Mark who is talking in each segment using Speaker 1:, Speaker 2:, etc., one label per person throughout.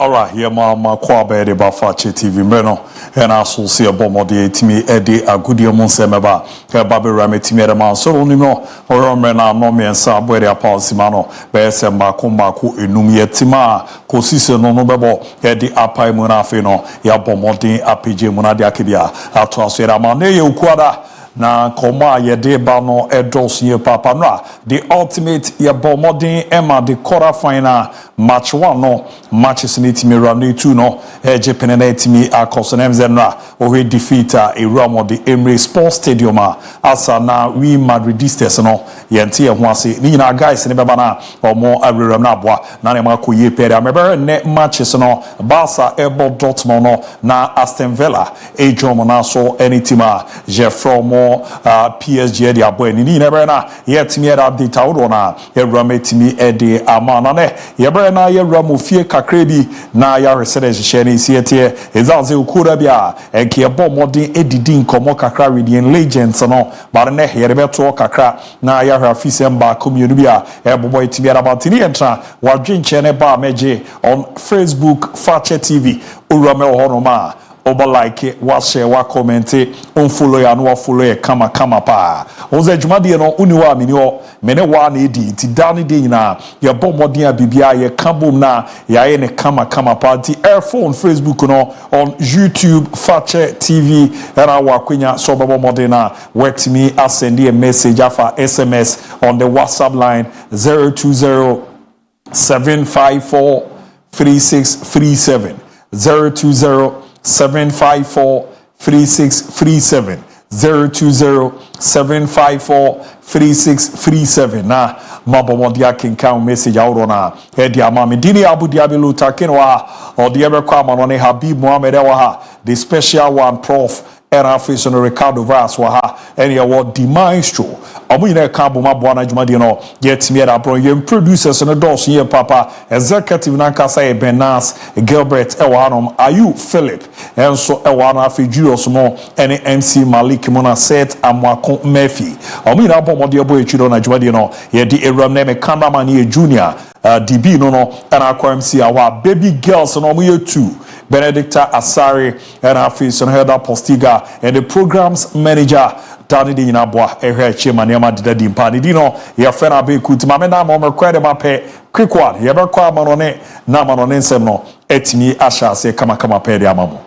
Speaker 1: Alright, here ma kwa be de ba Fakye TV mreno and also see a bomb de timi ede agudi monsemeba e ba be rame timi de man so ni no oro mrena no me nsa bo de apause ma no be se ma ko enum yetima ko sise no no bebo e de apai mu na afi no ya bomb de apije mu na de akibia ato aso era ma ne ye ukuada na koma ye de ba no edos ye papa no the ultimate ye bomodin ema the quarterfinal match 1 no matches ni timi run 2 no Japan na timi akosonem zenra o we defeat a ramo the Emirates Sports Stadium asa na we Madridistas no ye nte ye ho ase ni nyina guys ne beba na omo awreram na aboa na ne makoye pere amebere ne matches no Barca ebo Dortmund no na Aston Villa ejom na so any team je from PSG de aboa ni nyina na ye timi update awro na ye rametimi ede amana ne ye na ye ramofie kakrebi na ya resede share siete ezaze ukura bia enke ebo modern edidi nkomo kakra radiant legends no bare ne ye beto kakra na ya rafise mba community bia ebobo itimi arabatini entra wadwenche ne ba meje on Facebook Fakye TV urame ohonoma oba like wa share wa comment on follow ya no follow ya kama pa onze dwumade no uniwa mini o mene wa na edi ti dani de nyina ya bomodin abibia ya kabom na ya ye ne kama pa ti airphone Facebook no on YouTube Fakye TV era wa kwenya so bomodin na work me send a message afa SMS on the WhatsApp line 020 754 3637 020 754 3637 020 754 3637 na mabomodia kinkan message awro na edi amami dini abu diabelu takinwa odi ebekwa amanone Habib Mohammed ewa the special one prof era face on Ricardo Vaz wa ha any award the maestro amu ina kabo mabwa na dwumade no yet me da bro yem producers no dos ye papa executive na kasa e Benas Gilbert ewanom Ayu Philip enso ewana afejuros mo any MC Malik Mona set amwako Murphy amu ina bomode boy chiro na dwumade no ye di eram na me cameraman ye junior DB no and akwa MC awa baby girls no mo ye 2 Benedicta Asari and our face on Heather Postiga and the programs manager Danny di Nabwa ehwe chema nema didadi mpani dino ya fena be kutima me na mo kwede mape quick one ye be kwa manone na manone nsem no etimi asha se kama pe de amamo.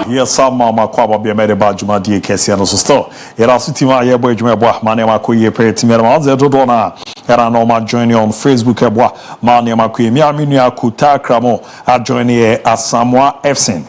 Speaker 1: Yes, some mama kwaba be made ba juma die kese no so still era sutima ye boy juma boa mane makoye pre timera ma ze dodo na era no ma join on Facebook boa mane makoye mi aminu akuta kramo a join here Asamoah FC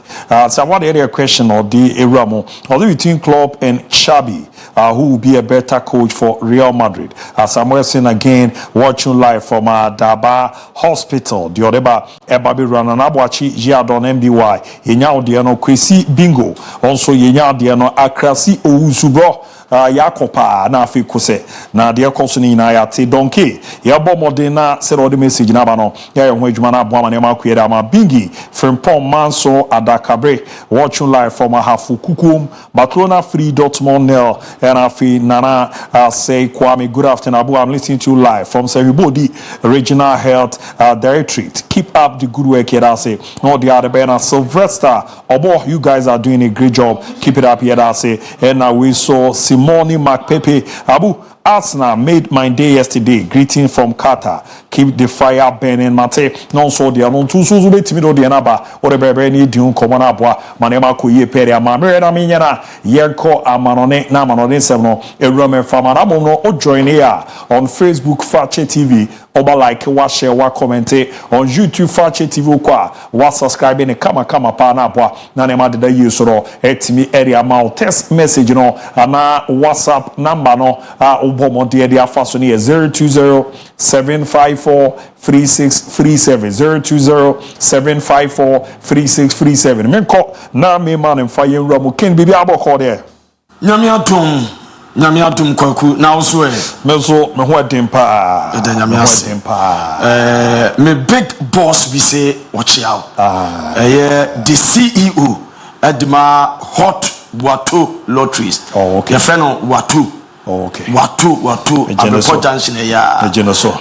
Speaker 1: Samoa the question or the eramo or between club and Chabi who will be a better coach for Real Madrid. Samoa FC again watching live from Daba Hospital. The Odeba Ebabi Rananabuachi Yadon MBY. Yenya Odiano Kwesi Bingo. Also Yenya Odiano Akrasi Ouzubro. yakopa na afi kose na de ekoso ni na ya te donkey ya bo modern na se ro de message na ba no ya ho adwuma na abo ama ne ma kwere ama bingi frimpom manso adakabre watching live from Ahafu Kukum Baklona Free Dortmund and afi nana say Kwame good afternoon Abu I'm listening to you live from Seribodi Regional Health Directorate. Keep up the good work here I say no the other banner Sylvester Obo you guys are doing a great job keep it up here I say and now we saw Simone McPepe Abu Arsenal made my day yesterday. Greeting from Qatar. Keep the fire burning. Mate. Non so dia non tu so betimi do dia na ba. O de bebe ni di un komo na boa. Manema ko ye pere ama. Me na me nyana. Yenko amanone na amanone sem no. Ewura fama na mo no o join here on Facebook Fakye TV. Oba like, wa share, wa comment on YouTube Fakye TV kwa. Wa subscribe ne kama pa na boa. Na ne ma de ye so ro etimi area ma text message no ana WhatsApp number no Bomo de dia faso ni 020-754-3637 020-754-3637 menko na me man mfa ye wura mu ken bibi aboko de
Speaker 2: nyame atom kwaku na so
Speaker 1: mezo me ho adem pa
Speaker 2: nyame adem pa me big boss we say watch out the CEO Edma Hot Wato Lotteries
Speaker 1: okay
Speaker 2: your friend Wato
Speaker 1: okay
Speaker 2: Watu Abepo Junction ya
Speaker 1: Mejeneso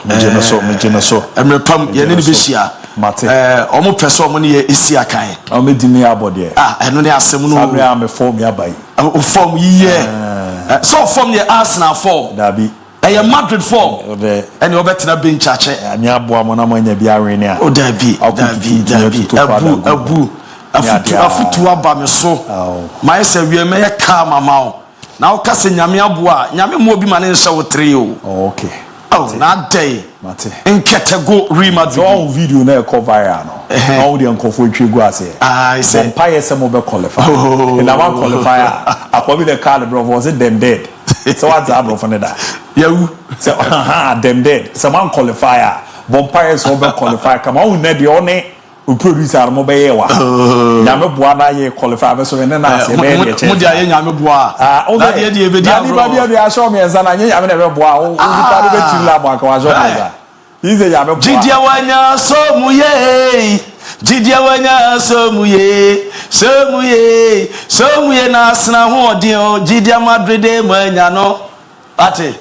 Speaker 2: Emrepam ye ne behia
Speaker 1: mate
Speaker 2: omo pese omo ne ye isi akan
Speaker 1: omo di me abode
Speaker 2: eno ne asem no
Speaker 1: sabre am form ya bai
Speaker 2: o form yiye so form ye Arsenal form
Speaker 1: dabi
Speaker 2: ye Madrid form ene obetena bench ache
Speaker 1: ani aboa mo na mo nya bi awene a
Speaker 2: o dabi abu afutu aba me so ma yesa wie me ye ka mama o na o kase nyame aboa nyame mo obi ma ne nhyɛ wo tre o
Speaker 1: okay
Speaker 2: na day
Speaker 1: mate
Speaker 2: nketego Real
Speaker 1: so video na e cover ya no na o de nkofo twegu ase
Speaker 2: I say
Speaker 1: empire se mo be qualify na one qualifier akobi the card bro was it them dead so what's that bro for that
Speaker 2: you
Speaker 1: so them dead some one qualifier vampire so be qualify come on na de one o producer mo be ye wa nyame boa na ye qualify be so ne na ase be ye che
Speaker 2: mo dia ye nyame boa
Speaker 1: na de e be dia bro na dia show me enza na nyame na be boa o pa do be ti la boa ka wa show me ize nyame boa
Speaker 2: jidia wanya so muye na asna ho odin o jidia Madrid mo anya no ate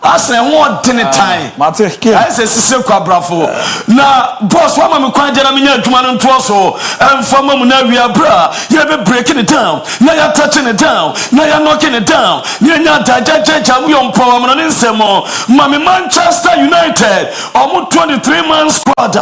Speaker 2: asne ho ten time
Speaker 1: mate ke
Speaker 2: ase sise kwabrafo na boss wa ma me kwan jera me nya adwuma no nto so emfama mu na wi abra ye be breaking it down na ya touching it down na ya knocking it down ni nya dajajaja mu yom power mo ne nsemo ma me Manchester United omo 23 man squad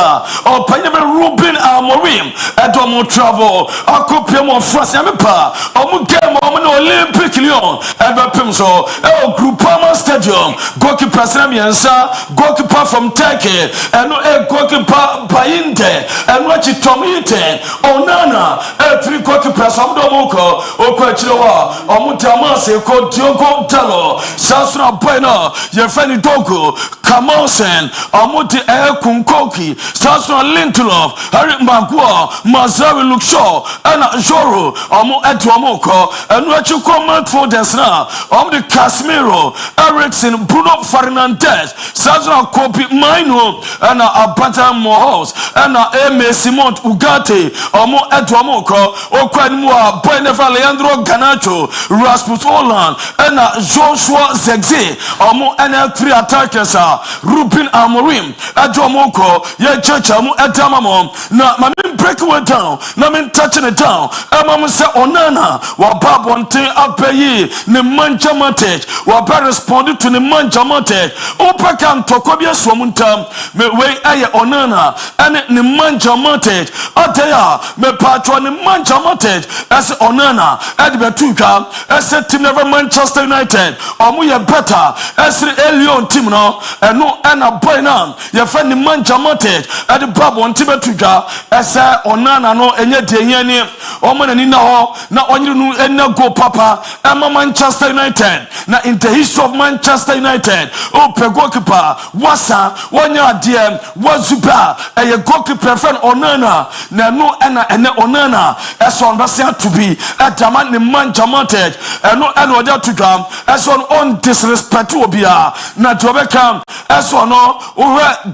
Speaker 2: o panye be Ruben Amorim edo travel akopia mo France ya me pa omo game omo na Olympic Lyon ebe pem so Groupama Stadium goalkeeper Samiansa, goalkeeper from Turkey, and a goalkeeper Bayinde, and watch it Tomite, Onana, three goalkeepers of Domoko, Okochiwa, Omutamase, Diogo Dalo, Sasra Bueno, Yefeni Dogo, Kamosen, Omuti Kunkoki, Sasra Lintelov, Harry Magua, Mazawi Lukshaw, and Joro, Omu Etuamoko, and what you comment for Desna, the Casemiro, Ericsson, Bruno Fernandes, Sazra Kopi Maino, and Abata Mohos, and Eme Simon Ugate, Omo Etuamoko, Okwanmua, Benefa Leandro Ganacho, Rasmus Holland, and Joshua Zegze, Omo NL3 attackers, Ruben Amorim, Etuamoko, Yechamu Etamamo, na Mamin breaking it down, Namin touching it down, Emma say Onana, Wabab one thing up a ye, the Manchamatage, Wabab responded to the Manchamatage, Opakan Tokobia Swamuntam, me way aye Onana, and the Manchamatage, Atea, me patron the Manchamatage, as Onana, Edbetuka, as a team never Manchester United, or we are better, as the Elion Timno, and no Anna Boynam, your friend the Manchamatage, at the Bab on Tibetuka, as Onana no and yet Yeni, Oman and Inaho, not on you and no go Papa, Emma Manchester United, now in the history of Manchester United. United open goalkeeper wasa wonya adie wazuba eye goalkeeper friend Onana na no ene Onana eso on to be Ataman ni Manchester eno odia to drum eso on disrespect obia na to become eso no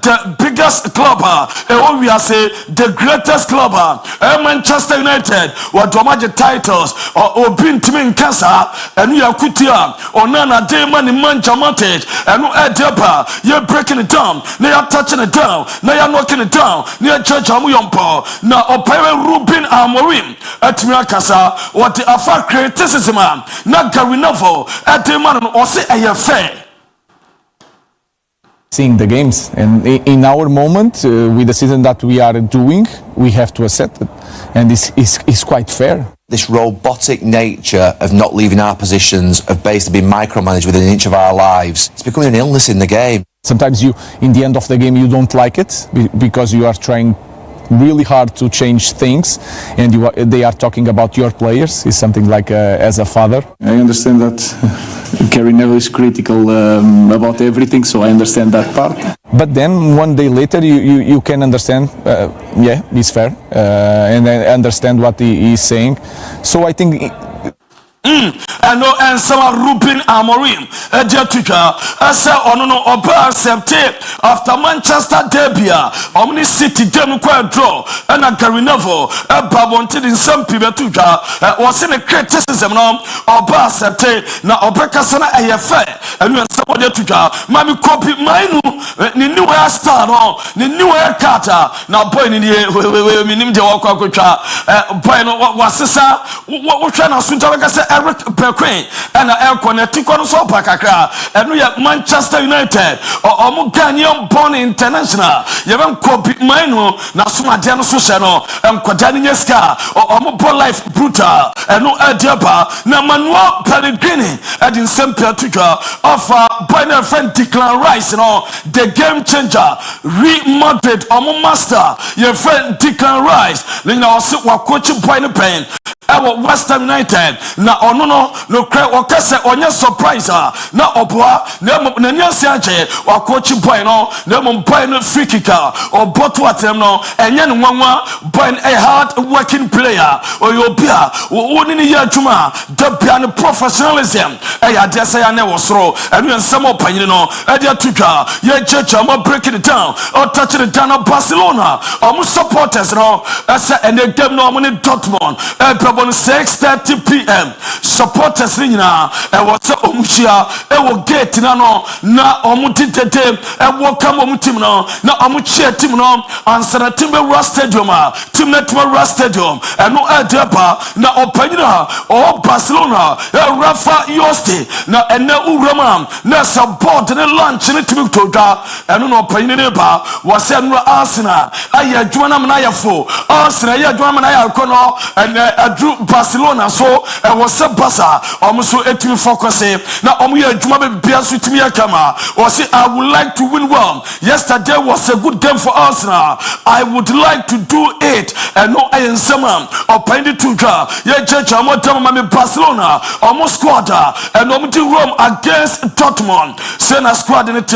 Speaker 2: the biggest club we are say the greatest club Manchester United what do titles or obintimi nkasa enu yakutia Onana Dema ni Manchester enu edepa you breaking it down na you touching it down na you knocking it down na you church amu yompo na opere Ruben Amorim atimi akasa what the afa criticism na Gary Neville edema no o say eye fair
Speaker 3: seeing the games, and in our moment with the season that we are doing, we have to accept it, and it's quite fair.
Speaker 4: This robotic nature of not leaving our positions, of basically being micromanaged within each of our lives, it's becoming an illness in the game.
Speaker 3: Sometimes in the end of the game, you don't like it because you are trying really hard to change things, and they are talking about your players. It's something like as a father.
Speaker 5: I understand that Gary Neville is critical about everything, so I understand that part.
Speaker 3: But then one day later, you can understand, yeah, it's fair, and understand what he is saying. So I think.
Speaker 2: And some Ruben Amorim dear teacher say no oba accept after Manchester derby Omni City game quite draw and Gary Neville babonted in some people teacher was in a criticism no oba accept na obeka sana ayefe and you somebody teacher mami copy mine ni new star no ni new carter na boy ni we minim de wakwa kwatwa boy no wasesa wo hwa na sunta ka say Eric Perquin and a connected so pakakra and we have Manchester United or Ghanaian born international. You have copy mine na suma diano susano and Quadaniska or life brutal and no adiaba na Manuel Pellegrini and in St. Peter of my friend Declan Rice the game changer Madrid master your friend Declan Rice then I was coaching point pain our Western United na no cry okase onye surprise na oboa na nyanse aje wa coach boy no na mo boy no free kicker or boto atem no enye no nwanwa boy a hard working player or you bia woni ni ya adwuma da bia no professionalism ya de say ya na wosoro enu ensem opanyini no e de atutwa ye checha mo breaking it down or touching it down Barcelona or supporters no asa and the game no mo ni Dortmund 6:30 p.m. supporters ni nyina e wo se omuhia e wo gate na no na omutitete e wo kam omutim no na omuchia tim no ansana tim be Rust Stadium tim na tim Rust Stadium e no adeba na opanyina o Barcelona e Rafa Yoste na ene urama na support ne launch ne tim toda e no opanyina ne ba wo se no Arsenal aye adwuma na na yafo Arsenal aye adwuma na ya kono and adru Barcelona so e wo se Barca so etimi focus na ye adwuma be bia so timi akama o say I would like to win well. Yesterday was a good game for Arsenal. I would like to do it and no I ensema opindi tuja ye church amotam ma me Barcelona almost squad and no Rome against Dortmund sena squad in it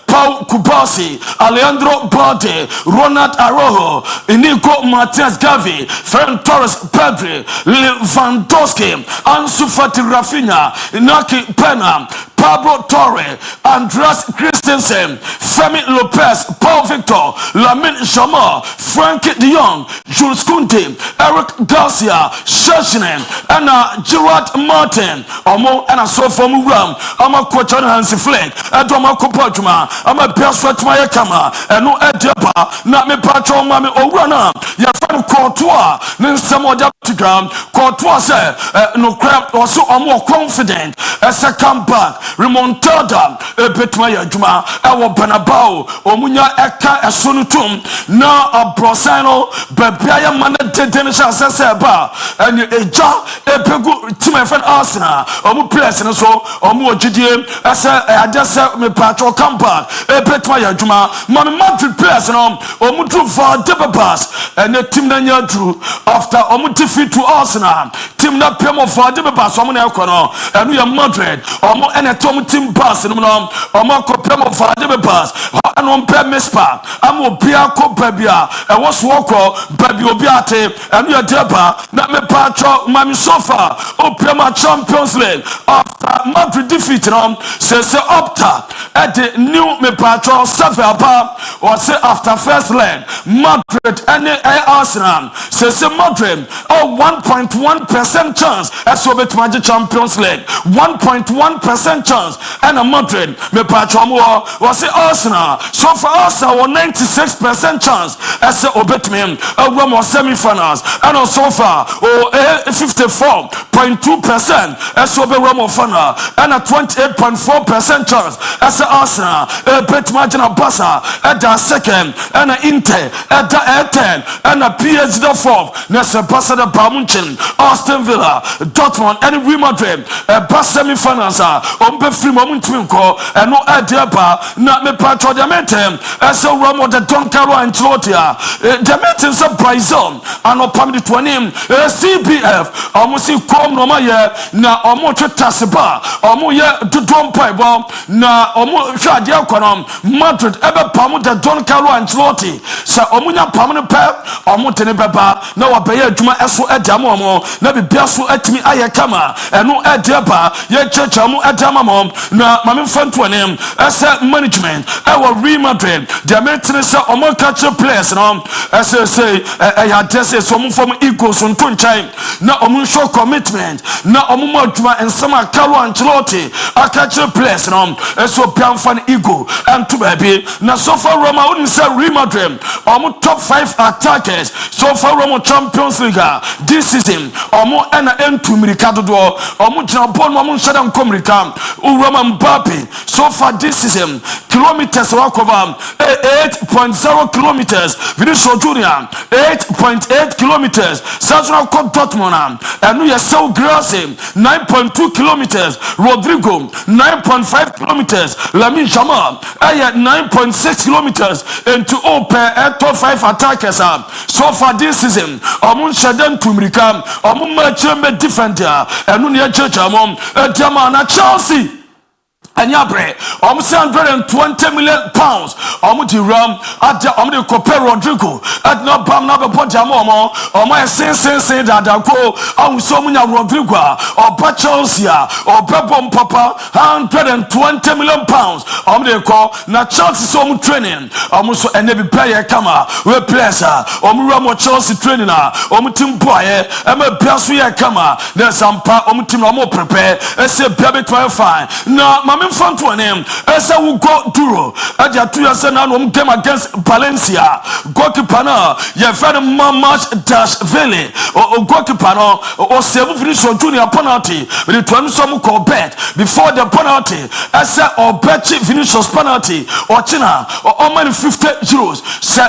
Speaker 2: Paul Kubasi Alejandro Balde Ronald Araujo Inigo Martinez Gavi Ferran Torres Pedri Lewandowski Ansu Fati Rafinha Inaki Pena Pablo Torre Andreas Christensen Femi Lopez Paul Victor Lamine Jamal Frankie de Jong Jules Kunte Eric Garcia Sheshinen and Gerard Martin Omo and a sofa muram Ama coach on Hansi Flick Edoma Kopajuma Ama Biaswatma Yakama and no Edeba not me patron mami Orana ya fan Courtois Ninsamo Daptigram Courtois said no crap also more confident as a comeback remontada betuma ya juma ewo Bernabeu omunya eka esonutum na abrosano bebia ya mana dedene chance ba and eja epegu team friend Arsenal omu players no so omu ogidie asa adese me patro comeback betwa ya adwuma mame Madrid players no omudru for double pass and the team na nya through after defeat to Arsenal team na pemo for double pass omo na ekono enu ya Madrid omo ene tom team pass no omo ko pemo for double pass anu mpe mispa am obi akọ bia e wo so okọ babi obi ate enu ya deba na me patro mami sofa o Premier Champions League after Madrid defeat no say opta at the new me patro suffer ba or say after first leg Madrid and Arsenal say Madrid 1.1% chance as so bet Magic Champions League 1.1% chance and a Madrid me patro mo or say Arsenal so for Arsenal 96% chance as a bet me a semi-finals and also far 54.2% as so be Ramo final and a 28.4% chance as a Arsenal bet margin of Barca at the second and a Inter at the 10 and a PSG the fourth Nessa Barca the Bamunchen Aston Villa Dortmund and Real Madrid Barca semi-finals on be free moment twinko and no idea not me patro diamante as a Ramo the Don Carlo Ancelotti diamante is a Brazil and opam the 20 CBF almost come no ma na omo twetasiba omo ye dodom paibo na omo hwade akonom Madrid ebe pam the Don Carlo Ancelotti sa omo nya pam ne pa omo tene beba na wabeye adwuma eso edam omo na bibia so atimi aye kama eno edeba ye checha mo edama mom na mame fanto ne ese management our Real Madrid the maintain say omo catch players no ese say ya dese so mo from ego so nto nchai na omo show commitment na omo madwuma ensama Carlo Ancelotti akache players no eso pianfan ego and to baby na so far Roma wouldn't say Real Madrid omo top 5 attackers so far Roma Champions League this season omo ena entu mirika dodo omo jina ball omo shada nkomrika Roma Mbappe so far this season kilometers walk over 8.0 kilometers Vinicius Junior 8.8 kilometers Sassuolo Dortmund and we are so grassy 9.2 kilometers Rodrigo 9.5 kilometers Lamine Yamal 9.6 kilometers into open top 5 attackers so far this season omun shadan tumrika omun machembe defender and unia church amom na Chelsea and yabre almost 120 million pounds almost ram at the Copa Rodrigo at no bam na be pojamomo o my sen that go on so munya Rodrigo or Chelsea or Bebom Papa 120 million pounds the call na Chelsea so mu training almost and be player kama we players ram Chelsea training team boy e me biaso ye kama na sampa team no prepare e say be fine na Fanto name esa we go duro aja to yasa na no game against Valencia goalkeeper na ye friend Mamas Dash Vele o goalkeeper no o save Vinicius Junior penalty with the some call bet before the penalty esa o bet Vinicius penalty or China or man 50 euros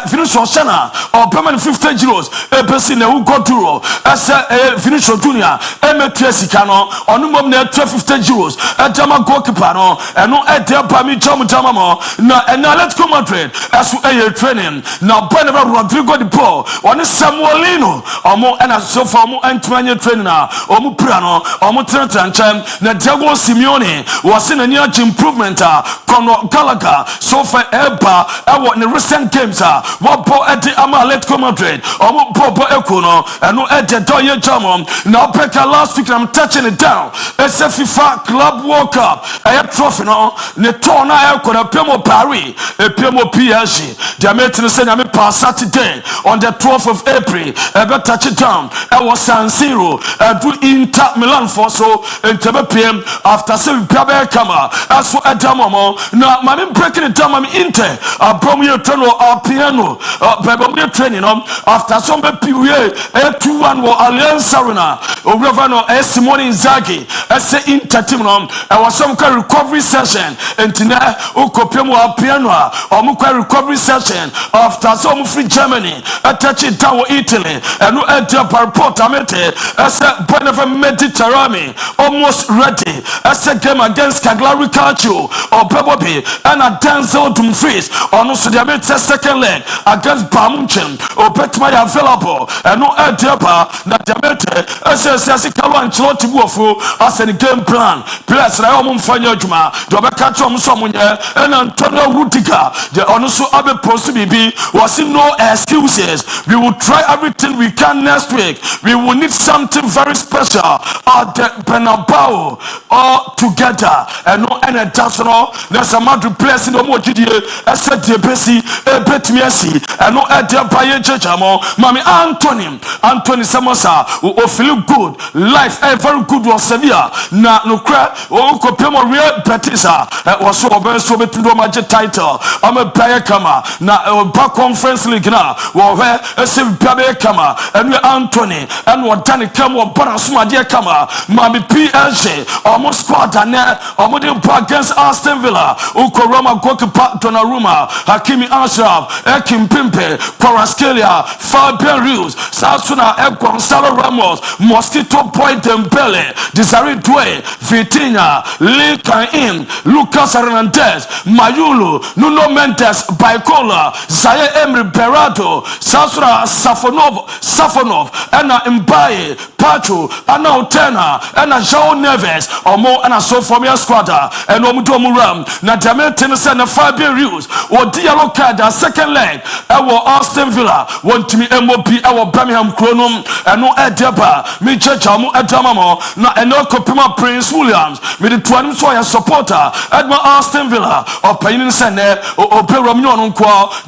Speaker 2: Vinicius China or permanent 50 euros e person na we go duro esa Vinicius Junior emetriesika no onu mom na 50 euros e jama goalkeeper no eno edia pa mi jama mo na Atletico Madrid asu training na Beneva Rodrigo de Paul oni Samuelino omo ena so for omo antmanye training na omo pra no omo trantranchem na Diego Simeone was in a near improvement Conor Gallagher so for eba ewo ne recent games what ball at the Atletico Madrid omo bobo ekono eno edia doye jamo na peka last week I'm touching it down it's a FIFA Club World Cup trophy no ne tona ekona pemo Paris e pemo PSG the meeting say na me pass Saturday on the 12th of April e be touch it down e was San Siro do Inter Milan for so entebe PM after say Gabriel Kama as for Adamomo na mami breaking it down mami Inter abom ye train or piano bebo me training after some be piwe 2-1 wo Allianz Arena o Ravano Simone Inzaghi say Inter team no e was some record recovery session entina ukopemu apiano omukwa recovery session after some free Germany attach it down Italy and no enter report amete as a Benefer Mediterranean almost ready as a game against Cagliari Calcio or Bebobi and a Denzel Dumfries on also the second leg against Bamunchen or Betmaya available and no enter that the mete as a Kawan Choti Wofu as a game plan plus Raymond Fanyajuma Dobeka Tom Somunya and Antonio Rudiger the also Abe Post BB was in no excuses. We will try everything we can next week. We will need something very special at the Bernabeu all together and no any national. There's a man replacing the Mojidi as a DPC Betmiesi and no at the Baye Chamo Mami Anthony Samosa who feel good life very good was severe na no cry o kopemo real petisa was so so betudo major title I'm a player kama na back conference league na wo he ese biabe kama and we Anthony and what Danny come or Barasuma dia kama Mami PSG almost squad and almost against Aston Villa uko Roma goalkeeper Donnarumma Hakimi Ashraf Ekim Pimpe Kvaratskhelia Fabian Ruiz Sasuna Gonzalo Ramos Mosquito Boy Dembele Desiree Doué Vitinha Lee Kan-in Lucas Hernandez Mayulu Nuno Mendes Baikola Zaire Emery Berardo Sasura Safonov Ena Mbaye Pacho Ana Otena Ena João Neves Omo Ana Sofomia Squadra and Omudomu Ram na Jamel Tennessee na Fabian Ruiz or Diallo Kada second leg Ewo Aston Villa want to me MOP Ewo Birmingham Chronum and no Edeba me Jamu Edamamo na Eno Kopima Prince Williams me the Twanim Soya supporter Edma Aston Villa or Painin Sene or Romano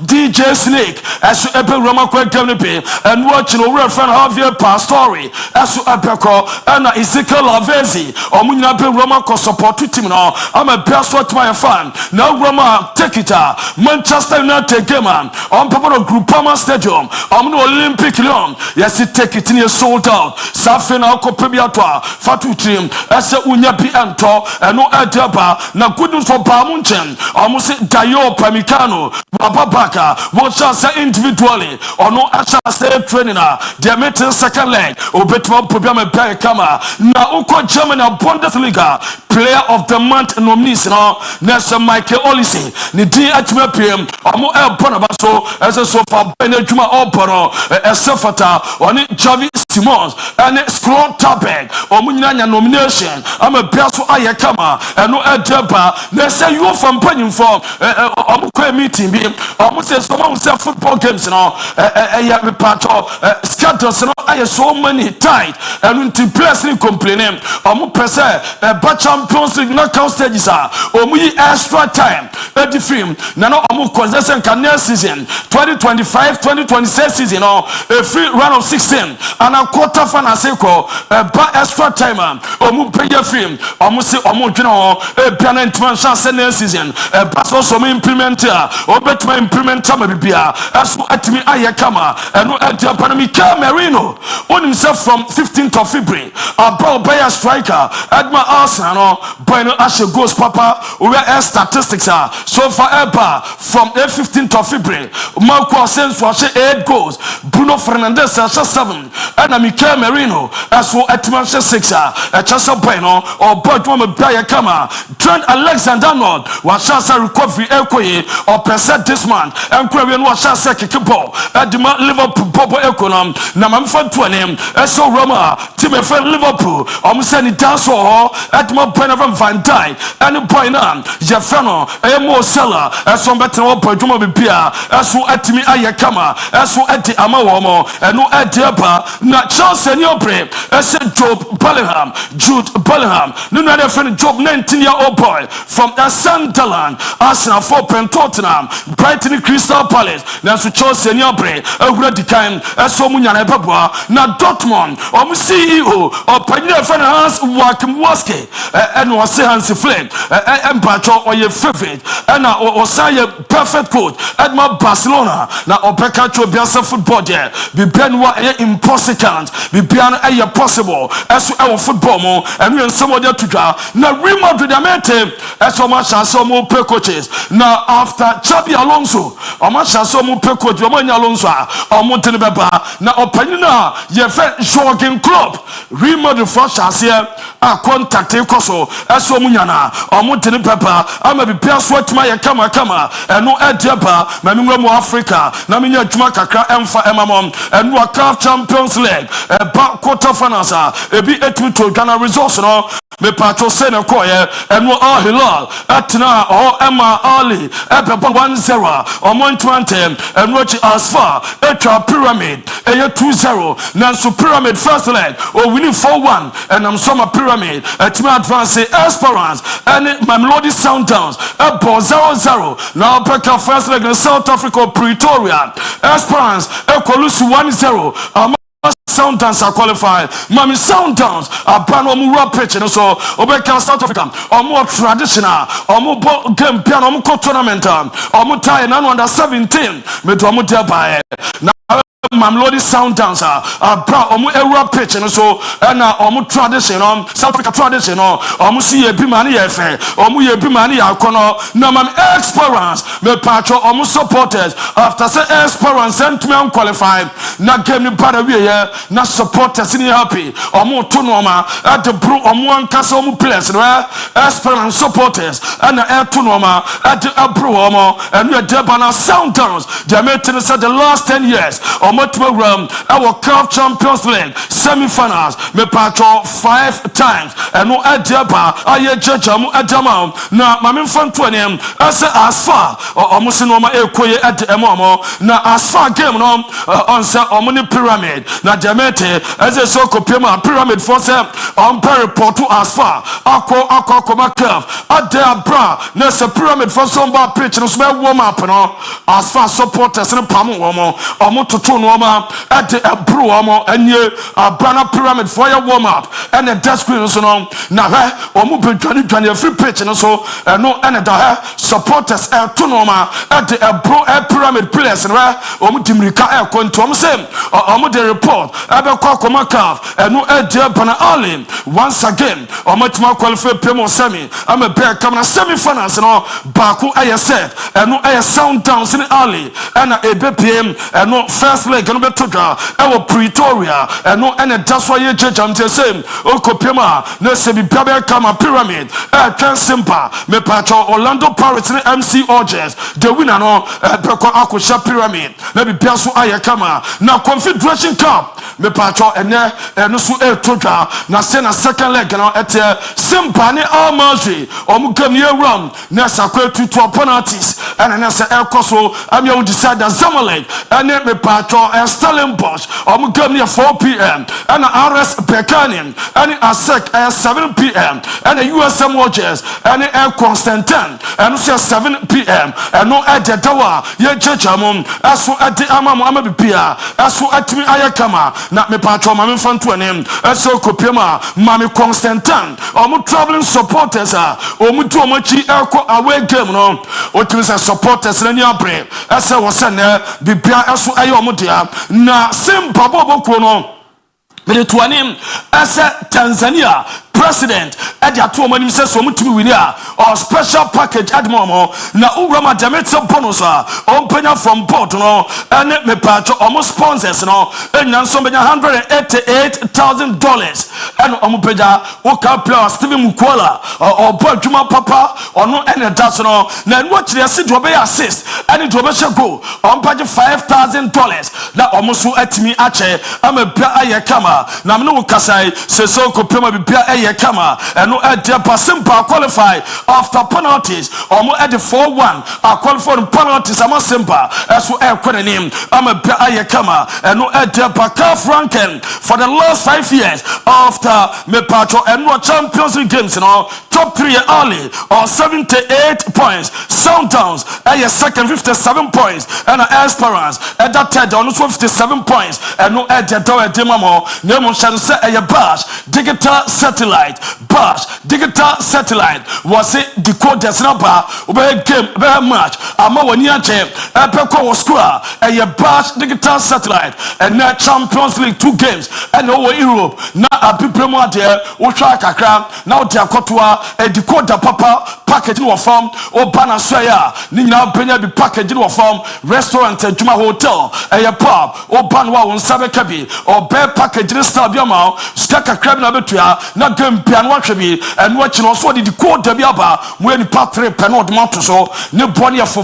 Speaker 2: DJ Snake as you Epe Roma Kwekemnipe and watching over friend Javier Pastori as you Epeko and Ezekiel Lavezzi or Munape Roma ko support team now I'm a best what my fan now Roma take it Manchester United game on Papa Groupama Stadium I'm no Olympic Lyon yes it take it in your sold out Safina Kopebiatwa Fatu team as a Unyapi Anto and no Adaba na good news for Bamunchen almost Dayo Pamikano Baba Baka what shall say individually or no actual say training their meeting second leg or Betman Pubia Bay Kama na Uko Germany Bundesliga player of the month nominees now Nelson Michael Olise ni D Atme PM Omo Bonabaso as a sofa Benejuma Oporo Esefata oni Javi Simons and Scroll Tabeg Omunyanya nomination I'm a Biaso Ayakama and no Edeba they say you from Penny for Omukwe meeting be almost say someone say football games now part of scatters now I so many tight and to place complaining Omu Pese Champions League knockout stages omu extra time at the film nano omu concession can season 2025-2026 season a free round of 16 and a quarter final sequel extra time omu pay film omu say omu dwena piano international season so some implementer obetma implementer mabibia aso atimi ayekama eno Panama Merino on himself from 15th of February about by a striker Edma Arsenal Bueno Ashe goes Papa where statistics are so far ever from the 15th of February Marco Asensio for 8 goals Bruno Fernandes 7 and Mikel Merino as well at Manchester 6 at Chelsea Bueno or Bodwam Brian Kama Trent Alexander-Arnold was Chelsea recovery Ekoye or Perset this man and Korean was Chelsea kickball at the Liverpool Bobo Econom Namam for him so Roma team friend Liverpool sending down so at my point of Van Dijk and point on Jeffrano Emo Seller as some better point to Mobipia as who at me Ayakama as who at the Amawomo and who at the upper not Charles and your brave as said Jude Bellingham no other friend Job 19-year-old boy from the Sunderland Arsenal 4 pen Tottenham Brighton Crystal Palace now so Charles and your brave a great kind as so Munyana Papa now Dortmund CEO or Pioneer friend Hans Wakimwaski and was Hansi Flynn and Pacho or your favorite and or say a perfect code at my Barcelona now Opekacho Biasa football there be Benwa impossible be piano possible as our football more and we are somewhere to draw now Real Madrid Dudamete Esoma Shasomo pe coaches now after Chabi Alonso Oma Shasomo pe coach Omanya Alonso Omontene beba na opanina ye fe jogging club remodel for Shasia a contact koso Esomu nyana Omontene beba ama bi pia so atima ye kama eno ediaba mamimra mu Africa na menya adwuma kakra emfa emamom eno a CAF Champions League ba quarterfinals ebi etimi to Ghana results no me patro se na koye eno Al Hilal atna o Emma Ali ebeba 1-0 MON-FRI eno chi Asfa etra Pyramid eye 2-0 nanso Pyramid first leg o winning 4-1 and am summer Pyramid etimi advance Esperance and Mamelodi Sundowns ebo 0-0 now Peka first leg in South Africa Pretoria Esperance ekolusu 1-0 Sundowns are qualified. Mami Sundowns are brand new raw pitch, and so Obeka South Africa or more traditional or more game piano, more tournament or more tie and under 17. Me to more thereby now. Mamelodi Sundowns are proud omu era pitch and so na omu tradition South Africa tradition omu si ebi mani efe omu ebi mani akono na mam Esperance me patro omu supporters after say Esperance sentiment qualified na game ni bada wie na supporters ni happy omu to no ma at the bro omu ankasa omu players no Esperance supporters na to no ma at the bro omu and we dey na Sundowns they made to say the last 10 years program our CAF Champions League semi-finals me patro 5 times and no adeba aye jajamu adama na mame fanto anem ase asfa omusi no ma ekoye at emomo na asfa game no on say omuni Pyramid na demete ase so kopema Pyramid for say on report to asfa akwa CAF adea bra na se Pyramid for somebody pitch no so warm up no asfa supporters ne pam omo toto no at the Abru and Brana Pyramid for your warm up and the desk so no na omu be 2020 free pitch and so no and the supporters tunoma at the Abru Pyramid players and omu timrika kontom same omu the report abekwa koma CAF and no Bana Ali once again omu tima qualify pemo semi am a bear come na semi-finals no baku aye set and no aye Sundowns in Ali and a BPM and no first leg no beto ewo Pretoria eno ene daswa ye jejam te same okopema na se bi bia kama Pyramid twen simple me patro Orlando Pirates ne MC Orges the winner no preko akosha Pyramid na bi bia so aye kama na Confederation Cup me patro eno so etodwa na se na second leg no ete simple ne MON-FRI omugam ye ram na sakwa tutu penalties ene na se ekoso amia wo decide Zamalek ene me patro Stellenbosch game near 4 p.m. and RS Pekanin and ASEC at 7 p.m. and a USM Watches and Air Constantine and 7 p.m. and no at the Dawa ye chechamum as so at the Amama Pia as so at me Ayakama not me patron Mammy Fantuanim as so Kopema Mammy Constantine or traveling supporters or Mutuamachi Airco away game no or to supporters in your brave as I was sent there be Pia as so Ayomudia na simple bobo kono me to anim as Tanzania president at your two money says so much or special package at momo na urama demetse bonus on penya from port no and me patch almost sponsors no and so $188,000 and omupeja woka player Steven Mukwala or Bodjuma Papa or no any that's no na watch the assist to be assist and it will be go on page $5,000 na almost at me ache am a bia kama na no kasai se so ko pema bia kama and no at the simple qualify after penalties or at the 4-1 are qualified penalties am simple as we name am a bia kama and no at the CAF ranking for the last 5 years after me patro and no Champions League games top 3 early or 78 points Sundowns a second 57 points and Esperance at that third on 57 points and no at the door demamo nemo shall say a bash digital satellite was it decoders number game very much ama wani ache Epeko square a Bash digital satellite and now Champions League 2 games and over Europe. Now a people more there, Usha Kakra, now they are Kotua, a decoder papa package in form, or Bana Soya, Nina Benya be package in form, restaurant, Juma Hotel, a pub, or Banwa on Sabekabi, or Bear package in Stabiama, Skaka Crab Nabetua, not game piano watchabi, and watching also the decoder Biaba, when the patre penot montoso, no bonia for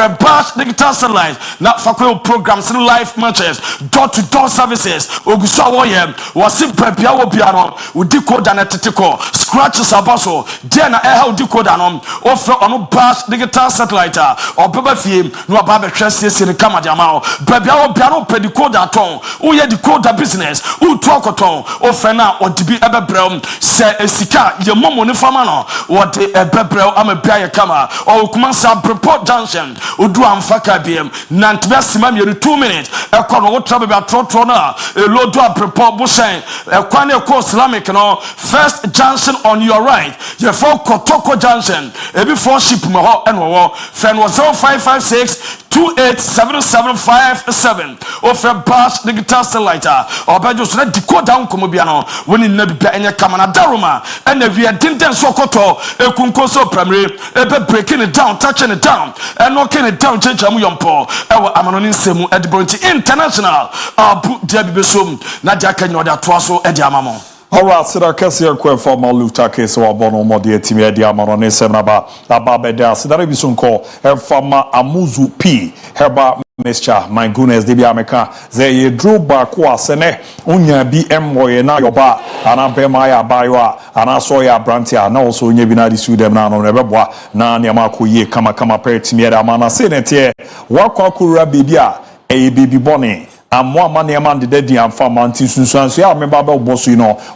Speaker 2: Bash digital satellite, not Fakye programs in live matches, door-to-door services, Ogusawoyem, was in Piano piano, with decoder and Tetico, scratches abaso, Jenna Eho decoder, offer on Bash digital satellite, or Baba Fim, no Baba Chesses in the Kamadamao, Babiao piano pedicoder tone, who ye decoder business, who talk a tone, or Fena, or to be ever brown, say a sika, your mom on the famano, what a bebrel, I'm a Bia Kama, or Kumansa Report Junction, Uduam Fakye, Nantbesima, 2 minutes, a corner, what trouble about Trotona, a low drop report Bushen, a Kwane course Islamic, first junction on your right, your 4 Kotoko Junction, a before ship Maho and War, friend was 0556 287757 or from Bash digital satellite or by just let decode down Comobiano when in Nebia and Kamana Daruma and if we are Dinten Sokoto, a Kunkoso primary, a bed breaking it down, touching it down, and knocking it down, Chamuyampo, our Amanon Semu at the Bounty International, ABOU DIABY Sum, Nadia Kanoda Twaso, Ediamamo.
Speaker 1: Alright, so that case here quite for my Luther case or Bono Modi Timia Diamano Semaba, Ababeda, so that is call her farmer Amuzu P. Herba Mr. My goodness, Debi America, they drew back was ene, Unya BM na yoba, Anabemaya Baywa, Anasoya Brantia, and also Nebina Su them now on Rebwa, Nanyamaku ye, Kama Pet Timia Mana Senate, Wakakura Bibia, a baby bonnie. And one man the dead and farm anti Susan. So I remember boss,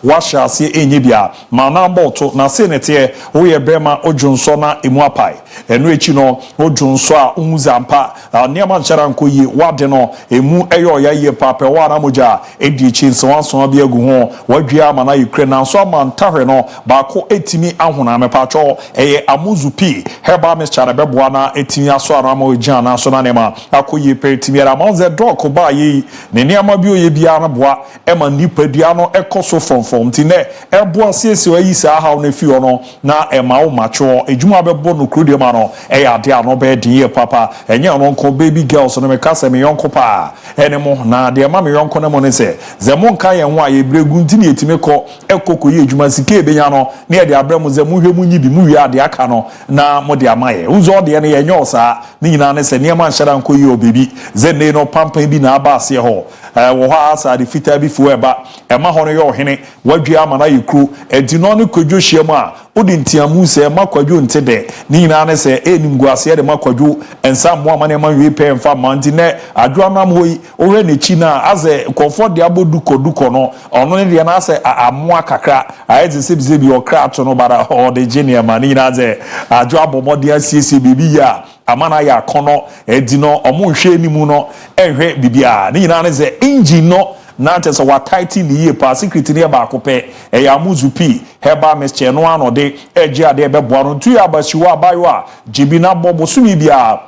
Speaker 1: what shall say Enibia, Manambo to Nasenete, Oye Bema, O Johnsona, Imwapai, and Richino, O Johnswa, Umuzampa, Niaman Charankoyi, Wadeno, Emu Eyo Yaye Papa, Wanamuja, Edi Chin, so one son of Yaguhon, Wajia Mana Ukraine, and so man Tareno, Bako Etimi Ahuna Mepacho, Amuzu P, Herba Mr. Bebuana, Etimia Swaramo Jana, Sonanema, Akoye Petimia, Monze Dog, Kobayi. Neniama bio ye biara boa ema nipadua no ekoso fonfom ti ne eboa siesie yi sa ha no fi ono na ema wo macho ejuma bebo no krudie ma no ya de ano be din ye papa enye ono nko baby girls no me kasa me yonko pa enemo na de ma me yonko na mo ne se ze mo nka ye ho a ye bregu nti ne etime ko ekoko ye ejuma sike ebenya no na ye de abremu ze mu hwe mu nyibi mu wi ade aka no na mo de amaye uzo de ne ye nyosa ni nyina ne se niema nhyara nko ye obebi ze ne no pampan bi na aba ase ho wo ha asa de fita bi fu eba ema ho no ye ohene wadua amana yekru edino no kwadwo hyiam a odi ntiamu se makwadwo ntede ni nyina ne se enimgu ase de makwadwo ensa mo amane ma wi pe mfa manti ne adwo anam hoyi ohwe ne chi na aze comfort de aboduko duko no ono ne de na ase amoa kakra ayeze se bi okra to no bara o de genia ma ni nyina aze adwo abomode asiesie bibi ya amana ya kono edino omo hwe nimu no ehwe bibia ni nyina ne ze engine no na tese wa tighten ye pa secret ne ba akopɛ ya Amuzu P heba mesche no anode eje ade beboa no tu ya basiwa bayo a jibi na bobo sumi bia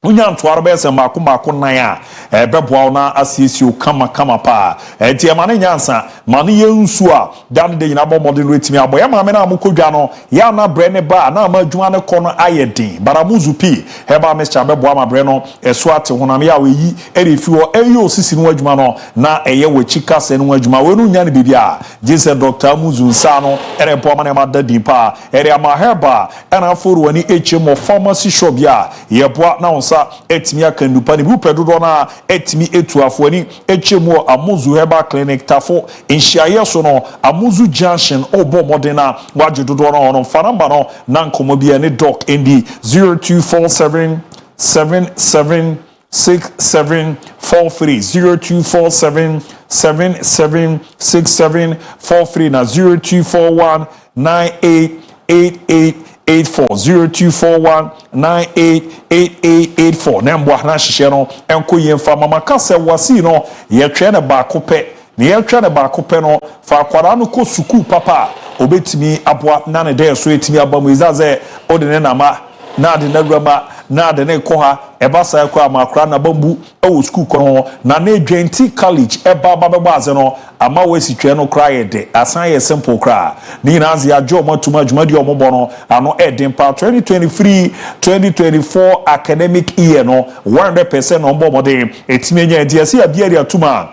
Speaker 1: unya ntoaro be se mako nan a beboa na asiesio kama pa enti e mane nyansa mane ye nsu a dan de nyina bomode no etimi aboya ma me na amokodwa no ya na bre ne ba na ma adwuma ne kɔ no ayedin bara Amuzu P heba mescha beboa ma bre no eso ate honam ya weyi erefi wo eyo osisi no adwuma no na eye wachika se no adwuma we no nya ne bibia jese Dr. Amuzu nsa no ere po ma ne ma dadin pa ere ama heba na foru ani HM pharmacy shop ya ye boa na etimi akandupa ni bupedodo na etimi etuafo ani echemu Amuzu Herbal Clinic tafo inshiaye so no Amuzu Junction obo modena wajedodo na ono faramba no na nkomo bia ne doc ndi 0247 776743 0247776743 na 0241 9888 0241988884 nembwa na hihye no enko yemfa mama kase wasi no ye twe ne ba kope ne ye twe ne ba kope no fa akwara no ko suku papa obetimi aboa na ne de so etimi abamu izaze odene na ma na de na grama na de ne ko ha eba sa ko amakra na bambu e wo school ko na na Adwenti college eba babagbaze no ama wesi twe no kra ye de asan ye simple kra ni na azia jo matuma adwuma di omobo no ano edin pa 2023-2024 academic year no 100% no ombo modern etime nya dia se abia dia tuma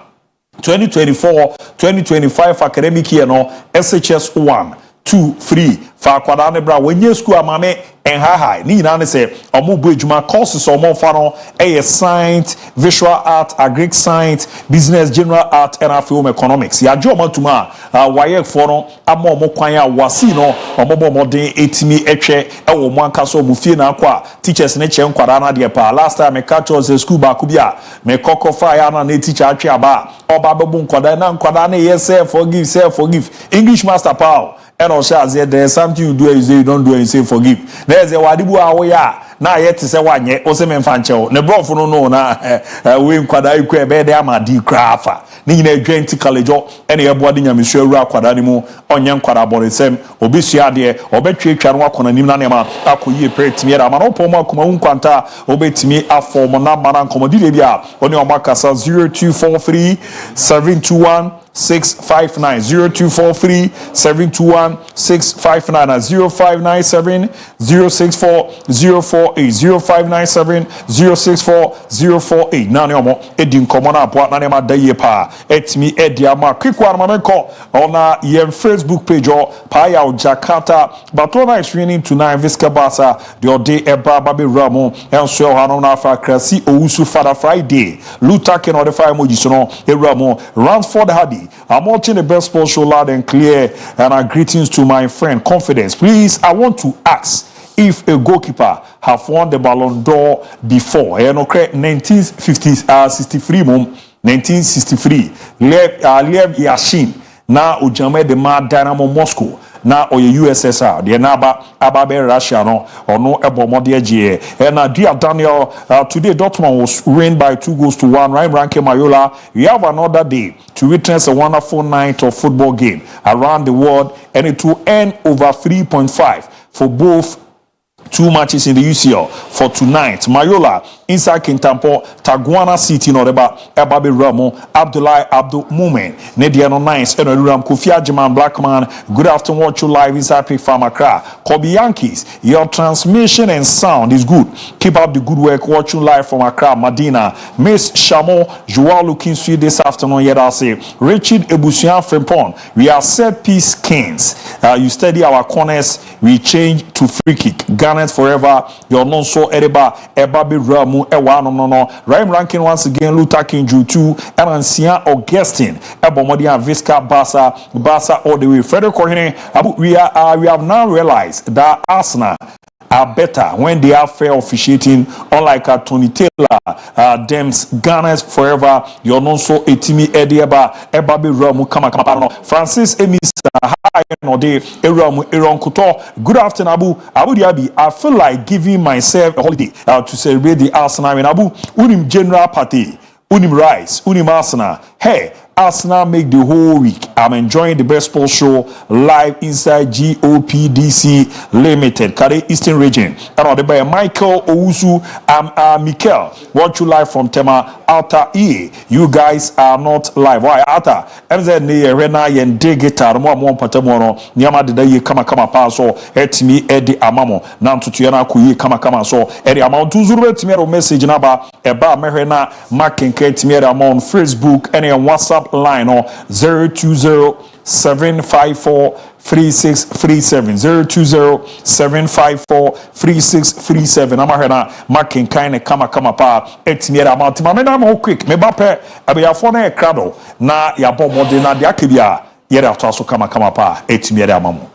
Speaker 1: 2024-2025 academic year no SHS 1 2 3 fa kwada ne bra wenye school amane high ni na ne se omo bu adwuma courses omo fa no science, visual art, agric science, business general art and film economics ya jo matuma waye for no ama omo kwan ya wasi no omo bo modern etimi etwe ewo mo anka so mu fie na akwa teachers ne che nkwada na de pa last time me catch us school ba ku bia me kokko fa ya na teacher atwe aba oba bebu nkwada na nkwada na yes forgive English master Paul. And also, there's something you do, you don't do, and say forgive. There's a wadibu awoya. Na yet to say one yet, Osemen Fancho. Ne bro for no na we kwada ikwe be de amadi krafa. Ni na Adwenti college any everybody nya miswe ru akwada ni mu onye nkwada boresem obi sua de obetwe twa no akona nim na ne ma akoyi pretimi era ma no pomo akoma unkwanta obetimi afom na mara nkomodi de bia oni o makasa 0243 721 659 0243 721 659 0597 064 048 0597 064 048 na ne omo edi nkomo na apo na ne ma daye pa etimi edi ama kwikwa na menko ona ye Facebook page o pa ya Jakarta Batona is winning tonight Visca Barca the ode eba babe ramu enso ha no na afa krasi owusu Father Friday Lutake no the fire emoji so no eramu Ransford Hardy. I'm watching the best sports show loud and clear, and greetings to my friend Confidence. Please, I want to ask if a goalkeeper have won the Ballon d'Or before. 1963 1963. Lev Yashin na ujame de ma Dynamo Moscow. Na oye USSR the na ababe Russia no ono ebomode agye na Dia Daniel today Dortmund was win by 2-1 Ryan Ranke Mayola. We have another day to witness a wonderful night of football game around the world, and it will end over 3.5 for both two matches in the UCL for tonight. Mayola inside Kintampo, Taguana City no reba Ebabe Ramo, Abdullahi Abdul Mumen, Nediano Nice, and Ram Kufia Jaman Blackman. Good afternoon, watch you live inside Pick Farm Accra. Kobe Yankees, your transmission and sound is good. Keep up the good work. Watch you live from Accra, Medina. Miss Shamo, Joao looking sweet this afternoon. Yet I'll say Richard Ebusian Frimpon. We are set piece kings. You study our corners. We change to free kick. Garnet forever. You're not so Ereba Ebabe Ramu Ewa no. Rhyme ranking once again. Lutakin Jutu and Ancien Augustine. Ebomodi and Visca Barca all the way. Frederick Kohine. We have now realized that Arsenal are better when they are fair officiating, unlike Tony Taylor, Dems, Gunners forever. You're not so etimi Edieba, Ebabe Ramu Kama. Francis Emisa, hi, no day, Eramu Eronkuto. Good afternoon, Abu Dhabi. I feel like giving myself a holiday to celebrate the Arsenal in Abu Unim General Party, Unim Rice, Unim Arsenal. Hey, Arsenal make the whole week. I'm enjoying the best sports show live inside GOPDC Limited, Kare Eastern Region. And on the by Michael Owusu, Mikel. Watch you live from Tema Alta E. You guys are not live. Why Alta? MZ ne rena yen de guitar mo patemono. Nyama de ye kama pa so etimi edi amamo. Na ntutu yana kuyi kama so edi amount to zuru etimi message na ba eba mehena makenke etimi amount on Facebook and on WhatsApp line or 020-754-3637 020-754-3637. Amahena making kind kama pa etimiera amount mamena mo quick me bape abeyafo na ekrado na yabo mode na de akebia yere ato kama pa etimiera amamo.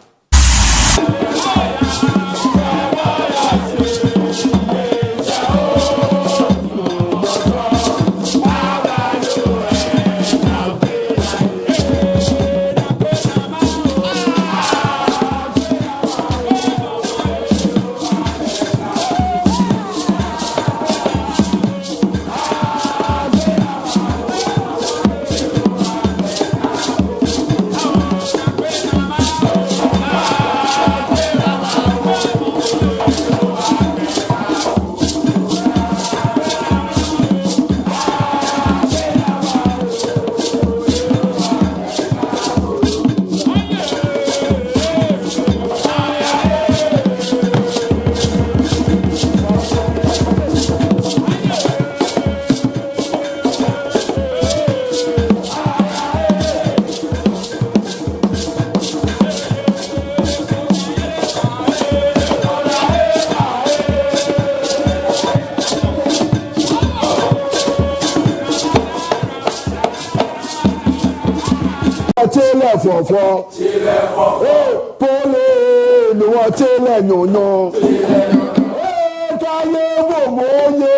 Speaker 6: tẹ́lẹ̀ fọ̀fọ́. Pólé ni wọ́n tẹ́lẹ̀ yònyàn. Káyé wò mọ́ yé.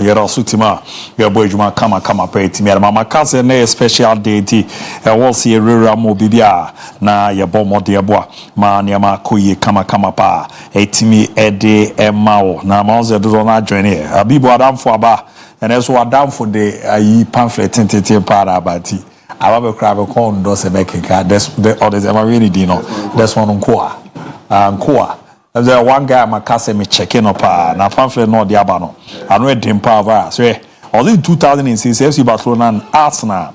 Speaker 1: Yera sutima ya boy juma kama pa etimi ya mama kaze na special day ti wo se rera mo bibia na ya bo mode ya boa ma ne ma koye kama pa etimi ede emawo na ma oze do na join abibo adamfo aba ene so adamfo de ayi pamphlet tentete para abati ababe kra be kon do se be keka the others am really di no this one nkoa There's one guy my cousin me checking up na pamphlet no the abano. I know it improve so although in 2006 FC Barcelona and Arsenal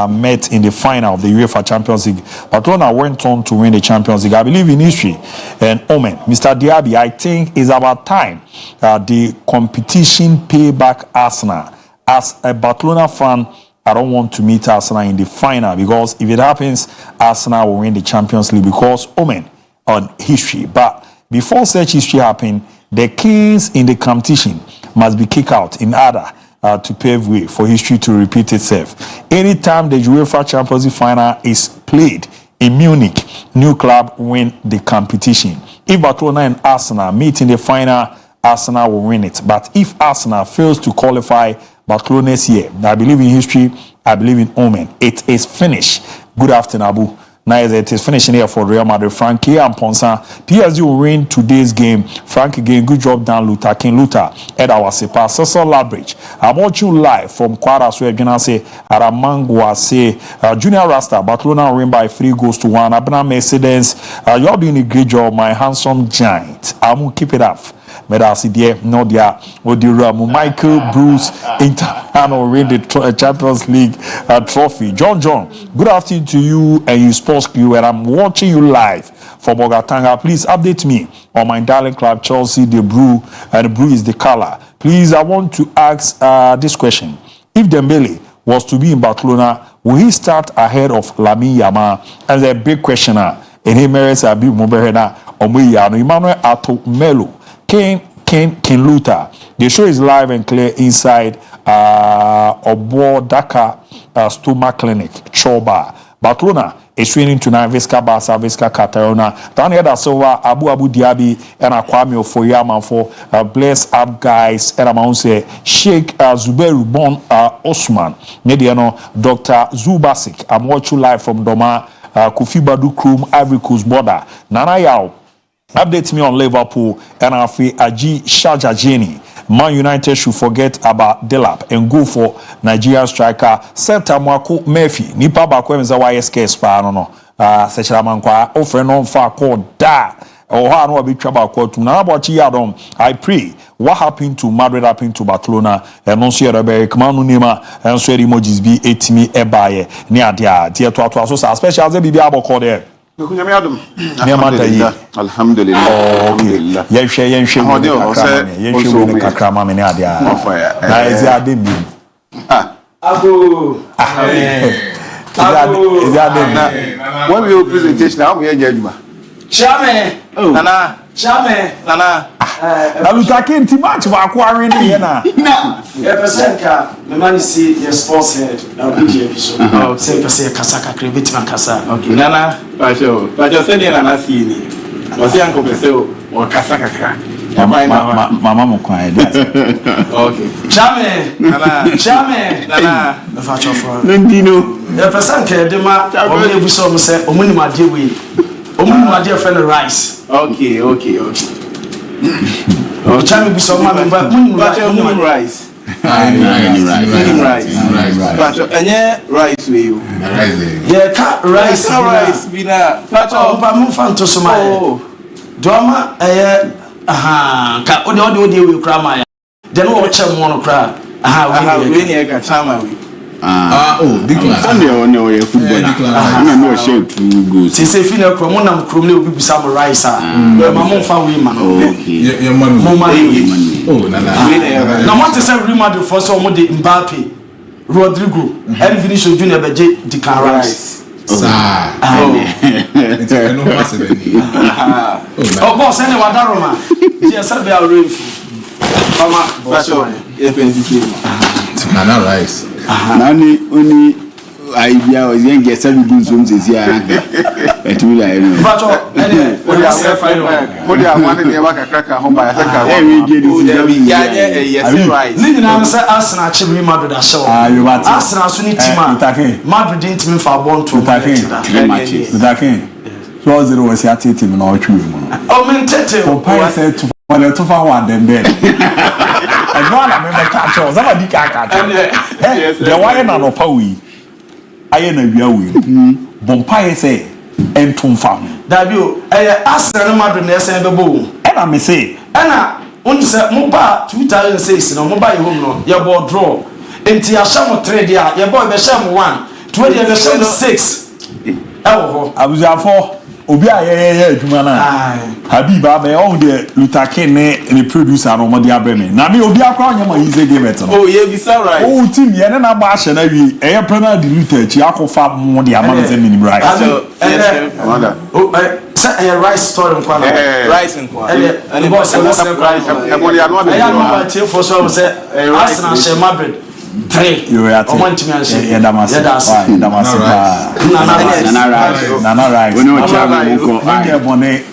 Speaker 1: met in the final of the UEFA Champions League. Barcelona went on to win the Champions League. I believe in history and Omen, Mr. DIABY, I think it's about time the competition pay back Arsenal. As a Barcelona fan, I don't want to meet Arsenal in the final because if it happens, Arsenal will win the Champions League because Omen on history. But before such history happen, the kings in the competition must be kicked out in order to pave way for history to repeat itself. Anytime the UEFA Champions League final is played in Munich, new club win the competition. If Barcelona and Arsenal meet in the final, Arsenal will win it. But if Arsenal fails to qualify Barcelona's year, I believe in history, I believe in Omen. It is finished. Good afternoon, Abu. Now it is finishing here for Real Madrid. Fakye and Ponsa. PSG will win today's game. Frank again, good job done, Luther. King Luther, Ed Awasipa, Cecil Labridge. I'm watching you live from Quarterfinal. Gonna say Aramangwa say Junior Rasta. Barcelona win by 3-1. Abna Mercedes. You're doing a great job, my handsome giant. I'm gonna keep it up. Medasi dear, no dear, Michael Bruce Internal win the Champions League trophy. John, good afternoon to you and you sports crew, and I'm watching you live from Bogatanga. Please update me on my darling club Chelsea, the blue, and the blue is the color. Please, I want to ask this question: if Dembele was to be in Barcelona, will he start ahead of Lamine Yamal? As a big questioner, and he merits a big Moberena Omuyano Emmanuel Ato Melo. King Luther. The show is live and clear inside Obo Daka Stomach Clinic, Choba. Barcelona is training tonight. Visca Barca, Visca Catarona. Daniel da Silva, ABOU DIABY, and Kwame Ofoyama for bless up guys. And I'm say Sheikh Zubairu Bon Osman. Mediano Dr. Zubasik. I'm watching live from Doma, Kofi Badu Krum, Ivory Coast border. Nana Yao. Update me on Liverpool and Afi Aji Shajajeni. Man United should forget about Delap and go for Nigeria striker Seta Mwako Murphy. Nipa bakwe mza YSK spa no. Sechira mankwa offer non fa call da. Or how no be trouble call to na bochi yadom. I pray what happened to Madrid happened to Barcelona and non share be kamanu nima and so emojis be etimi ebaye ni adia tie to so special as be aboko there.
Speaker 7: Alhamdulillah. Alhamdulillah.
Speaker 1: Yenhwe kakra ma me ne ade a. Na ezi ade mi.
Speaker 7: ABOU.
Speaker 1: Ezi ade mi.
Speaker 7: When we have presentation, how we adwuma.
Speaker 2: Chame.
Speaker 7: Nana.
Speaker 2: Chame.
Speaker 7: Nana.
Speaker 1: Na lutake nti match ba ko awe ne ye na.
Speaker 2: Na. Represent ka me man see your sports head. Na be episode. Say person kasa kakra betima kasa.
Speaker 7: Okay. Nana. Pacho say Nana see ni. O say anko pese o kasa kakra.
Speaker 1: Mama mo kwa ede.
Speaker 7: Okay.
Speaker 2: Chame.
Speaker 7: Nana.
Speaker 2: Chame.
Speaker 7: Nana.
Speaker 2: Me fa chofo.
Speaker 7: Ndino.
Speaker 2: Represent ka de ma o me ebuso mo say omuni ma de we. Omuni ma de friend Rice.
Speaker 7: Okay.
Speaker 2: Chame ebuso ma me ba
Speaker 7: Omuni Rice. Rice. Pacho enye rice we you.
Speaker 2: Yeah, cat rice.
Speaker 7: Rice bina.
Speaker 2: Pacho ba mo fa nto so ma. Doma ka odi we kra ma ya. Den wo che mo no kra.
Speaker 7: We ni ka chama we.
Speaker 8: Declan. Sunday on your football. Na no share 2 goals.
Speaker 2: Se fi na kro mo na kro na obi bisa mo rice a. Ma mo fa we ma no.
Speaker 8: Okay. Your man.
Speaker 2: Nana. Na what is Real Madrid for so mo de Mbappe, Rodrigo, and Vinicius Junior beje Declan Rice.
Speaker 8: It's a no pass it.
Speaker 2: Boss any wadaroma. Yes, I be already. Mama,
Speaker 7: Pacho,
Speaker 8: Nana Rice.
Speaker 5: Nani only idea was young get 7 goals from this year. It will I know.
Speaker 2: Pacho, any
Speaker 7: what you say for you? What you want to work cracker home by yes right.
Speaker 2: Ni na say Arsenal che Real Madrid a show. Arsenal so ni team a Madrid didn't mean for born to
Speaker 1: Utakin. So 0 was ya team na otwe mu no.
Speaker 2: Oh men tete.
Speaker 1: Compare say to for one them there. And no na me catch us. That di catch. The why na no pa wi. Aye na wia wi. Bompire say entum fam.
Speaker 2: Dabio Arsenal Madrid na say bebo.
Speaker 1: E na me say.
Speaker 2: Ana on say mo ba 2006 no mo ba home no ye ball draw. Enti a sham 3 dia ye boy be sham 1. 20 be sham 6. Ewo
Speaker 1: Abuzafo obi ayeye adwuma na Habib abe on the Lutake ne producer no mo de abeme na me obi akwa nyama yize game et no
Speaker 7: oh yeah be so right
Speaker 1: oh team ye ne na ba ahye na wi eye penal delete chi akofa mo de amana ze minim right
Speaker 2: oh say Rice story nkwa na
Speaker 7: Rice nkwa
Speaker 2: and boss say Rice
Speaker 7: e mo ya no be
Speaker 2: I am team for so say Arsenal share Madrid 3
Speaker 1: you are
Speaker 2: on one team
Speaker 1: yeah Nana Rice
Speaker 5: When you chama
Speaker 1: ko nge bone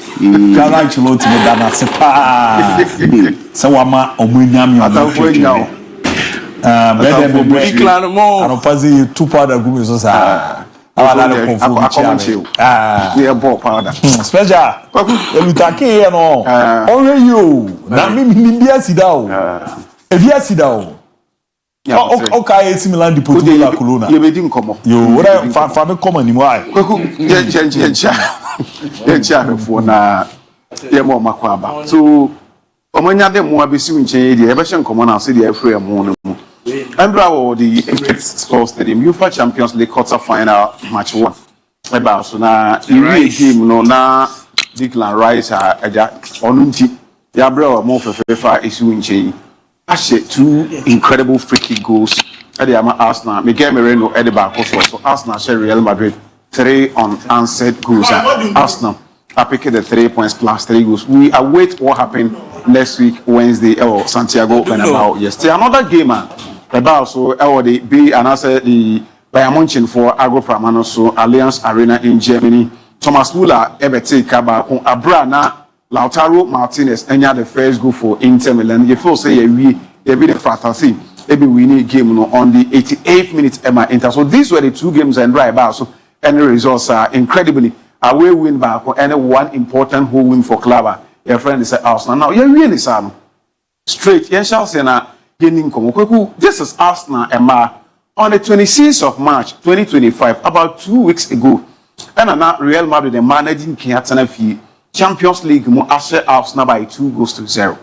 Speaker 1: kala chilo ti Nana sepa se wa ma omunyam yo be
Speaker 7: Declan mo
Speaker 1: anopazi 2 powder gumi so sa awala le konfu
Speaker 7: yeah ball powder
Speaker 1: special Lutake ye no onwe you na mi bia sida o e bia sida o okay similar Deportivo La Corona
Speaker 7: you be dim komo
Speaker 1: yo what fa me come ni mo ai
Speaker 7: kwaku ye for na ye mo makwa ba so omanya de mo abesi nchen ye be hye komo na so de afre mo no mu Andra wo the Emirates Sports Stadium UEFA Champions League quarter-final match 1 eba so na the game no na Declan Rice aja onunti ya bra mo fefefa esi nchen Ashe 2 incredible free kick goals at the Arsenal. Miguel Moreno at the back also. Arsenal share Real Madrid 3 unanswered goals. Arsenal are picking the 3 points plus 3 goals. We await what happened next week Wednesday. Santiago Bernabeu. Yes, another game. About so the B and I said the Bayern Munich for Agro so Allianz Arena in Germany. Thomas Müller ebete kaba kon Abrana Lautaro Martinez enya the first goal for Inter Milan. You feel say we be the fantasy maybe winning game no on the 88th minute Emma Inter. So these were the two games and right about so any results are incredibly away win back and one important home win for Club. Your friend is Arsenal. Now you really Sam straight yen shall say na gaining komo. This is Arsenal Emma on the 26th of March 2025 about 2 weeks ago. And now Real Madrid the managing Kiatana Fee Champions League mo ashe Arsenal by 2-0.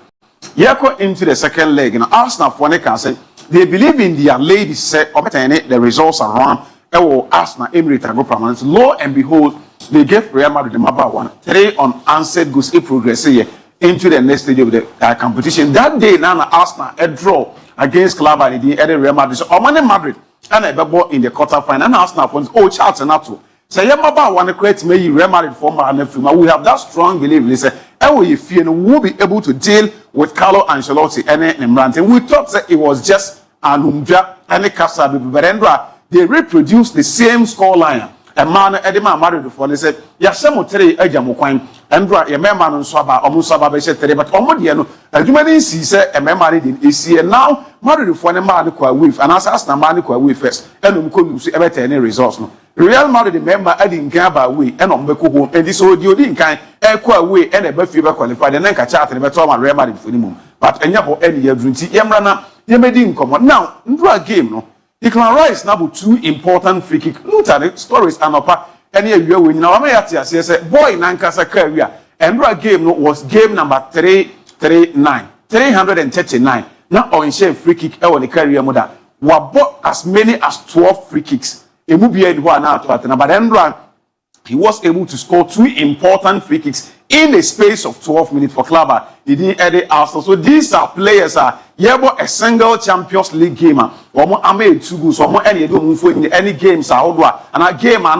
Speaker 7: Yako into the second leg and Arsenal for can say they believe in their ladies set or the results around Arsenal Emirates and Promotional. Lo and behold, they gave Real Madrid the number 1 3 unanswered goals progress here into the next stage of the competition. That day now Arsenal a draw against Club and the Real Madrid. So Madrid and a ball in the quarterfinal and Arsenal wants chance and to say Yamaba want to create me Real Madrid former and we have that strong belief. They say we feel will be able to deal with Carlo Ancelotti and Nemrante. We thought that it was just an Umbia and a Casa but they reproduced the same scoreline. A man Edema married before they said, Yasamo Terry Ejamoquine, Andra, a member on Swaba, almost Sababa said, but Omodiano, a human said a member in AC, and now married for a man with, and as a man with first, and couldn't see ever any results. Real Madrid member adding Gaba way, and on Beco home, and this audio didn't kind, Equa way, and a Buffy qualified, and then catch out and better Real Madrid for the moon. But any of any year, Yamrana, Yamadin come now, a game, no. Declan Rice now 2 important free kick. Look at the stories and any of you now. I'm here to say, boy, Nankasa career. And that game was game number 339. Now on share free kick on the career mother. We bought as many as 12 free kicks. It would be one out to but then he was able to score 2 important free kicks in the space of 12 minutes for Club. He didn't edit Arsenal. So these are players a single Champions League gamer. I made 2 goals. Any games and a game and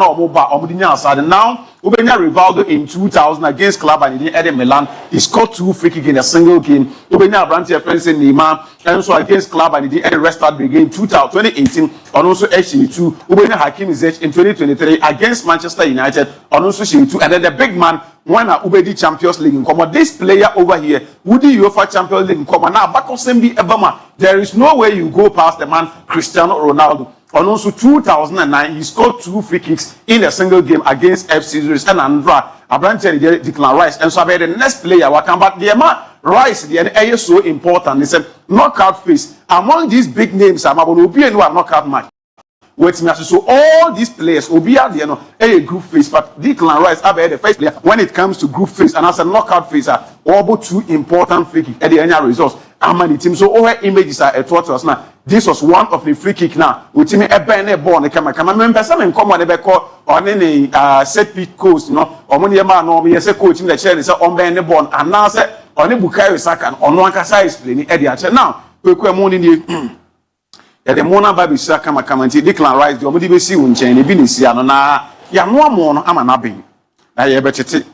Speaker 7: now Ubenya Rivaldo in 2000 against Club and he didn't edit Milan. He scored 2 free kicks in a single game. Ubenya Brantia friends in Neymar and so against Club and he didn't edit restart begin 2018 and also HC2. Ubenya Hakim Ziyech in 2023 against Manchester United and also HC2 and then the big man when Ubedi Champions League in common. This player over here, Woody UEFA Champions League in common. Now, back on Sembi Ebama, there is no way you go past the man Cristiano Ronaldo. And also 2009, he scored 2 free kicks in a single game against FC Zurich and Andra. Abrante Declan Rice. And so the next player, but the man Rice, the area is so important. He said, knockout phase. Among these big names, I'm going to be a knockout match. So all these players will be at the a group phase, but Declan Rice are the first player when it comes to group phase and as a knockout phase are all 2 important free kick at the end results. How many teams? So all images are taught us now. This was one of the free kick now. With me a banner born the camera. Remember some in common never call on any set piece coast, or when your man or me as a coach in the chair is on banner born and now say on a Bukayo Saka on one casa is playing at the now. We're morning. The Mona Baby Saka Macamanti, Declan Rice, the Omodibesi Unchain, the Binisiano, ya no more, I'm an abbing. I bet it.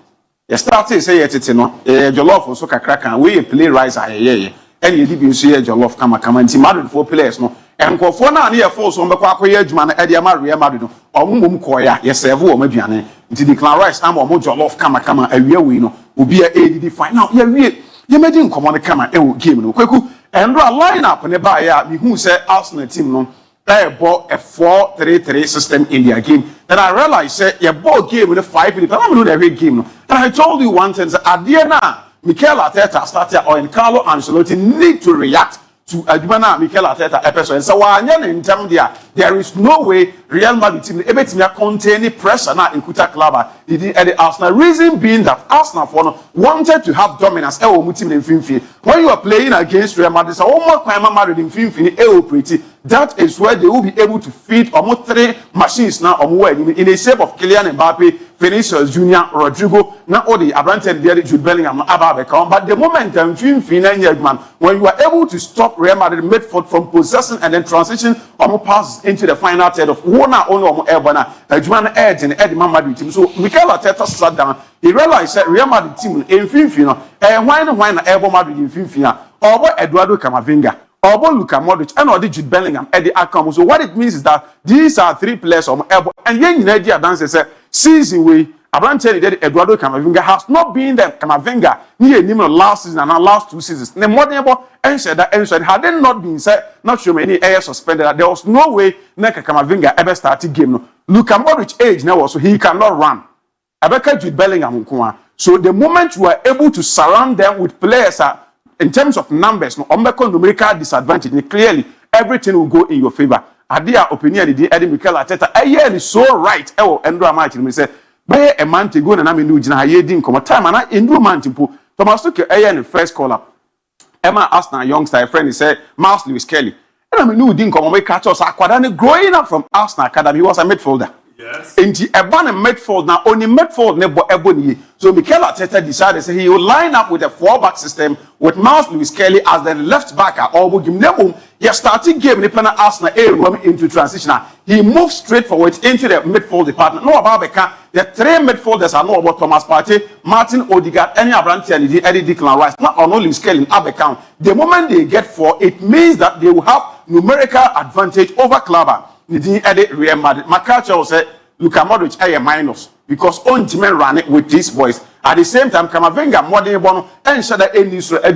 Speaker 7: You started say it, Jollof or Soka Crack and we play Rice, and you didn't see a Jollof Kamacamanti, Madrid 4 players, no. And for now, near force on the Quacoy Edgeman, Edia Maria Madrid, or Mumkoya, yes, Evo, Mediane, until Declan Rice, I'm or Jollof Kamakama, a real winner, will be a ADD final. You made him come on the camera, game, no quick. And a lineup in the buyer, who said Arsenal team no, they bought a 4-3-3 system in their game. Then I realized that your ball game with a 5 minutes. I don't know every game. No. And I told you one thing, at the end now, Mikel Arteta started or Carlo Ancelotti need to react to Adumana Mikel Arteta episode. So in terms there is no way Real Madrid team able to contain pressure now in Kuta Club. The Arsenal reason being that Arsenal wanted to have dominance. When you are playing against Real Madrid, that is where they will be able to feed almost 3 machines now in the shape of Kylian Mbappe, Vinicius Junior, Rodrigo, not only Abrante Jude Bellingham, but the moment when you are able to stop Real Madrid midfield from possessing and then transition passes into the final third of one only Ebona, Juan Edge and Eddie Madrid team. So Mikel Arteta sat down. He realized that Real Madrid team in Finfina, and why Elbo Madrid in Finfina, or Eduardo Camavinga. Obo Luka Modric and or Jude Bellingham at the outcome. So what it means is that these are 3 players on elbow and yen in idea dance say season we Abrante that Eduardo Camavinga has not been there. Camavinga near him last season and last 2 seasons. The modern able and said that had they not been said, not sure many air suspended that there was no way Neka Camavinga ever started game. No. Luka Modric age now, so he cannot run. Abeka Jude Bellingham. So the moment you are able to surround them with players in terms of numbers, no numerical disadvantage, clearly everything will go in your favor. Adia opinion the Eddie Mikel Arteta. Is so right. Endro match me say. By a man to go and I mean, you didn't come time and I in do man to put Thomas took in the first call up. Emma asked our youngster friend, he said, Miles Lewis Kelly. And I mean, didn't come away catch us. Growing up from Arsenal Academy, he was a midfielder. Yes. And he a midfield now, only midfield never ebony. So Mikel Arteta decided say he will line up with a 4-back system with Miles Lewis Kelly as the left backer. Or give them he started game in the Arsenal into transition. He moved straight forward into the midfield department. No about the 3 midfielders are no about Thomas Partey, Martin Odegaard, any Abrante and Eddie Declan Rice. Not on Lewis Kelly in Abekam. The moment they get 4, it means that they will have numerical advantage over Klaba. Nidi edit Real Madrid. Makacha will say, Luka Modric a minus because on team ran it with these boys. At the same time, Camavinga more than one and Shada Eddie so a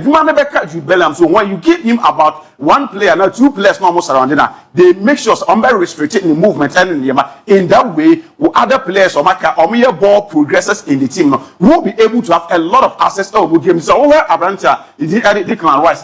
Speaker 7: Jude Bellingham. So when you give him about 1 player, now 2 players no almost around there, they make sure I'm very restricted in the movement and in that way, other players or mere ball progresses in the team will be able to have a lot of access to games. So over Abranta, Declan Rice,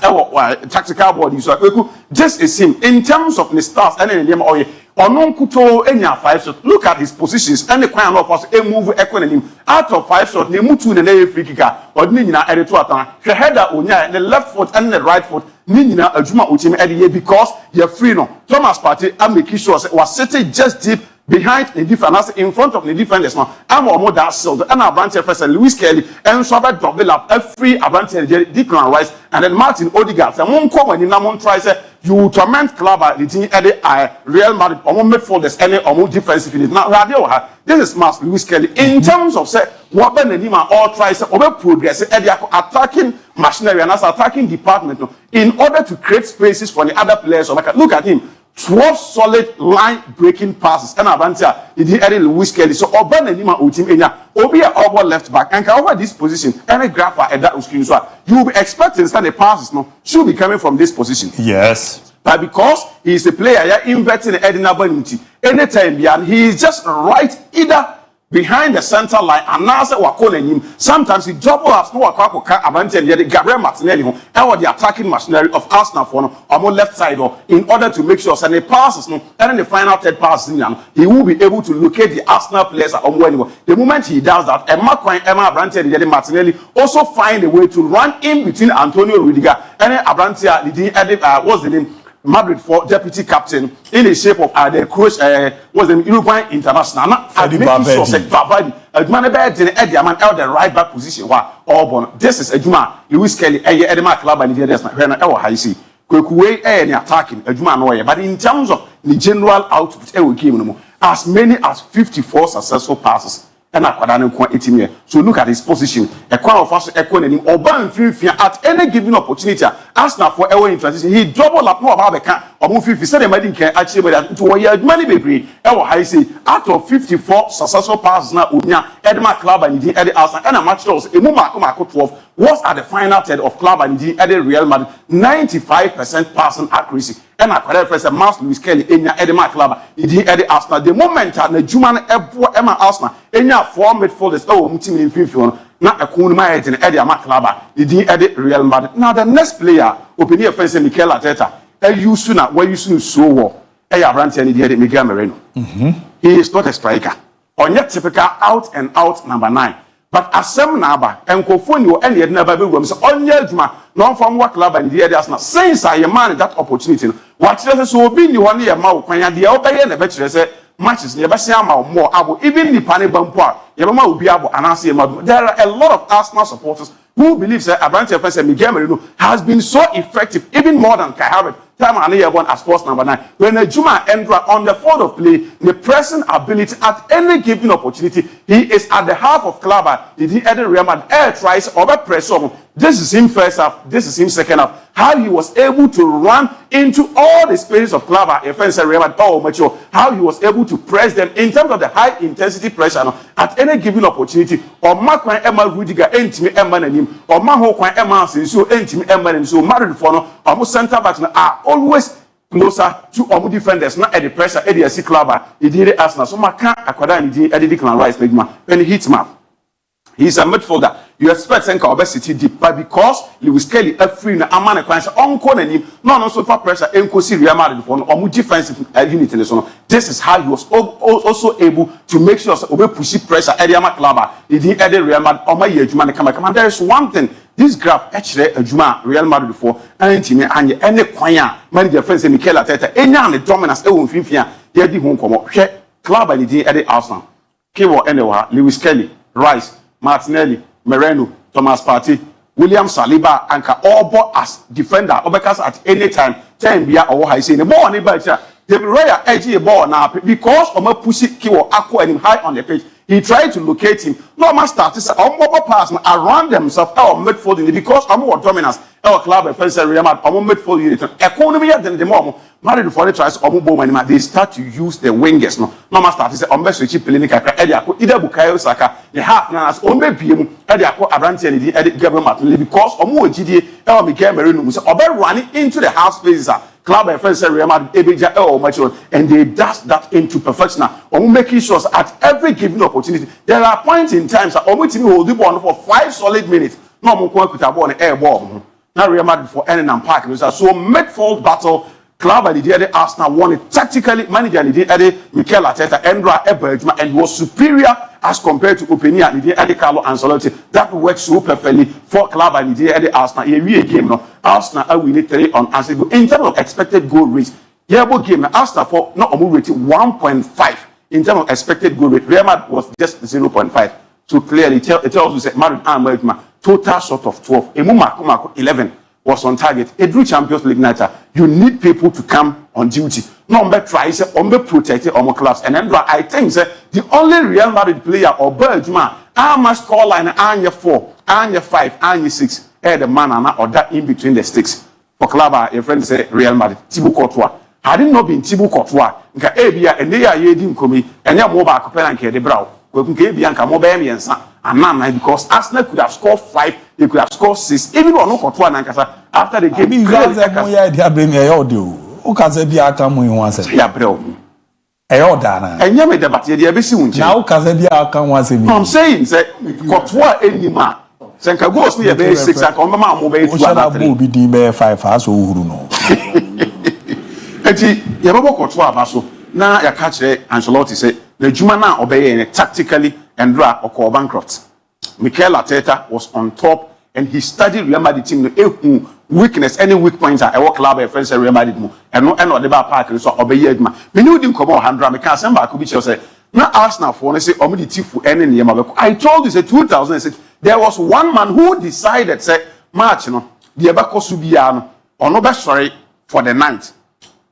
Speaker 7: tactical body. So just a sim in terms of the stars and in the Onon Kuto enya 5 shots. Look at his positions and the kind of us a move equaling out of 5 shots. They move to the free kicker or Nina at the header Unya the left foot and the right foot. Nina Ajuma Utim Eddie because you're free no. Thomas Partey and Mikisho was sitting just deep behind the defenders in front of the defenders now. I'm more that sold and Abrante first and Lewis Kelly and Robert double up a free Abrante Declan Rice and then Martin Odegaard. And one come when in MON-FRI say you torment club the team at the Real Madrid or midfielders any or more defensive unit. Now radio this is Master Lewis Kelly in terms of say what Ben and Nima all tries over progress at the attacking machinery and as attacking department in order to create spaces for the other players. Look at him. 12 solid line breaking passes and Avantia he did Lewis Kelly so Oban and Nima Utim Enya Obi over left back and over this position any graph at that screen so you will be expecting that the passes should be coming from this position. Yes. But because he is a player inverting the Edina Banity anytime he is just right either behind the center line and now say him. Sometimes he double ups no Avanti and Gabriel Martinelli or the attacking machinery of Arsenal for on left side or in order to make sure that passes and then the final 3rd pass he will be able to locate the Arsenal players the moment he does that Emma Abrante and Martinelli also find a way to run in between Antonio Rudiger and Abrante what's the name Madrid for deputy captain in the shape of the coach was the Uruguayan international. The right back position. This is Ejuma Lewis Kelly, Edema Club and the Kwekuwe attacking Ejuma Noye. But in terms of the general output, as many as 54 successful passes. So look at his position. A quite of us economy or ban free at any given opportunity. Arsenal for our in transition. He double up more about the can or move 50 said the can achieve that to a money baby. I say out of 54 successful passes now Edma Club and the Eddie Arsenal and a match loss a Mumako 12 was at the final 10 of Club and the Eddie Real Madrid 95% passing accuracy. And I could have Master Lewis Kelly in your Edema Club, Eddie Arsenal. The moment that the Juman Emma Arsenal in your 4 midfielders, team in 50, not a cool man in Eddie Club, Eddie Real Madrid. Now, the next player, opinion of Mikel Arteta, you sooner, where you soon so well, Abrante and Eddie Miguel Moreno. He is not a striker, or yet typical out and out number 9. But as some number and Kofonio and yet never be rooms on Yelma, non from what club and the others not since I man that opportunity. What does so be you only a mouth when the obey and the better say matches never see more able even the Pani Bumpa, Yama will be able and answer. There are a lot of Arsenal supporters who believe that Abrante and Miguel Merino has been so effective, even more than Kai Havertz, time and year one as force number 9. When a Juma Endra on the field of play, the pressing ability at any given opportunity, he is at the half of Clubber. Did he add Real Madrid air tries over press on? This is him first half, this is him second half. How he was able to run into all the spaces of Clubber, offense Real Madrid, oh mature. How he was able to press them in terms of the high intensity pressure at any given opportunity. Or Mark Emma Rudiger, Entimi Emma and him, or Maho Emma, so Entimi Emma and so Madrid for no, almost center backs are always closer to our defenders, not at the pressure, at the Clubber. He did it as now. So Mark Aquada and Declan Rice, when he hits map. He's a midfielder. You expect Senka obesity deep, but because Lewis Kelly a free na amane kwanse onko nanim no so for pressure enko si Real Madrid for no defensive unit in so this is how he was also able to make sure so obe push pressure at the Clubber. He did at the Real Madrid oma ye adwuma ne kama. There is one thing this graph actually adwuma Real Madrid for antimi anye any kwan a manager friend say Mikel Arteta enya ne dominance e won finfia ye di ho nkomo hwe Clubber ni di at the Arsenal kewo anywhere Lewis Kelly, Rice, Martinelli, Moreno, Thomas Partey, William Saliba, and all as defender. Obekas at any time. Time be or high saying the ball on the bench. The rare edgy ball now because Omo pussy kiwo aqua and him high on the pitch. He tried to locate him. No man started to pass around themselves our midfield unit because more dominance. Our club offense Real Madrid our midfield unit. Economy than the more Madrid for the tries they start to use the wingers. No man started to say switch clinical either Bukayo Saka the half as Ombe PM Ediako Abranti and the Gabriel Martinelli because Omo GD El Miguel Merino was running into the half spaces. Club offense Real Madrid and they dash that into perfection. Omo making sure at every given opportunity. There are points in times that Omo team will do one for 5 solid minutes. No more could have won an air ball. Now Real Madrid for Ennen and Park. So midfield battle. Club and the Arsenal won it tactically. Manager and the Mikel Arteta, Endra Eberjma, and was superior as compared to Openia and the Carlo Ancelotti. That works so perfectly for Club and the Arsenal. A real game, no. Arsenal are winning 3 on Arsenal. In terms of expected goal rate, yeah, game Arsenal for not a rating 1.5 in terms of expected goal rate. Real Madrid was just 0.5. So clearly, it tells you that Madrid and total short of 12. Emu 11. Was on target. A true Champions League night, you need people to come on duty. No one tries to protect our clubs. And then I think the only Real Madrid player or Bergman, I must call line Anya 4, Anya 5, Anya 6, the man or that in between the sticks. For club, your friend say Real Madrid, Thibaut Courtois. Had it not been Thibaut Courtois, Nka Abia and they are yedim komi and your mobile and the brow. Because Arsenal could have scored 5, they could have scored 6, even on no control after the game. I'm saying that Courtois anymore. Senka goes near base 6 and on my mobile 5 now you catch Ancelotti say the Jumana obey tactically and draw or call bankrupt. Mikel Arteta was on top and he studied Real Madrid team weakness, any weak points at our club and friends Real Madrid and no the bar park so obey Edma. Me knew didn't come on 100 me can't send back to be say now Arsenal for say omidi for any name. I told you say 2006 there was one man who decided say March no the Ebako Subiano or no best sorry for the night.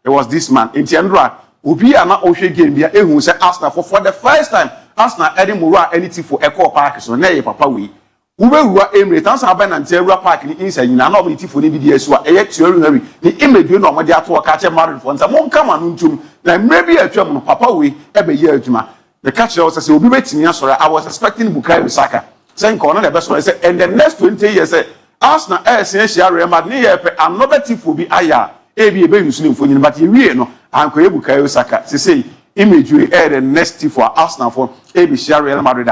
Speaker 7: It was this man in Tiandra. Obi ana ohwe game bia ehun say Arsenal for the first time Arsenal Eddie Mura anything for Echo Park so na ye papa we wura Emirates Arsenal aban na Nteru Park ni inside na no be tifo ni bi die so a eye Thierry Henry ni imedue no mo de ato ka che Madrid for nsa mo nka ma no ntum na maybe atwam no papa we e be ye adwuma the catch was say obi betimi asore I was expecting Bukayo Saka say nka no the best one say in the next 20 years say Arsenal share Real Madrid ni ye pe another tifo bi aya e bi use ni mfonyin but ye wie no anko ye Bukayo Saka say image the next for Arsenal for ABC Real Madrid.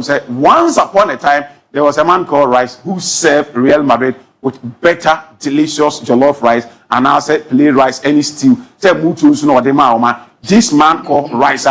Speaker 7: Say once upon a time there was a man called Rice who served Real Madrid with better, delicious jollof rice, and now said play rice any stew. Say this man called Rice,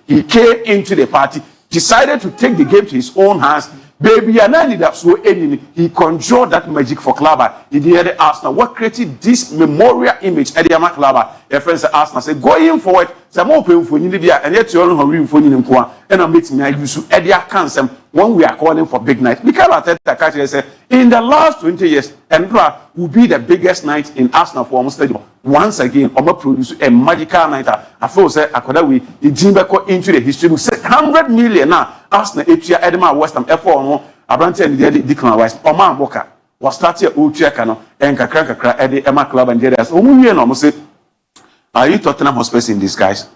Speaker 7: he came into the party, decided to take the game to his own hands. Baby, and I need that so enemy. He conjured that magic for Klaba. He did the Arsenal. What created this memorial image at the Klaba? your friends Arsenal say going forward some open for you be and yet you don't for you and I'm making me use Edia Kansem when we are calling for big night. Because Arteta catch say in the last 20 years Emperor will be the biggest night in Arsenal for stadium. Once again, Omo produce a magical night. I feel say akoda we the team back into the history book. 100 million now. Arsenal Etia Edema West Ham F4 no Abrante and the Declan Rice. Oman Boka was started old check and kakra Eddie Emma Club and Jerry. So we no say are you Tottenham Hotspur in disguise?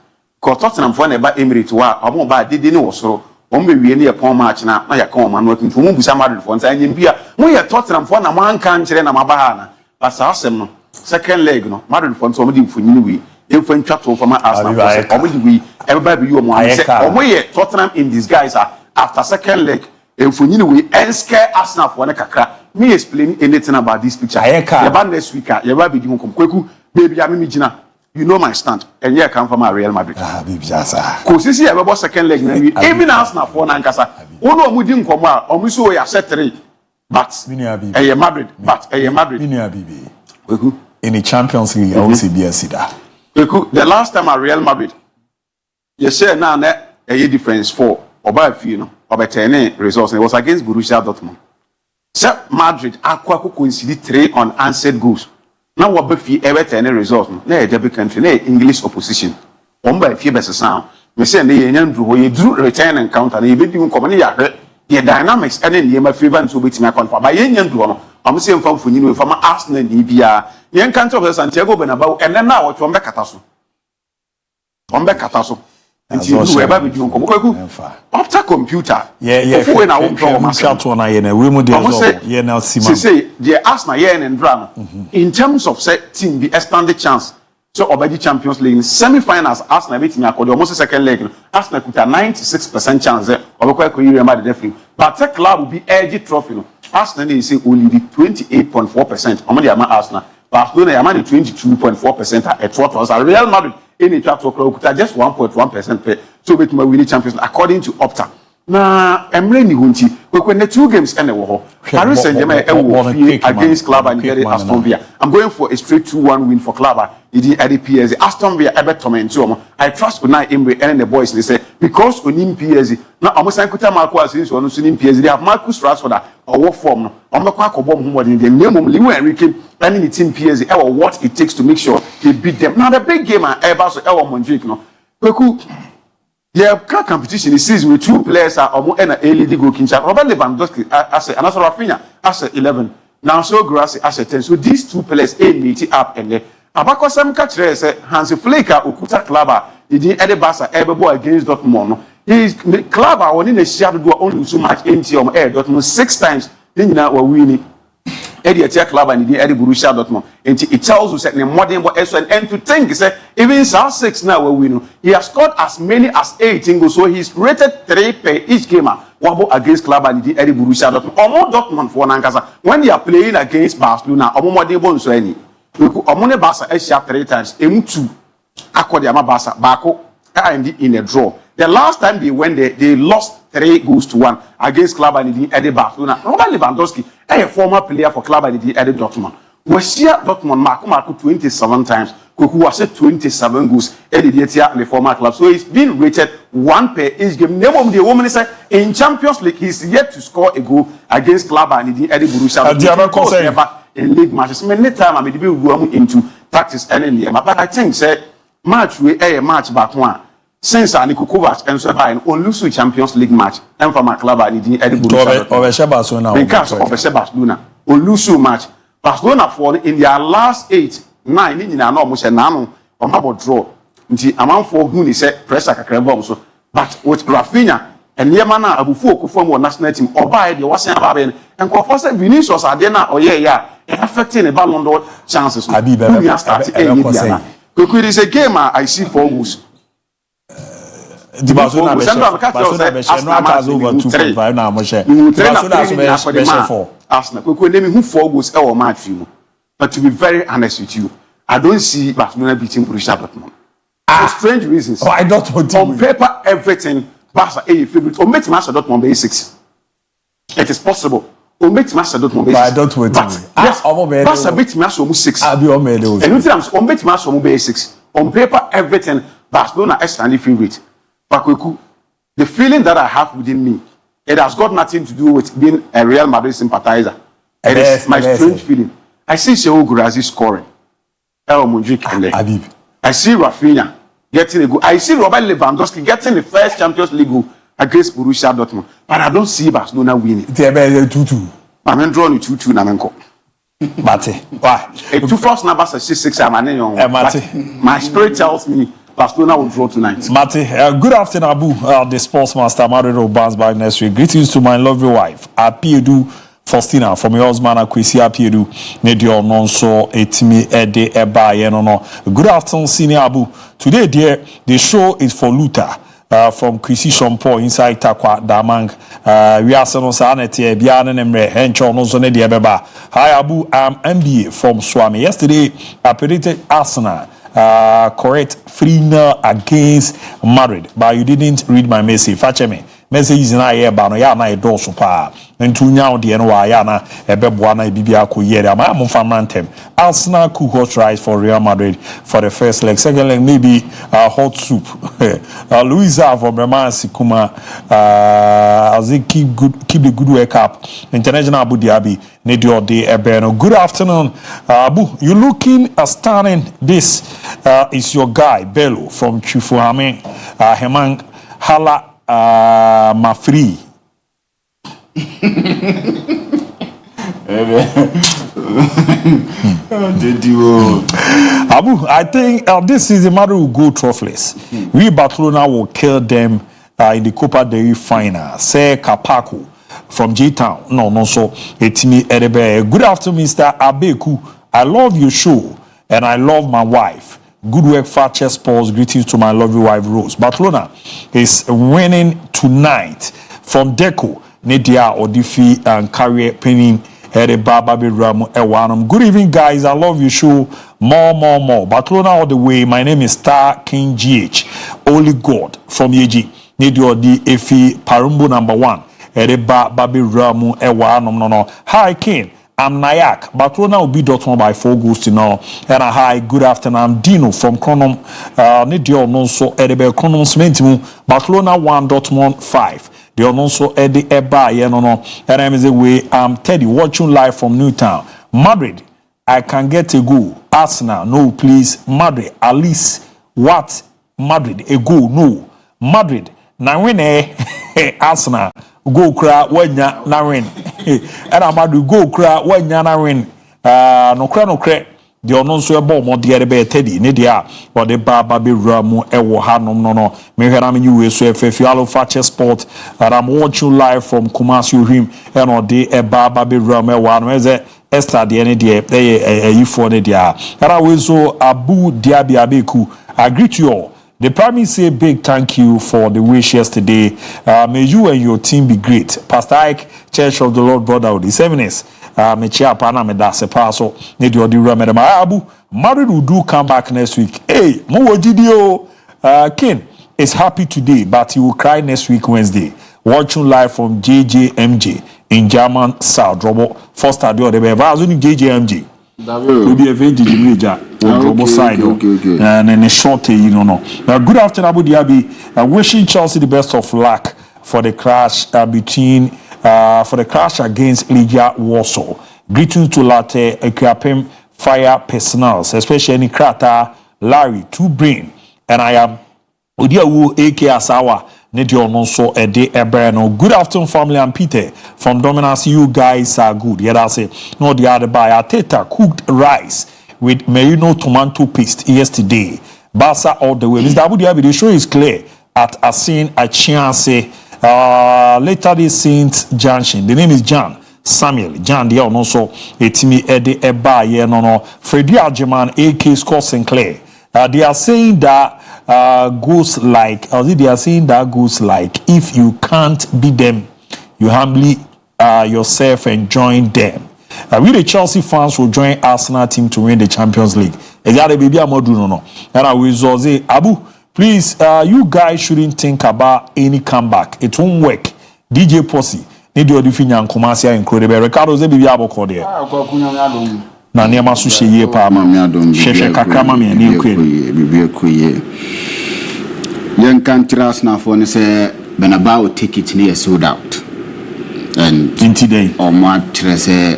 Speaker 7: Cause Tottenham for never Emirates wa Omo ba did no so Ombe we any a match na ya come man working for Mubusa Madrid for and Bia. We are Tottenham for na man can chere na mabahana. But asem no second leg no Madrid for somebody for you we infant chapter from Arsenal we everybody you mo say omo Tottenham in disguise after second leg if we and scare Arsenal for na kakra me explain anything about this picture about next week you be di come kweku baby am me gina you know my stand and here come from Real Madrid
Speaker 1: baby asa
Speaker 7: ko sisi e be second leg na we even Arsenal for na nkasa ono omu di nkomo a omu so ya set 3 but Madrid but Madrid
Speaker 1: in the Champions League, I will see BSC da.
Speaker 7: The last time at Real Madrid, you say now that a difference for about results. It was against Borussia Dortmund. So Madrid, Aqua conceded 3 unanswered goals. Now what Buffy ever any results? No, a country, no English opposition. By few best sound. We say the drew return encounter. And you come the dynamics and then my favor to beat my confirm. By Indian I'm saying from Arsenal Libya. Yen can't of Santiago Bernabeu and then now what from Katasu. On the Katasu. And you ever be doing after computer. When I won't say the Arsenal yen and drama. In terms of set team be a standard chance. So already Champions League semi-finals Arsenal beating almost second leg. Arsenal could have 96% chance of quite remember the difference. But that club will be edgy trophy. Arsenal is only the 28.4%. How many are Arsenal? Barcelona are 22.4% at what was a Real Madrid in the chapter just 1.1% so with my winning champions according to Opta. Na Emre Hunti, when the 2 games end Paris Saint-Germain against Club and Aston Villa. I'm going for a straight 2-1 win for Club. It is at the PSG. Aston Villa Everton and so I trust Unai Emery and the boys. They say because Unim PSG now almost Kuta Marco since one Unim PSG. They have Marcus Rashford or what form. I'm not quite in the name of Leo Enrique planning the team PSG or what it takes to make sure they beat them. Now the big game at Airbus or Montjuic no. Yeah, competition is season with 2 players are almost an LED goalkeeper. Robert Lewandowski as and also Rafinha as 11. Now so Grassi as 10. So these 2 players meet up and there. Abako Sam Kachre say Hansi Flick Ukuta Klaba did Ede Barca ABOU against Dortmund. His Klaba when in a shadow do only so much empty on air Dortmund 6 times. Then now we're winning. Eddie Atia Club and the Eddie Borussia Dortmund. And it tells us that the modern and to think say even South 6 now we win. He has scored as many as 18 goals, so he's rated 3 per each game. One against Club and the Eddie Borussia Dortmund. Omo Dortmund for Nankasa when they are playing against Barcelona. Omo modern bonus any. Omo Barca Asia 3 times. M2 Akodiama Barca Bako and in a draw. The last time they went there, they lost 3-1 against Club and the Eddie Barcelona. Robert Lewandowski, a former player for Club and the Eddie Dortmund. Was here Dortmund Marco 27 times. Kuku was 27 goals. Eddie the former club. So he's been rated 1 per each game. Name of the woman said in Champions League, he's yet to score a goal against Club and the Eddie Borussia. In league matches, many times I may be going into practice and but I think say match we a match back one. Since I Kovac and so by an Olusu Champions League match and from my club I did Barcelona because of Barcelona Olusu match Barcelona for in their last 8-9 in an almost a nano on about draw until amount for whom he said pressure bomb so but with Rafinha and Yamana Abu from one national team or by the was and Kofosa Vinicius are there now or affecting a Ballon d'Or chances. It is a game I see 4 goals.
Speaker 8: The Barcelona has over 2.5 now.
Speaker 7: Arsenal. Who 4 goals our match you. But to be very honest with you, I don't see Barcelona beating Borussia Dortmund. For strange reasons.
Speaker 1: I don't want to.
Speaker 7: On paper, everything Barca a favorite. Or make Barca Dortmund be 6. It is possible. Or make Barca Dortmund be 6.
Speaker 1: I don't want to.
Speaker 7: Yes, Barca beat Barca almost 6.
Speaker 1: I'll be on
Speaker 7: and you tell on beat Barca be 6. on paper everything Barcelona is standing favorite. Fakye, the feeling that I have within me, it has got nothing to do with being a Real Madrid sympathizer. It is my strange feeling. I see Sekou Guirassy scoring. I see Rafinha getting a goal. I see Robert Lewandowski getting the first Champions League goal against Borussia Dortmund. But I don't see Barcelona winning.
Speaker 1: It's a 2-2.
Speaker 7: I'm drawing 2-2 Namenko.
Speaker 1: Mate, why?
Speaker 7: Two first numbers are 6-6. My spirit tells me Barcelona will draw tonight.
Speaker 1: Mate, good afternoon, Abu, the sports master. Madrid will bounce back next week. Greetings to my lovely wife, ABOU Faustina, from your husband, Kwesi ABOU. Nedio Nonso, Etimi Ede Eba Yenono. Good afternoon, Senior Abu. Today, dear, the show is for Luther. From Kwesi Shompo inside Takwa Damang. We are saying Sanity, Bian and Emre, Hencho, Nozone de Beba. Hi, Abu, I'm MBA from Swami. Yesterday, I predicted Arsenal. Correct 3-0 against Madrid, but you didn't read my message. Fakye me message is na here ba no ya na edo so pa ntu nya de no wa ya na ebeboa na bibia ko yere ama am famrantem. Arsenal cook hot rice for Real Madrid for the first leg. Second leg maybe hot soup. Luisa from Bremen Sikuma as they keep the good work up. International Abu Dhabi Nedio de Ebeno. Good afternoon, Abu. You looking stunning. This is your guy Bello from Chifuhame Hemang Hala MON-FRI. Abu, I think this season Madrid will go troughless. We Barcelona will kill them in the Copa del Rey final. Say Capaco from J-Town. No, so it's me, Edebe. Good afternoon, Mr. Abeku. I love your show and I love my wife. Good work, Fakye Sports. Greetings to my lovely wife, Rose. Barcelona is winning tonight from Deco, Nedia, Odifi, and Carrier Penning. Good evening, guys. I love your show. More. Barcelona all the way. My name is Star King GH. Only God from EG. Nedio di Efi Parumbo #1. Hi, King. I'm Nayak. Barcelona will be Dortmund by 4 goals to 0. And a hi, good afternoon. I'm Dino from Chronom. Nidio Nonso Edebe Chronom Smentimu. Barcelona 1, Dortmund 5. The Ononso Eddie Eba Yenono. And I'm the way I'm Teddy watching live from Newtown. Madrid, I can get a goal. Arsenal, no, please. Madrid, at least what? Madrid, a goal, no. Madrid, now win Arsenal. Go cry when ya na win. And Amadu go cry when ya na win. No cry. The Ononso ebo mo de ebe Teddy ne dia or the baba be ramu ewo hanom no. Me hera me you so Fialo Fakye Sport and I'm watching live from Kumasi Uhim and or de baba be ramu ewo hanom eze Esther de ne de yifo ne dia. And I will so Abu Diaby Abeku. I greet you all. The Prime Minister say big thank you for the wish yesterday. May you and your team be great. Pastor Ike, Church of the Lord Brotherhood, the 7s. Abu, Madrid will do come back next week. Hey, Ken is happy today, but he will cry next week Wednesday. Watching live from JJMJ in German South. First studio the JJMJ. Will be a very major side and then a short good afternoon, Abu Dhabi. Wishing Chelsea the best of luck for the crash against Legia Warsaw. Greetings to Latte Equiapem Fire Personals, especially Krata, Larry, Two Brain, and I am Odiawu AK Asawa. Nedio Ede Eberno. Good afternoon, family. I'm Peter from Dominance. You guys are good. Yeah, that's it. No, the other by Ateta cooked rice with merino tomato paste yesterday. Basa all the way. Mr. Abu Dhabi, the show is clear at Asin Achianse. Later this Saint Junction. The name is John Samuel. John, they are also Etimi Ede Eba. Yeah, no. Freddie Algerman, AK Scott Sinclair. They are saying that goes like if you can't beat them, you humbly yourself and join them. We the Chelsea fans will join Arsenal team to win the Champions League. And I will say, Abu, please, you guys shouldn't think about any comeback. It won't work. DJ Posse, need your definition Kumasia incredible. Ricardo Zebibi Aboko there. na nneɛma so hye yie pa ma hwehwɛ kakra ma me ani nkue
Speaker 5: bibia koye yen contrast na for ne say Benaba will take it near sold out and
Speaker 1: today
Speaker 5: or more say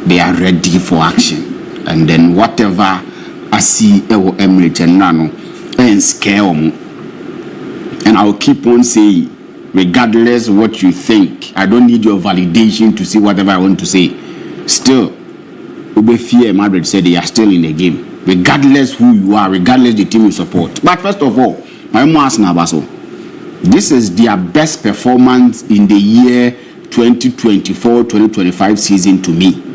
Speaker 5: they are ready for action and then whatever I see Emirates and Nano and scare them. And I'll keep on saying, regardless what you think, I don't need your validation to see whatever I want to say. Still, Fear Madrid said they are still in the game, regardless who you are, regardless the team you support. But first of all, my Nabaso, this is their best performance in the year 2024-2025 season to me.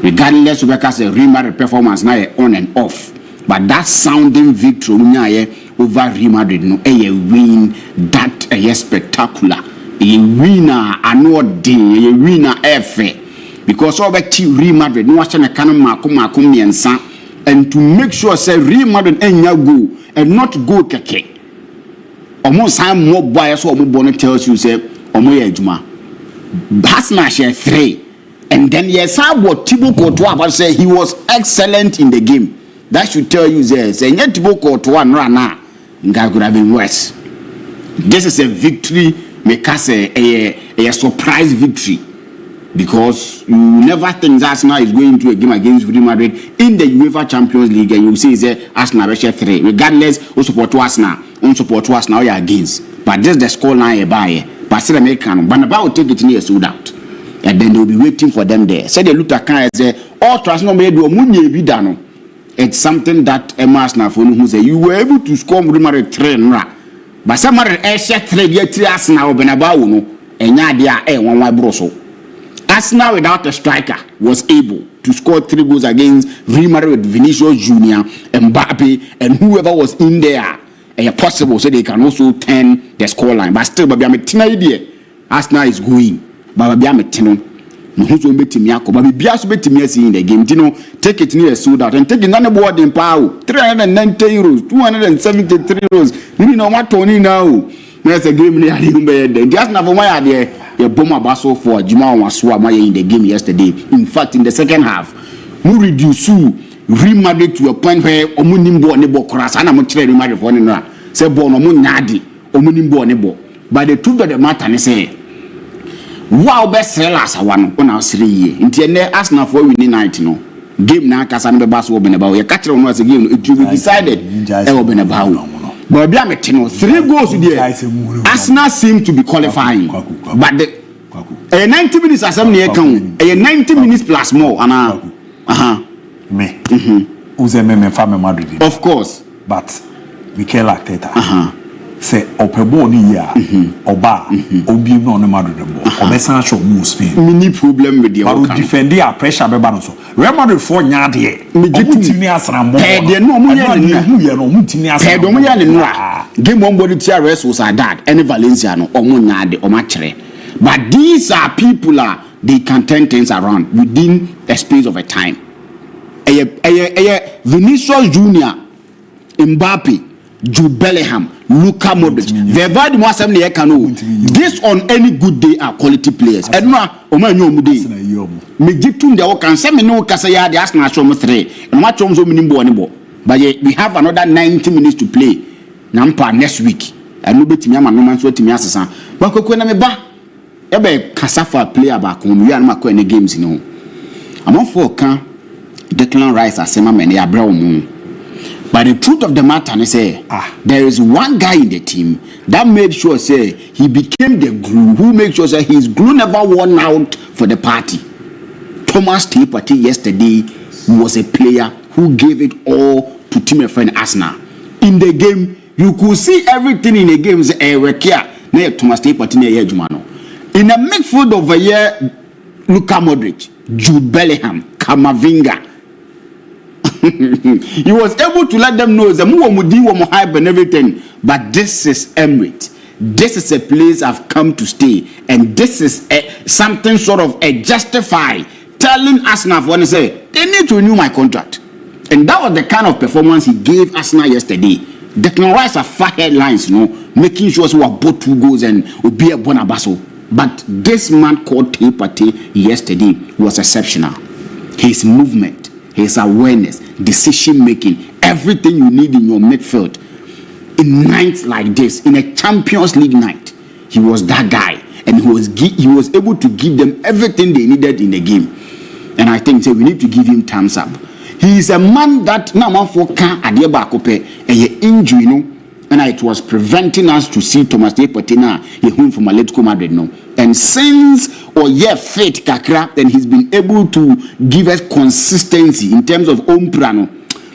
Speaker 5: Regardless of because the Real Madrid performance now on and off, but that sounding victory over Real Madrid no a win that a spectacular a winner anodin a winner efe because all that Real Madrid no watch na kan mako miensa and to make sure say Real Madrid enya go and not go keke almost time more bias so omo tells you say omo ye adwuma Arsenal share 3 and then yes what Thibaut Courtois about say he was excellent in the game. That should tell you say Thibaut Courtois na Nga could have been worse. This is a victory, make us a surprise victory. Because you never think that Arsenal is going to a game against Real Madrid in the UEFA Champions League and you see say Arsenal share 3. Regardless, who support Arsenal, who support Arsenal you are against. But this the score line by but still American. Banaba will take it near sold out. And then they will be waiting for them there. So they look at kind of say, all Arsenal made do munye be done. It's something that Arsenal for who say you were able to score Real Madrid 3 nra. But some Madrid share 3 year 3 Arsenal Benaba no. Enya dia one broso. Arsenal without a striker was able to score 3 goals against Real Madrid with Vinicius Junior, Mbappe, and whoever was in there. Possible so they can also turn the scoreline. But still, Babi Ametina idea. Arsenal is going. Babi Ametino. No who's going to be Timiako. Babi Bias be Timiasi in the game. Tino, take it near sold out and take it on board in power. 390 euros, 273 euros. You know what Tony now? There's a game near the just now for my idea. A bomber basso for Juma Waswa in the game yesterday. In fact, in the second half, we reduce Real Madrid to a point where Omunimbo nebo cross and I'm Real Madrid for no say born Omunadi Omunimbo nebo. But the truth of the matter is say wow best sellers are one on our 3 year. In the Arsenal for winning night no game na kasa no be bass wo beneba you catch on once again it will be decided e wo beneba but bia metino 3 goals there Arsenal seem to be qualifying but the 90 minutes assembly can 90 minutes plus more and
Speaker 1: me uze me family Madrid
Speaker 5: of course
Speaker 1: but Mikel Arteta say opebo ni ya oba obi no no Madrid bo obesan show mu Spain
Speaker 5: mini problem with the
Speaker 1: but defend their pressure be ba no so Real Madrid for nya de omutimi asram bo
Speaker 5: de no omu ya
Speaker 1: no omutimi asram
Speaker 5: omu ya no game one body TRS was that any Valencia no omu nya de o ma kire but these are people they can turn things around within a space of a time. Vinicius Junior, Mbappe, Jude Bellingham, Luka Modric. This on any good day are quality players. And now, but we have another 90 minutes to play. Nampa next week. And nobody no man so to me assassin. But ebe kasafa player back home we are not going games you know I'm on for can Declan Rice asema men ya bra mu but the truth of the matter is say there is one guy in the team that made sure say he became the glue who made sure say his glue never worn out for the party. Thomas Partey yesterday was a player who gave it all to team friend Arsenal. In the game you could see everything in the game say na Thomas Partey na ye adwuma no. In a midfield of a year, Luka Modric, Jude Bellingham, Kamavinga. He was able to let them know the more hype and everything. But this is Emirates. This is a place I've come to stay. And this is something sort of a justify telling Arsenal when they say they need to renew my contract. And that was the kind of performance he gave Arsenal yesterday. Declan Rice are far headlines, you know, making sure we have both 2 goals and will be a Bonabasso. But this man called Partey yesterday was exceptional. His movement, his awareness, decision making, everything you need in your midfield. In nights like this, in a Champions League night, he was that guy, and he was able to give them everything they needed in the game. And I think we need to give him thumbs up. He is a man that now man for can adieba akope injury no, and it was preventing us to see Thomas Partey now he home from Atletico Madrid no. And since faith kakra, then he's been able to give us consistency in terms of prano.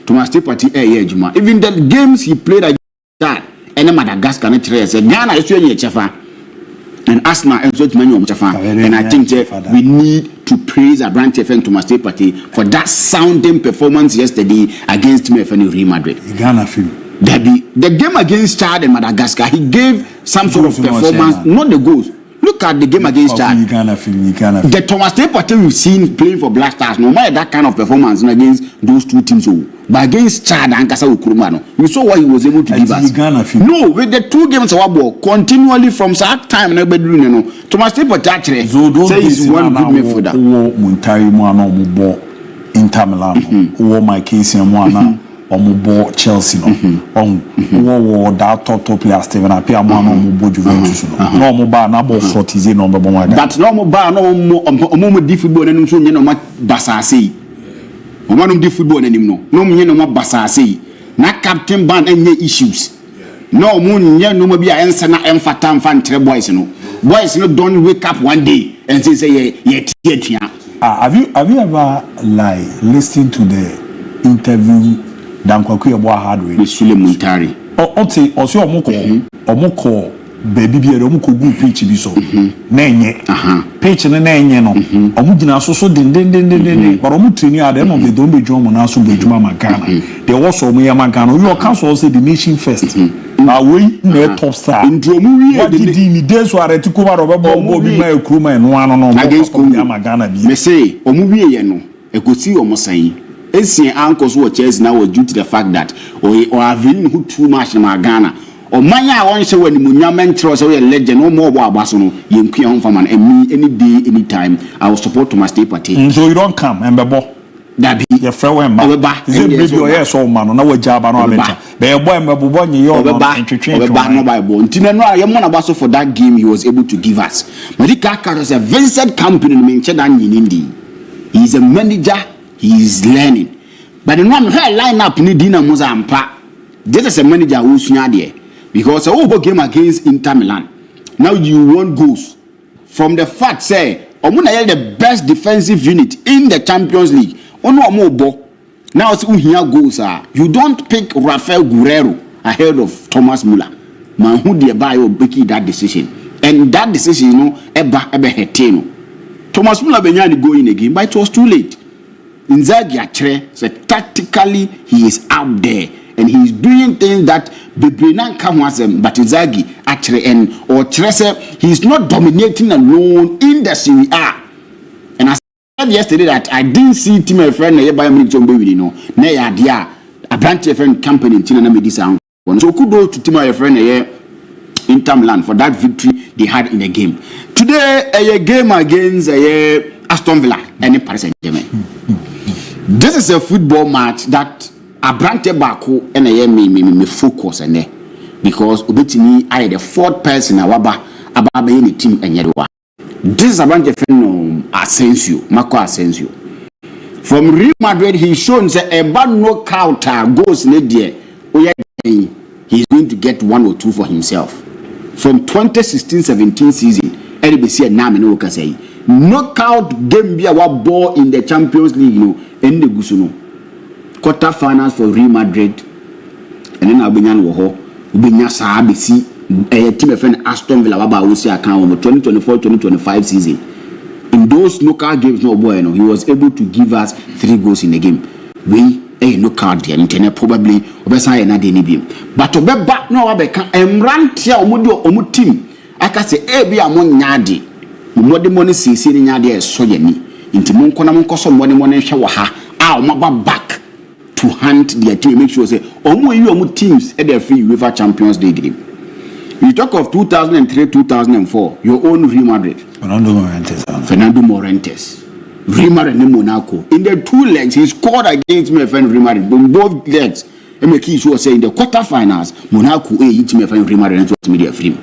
Speaker 5: Thomas Partey Juma. Even the games he played against that and Madagascar and Ghana is chefa. And Arsenal and I think we need to praise Abrante and Thomas Partey for that sounding performance yesterday against Real Madrid.
Speaker 1: Ghana film.
Speaker 5: The game against Chad and Madagascar, he gave some sort of performance, not the goals. Look at the game against Chad. The Thomas Partey we've seen playing for Black Stars, no matter that kind of performance against those two teams. But against Chad and Kasa Ukurumano, you saw what he was able to give us. No, with the two games of ball continually from that time, Thomas Partey says one good midfielder.
Speaker 1: Inter Milan, my case and Omubo Chelsea no that top player Steven Apia Omubo Juventus no Omuba na bo 40 no bo mo
Speaker 5: but no Omuba no omo di football na nso nye no ma basase omo no di football na nim no nye no ma basase na captain ban enye issues no omo nye no ma bia ense na emfata mfantre boys no don't wake up one day and say ye
Speaker 1: have you ever listened to the interview Dankwaku Ebo Hardway
Speaker 5: with Muntari.
Speaker 1: Oti osi omoko baby bi omoko gu pitch bi so na enye pitch na enye no omugina so den but omu training at the end of the don't be join na so be juma magana they also omu ya magana you can so say the nation first na we na top star
Speaker 5: ndromu wi
Speaker 1: di ni dey so aretico ba robo bi ma ekruma eno ano no
Speaker 5: against
Speaker 1: ya magana bi
Speaker 5: me say omu wi ye no ekosi omu san Asian uncles who Chelsea now was due to the fact that or having who too much in Ghana or manya won say when Munyaman trust or a legend no more Basono you home from and me any day anytime I will support Thomas Partey.
Speaker 1: So you don't come and bebo
Speaker 5: that be
Speaker 1: your friend when is it baby or yes or man no we job no abeta be boy mbebo nye yo no
Speaker 5: Bible ntina no I am Baso for that game he was able to give us but the character is a Vincent company in Chedan Yindi. He is a manager. He is learning. But the one her line up ni Dina Mozampa. This is a manager who's there. Because the game against Inter Milan. Now you want goals. From the fact say Omuna the best defensive unit in the Champions League. Now it's here goals are. You don't pick Rafael Guerrero ahead of Thomas Müller. Man who thereby will make that decision. And that decision, eba heteno. Thomas Müller benyani go in again, but it was too late. Inzaghi Achre said tactically he is out there and he is doing things that Bebrinan can was but Inzaghi Achre and or Trese he is not dominating alone in the Serie A. And I said yesterday that I didn't see team my friend na by me John Baby no na ya dia a branch friend company in na me sound. So kudos to team my friend Inter Milan for that victory they had in the game. Today a game against Aston Villa and Paris Saint-Germain. This is a football match that Abrante Bako and me focus on there because Ubetini I the fourth person Awaba any team and Yerwa. This is Abrante Asensio, Marco Asensio. From Real Madrid, he's shown that a bad knockout goes in there. He's going to get 1 or 2 for himself. From 2016-17 season, LBC and Nami no say knockout game be our ball in the Champions League, in the Gusuno. Quarterfinals for Real Madrid, and then Albanian Woho, Ubinya Saabisi, a team of Aston Villa Usi account 2024-2025 season. In those knockout games, he was able to give us 3 goals in the game. We knockout there, and probably Obesa and Adenibi. But to be back now, I can Emrantia Omudio team. I can say, be among Yadi. Modi money see in Yadi so yeni. Into Monkona Monkoso money shawaha. Maba back to hunt their team. Make sure say, you teams at their free UEFA Champions League game. You talk of 2003-2004, your own Real Madrid.
Speaker 1: Fernando Morientes.
Speaker 5: Real Madrid and Monaco. In the 2 legs, he scored against my friend Real Madrid. In both legs, MK was saying the quarterfinals, Monaco hit my friend Real Madrid and media free.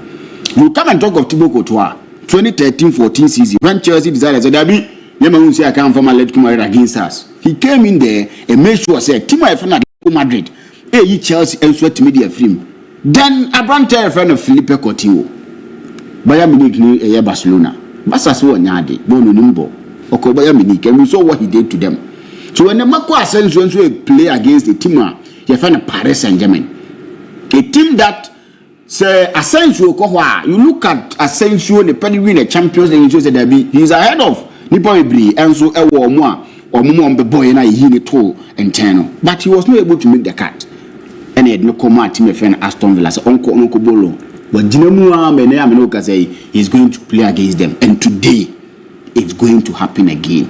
Speaker 5: You come and talk of Thibaut Courtois, 2013-14 season, when Chelsea decided that Never say I come from Atletico Madrid against us. He came in there and made sure said, "Team my friend Atletico Madrid, hey Chelsea and sweat media film." Then I brought a friend of Felipe Coutinho. Bayern Munich ni Barcelona. Barca so nyade, bonu nimbo. Oko Bayern Munich, and we saw what he did to them. So when the Marco Asensio play against the team, you find Paris Saint-Germain, a team that say Asensio you look at Asensio the penny win the Champions League shows that he's ahead of Nipo Ebri and so ewo mo or mo be boy na he to internal, but he was not able to make the cut. And he had no command team friend Aston Villa so onko bolo, but Jinemu Amenoka say he's going to play against them, and today it's going to happen again.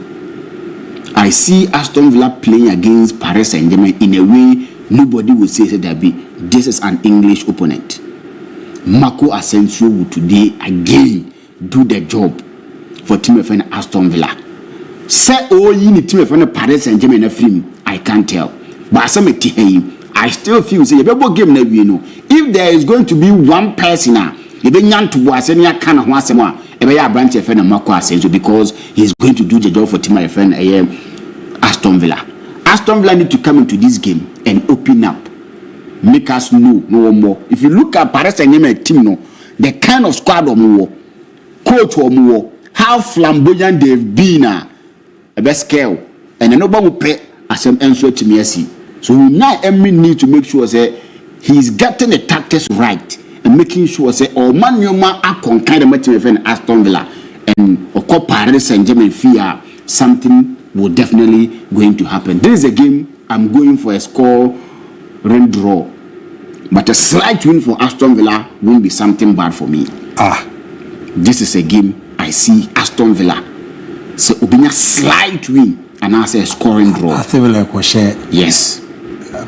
Speaker 5: I see Aston Villa playing against Paris Saint-Germain in a way nobody will say that this is an English opponent. Marco Asensio will today again do the job for team of Aston Villa. Say oh you need team of Paris Saint-Germain film, I can't tell. But I still feel say game if there is going to be one person Marco Asensio, because he's going to do the job for team of Aston Villa. Aston Villa need to come into this game and open up, make us know no more. If you look at Paris Saint-Germain team, no, the kind of squad or more, coach or more, how flamboyant they've been a best scale, and nobody will pay as an answer to Messi. So now Emery need to make sure that he's getting the tactics right and making sure that all man are kind of match with Aston Villa and of Paris Saint-Germain fear something will definitely going to happen. This is a game I'm going for a score draw, but a slight win for Aston Villa won't be something bad for me. This is a game I see Aston Villa so obinya slight win and I say a scoring draw.
Speaker 1: Aston Villa question.
Speaker 5: Yes.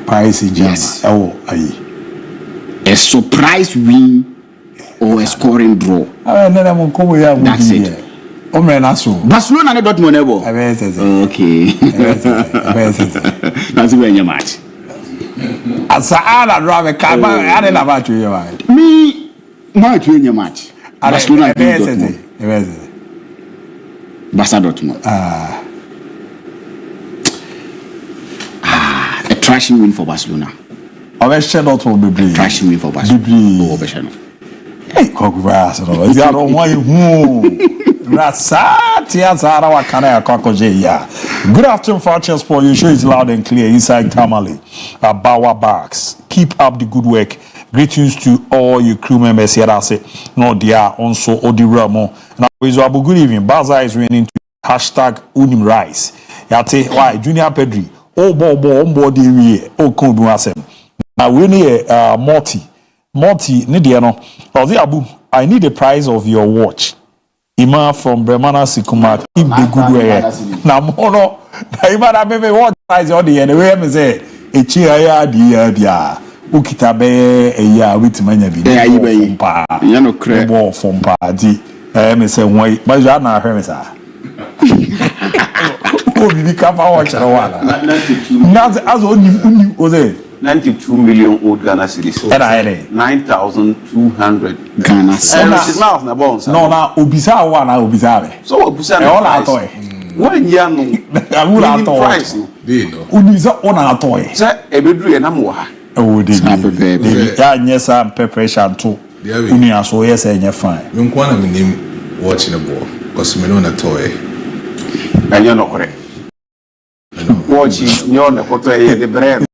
Speaker 1: Paris Saint-Germain.
Speaker 5: Yes.
Speaker 1: A
Speaker 5: surprise win or a scoring draw. That's it. Barcelona and Dortmund ever. Okay. That's when you match. Me match when you match. Barcelona and Dortmund. Barca Dortmund. A trashing win for Barcelona. A trashing win for Barcelona.
Speaker 1: Hey, congrats! Is that on my Good afternoon, Fakye Sport. Your show is loud and clear inside Tamale. ABOU Barracks. Keep up the good work. Greetings to all your crew members here. I say, no, they are also Odi Ramo. Now, good evening. Baza is running to #Unim Rice. Yate, why, Junior Pedri. Oh, boy, dear. Oh, come do us. Now, we need Morty, Nidiano. ABOU, I need the price of your watch. Ima from Bremana Sikuma, keep the good way. Now, mono, Ima, baby, what price on the end? Where is it? A chia, dear. Ukitabe, a year with many of you. Yano crable from party. I say, wait, but you are not her. Oh, you become our watch. Not as only was it.
Speaker 7: 92 million old Ghana cedis. 9,200
Speaker 5: Ghana cedis.
Speaker 1: No, now Ubisa one, Ubisa.
Speaker 7: So Ubisa
Speaker 1: all our toy.
Speaker 7: 1 year no.
Speaker 1: I will our price. Ubisa on our toy.
Speaker 7: Sir, a bedroom and Amoa.
Speaker 1: Oh, yes, I'm preparation too. Unia, so yes, and you're fine.
Speaker 9: You want to name watching a ball because we know a toy.
Speaker 7: And you're not correct. Watching, you're not correct. The brand.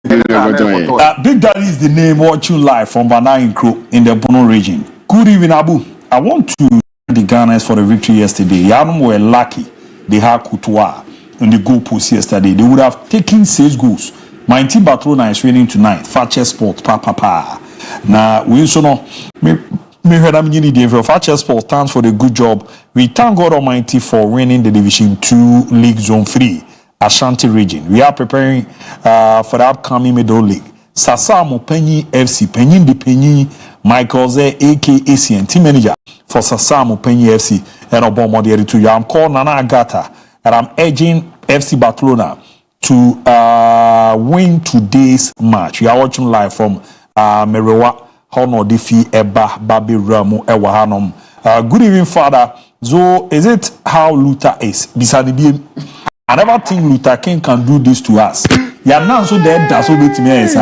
Speaker 1: Big Daddy is the name watching live from Banana Crew in the Bono region. Good evening, ABOU. I want to thank the Ghanaians for the victory yesterday. Yanum were lucky they had Courtois in the goal post yesterday. They would have taken 6 goals. My team Barcelona is winning tonight. Fakye Sport, papa. Now, we also know me heard I'm nearly there. Fakye Sport stands for the good job. We thank God Almighty for winning the Division 2 League Zone 3. Ashanti region. We are preparing for the upcoming Middle League. Sasamu Penny FC, Penny the Penny, Michael Ze, aka team manager for Sasamu Penny FC, and Obama the two. I'm called Nana Agata. and I'm urging FC Barcelona to win today's match. We are watching live from Merewa Hono Defi Eba Babi Ramu Ewahanom. Good evening, Father. So, is it how Luther is? I never think Luther King can do this to us. Yeah, now so dead, that's what it means,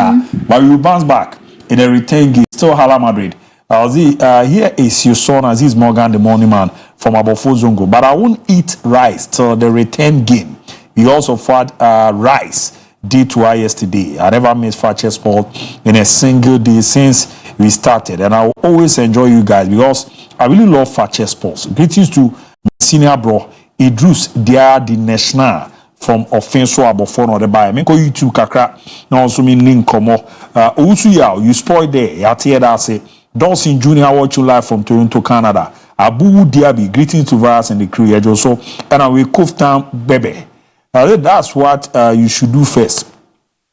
Speaker 1: but we will bounce back in a return game. Still, Hala Madrid. Here is your son Aziz Morgan, the morning man from Abofo Zongo. But I won't eat rice till the return game. We also fought rice day to yesterday. I never missed Fakye Sport in a single day since we started, and I will always enjoy you guys because I really love Fakye Sports. Greetings to my senior bro Idrus the National from Offenso Abofo no the buy. Me go YouTube kakra na also me link komo. Owusu ya you spoil there. Ya tear that say Dawson Jr. watch you live from Toronto, Canada. ABOU DIABY, greetings to Virus and the crew. So and I will Koftan Bebe. That's what you should do first.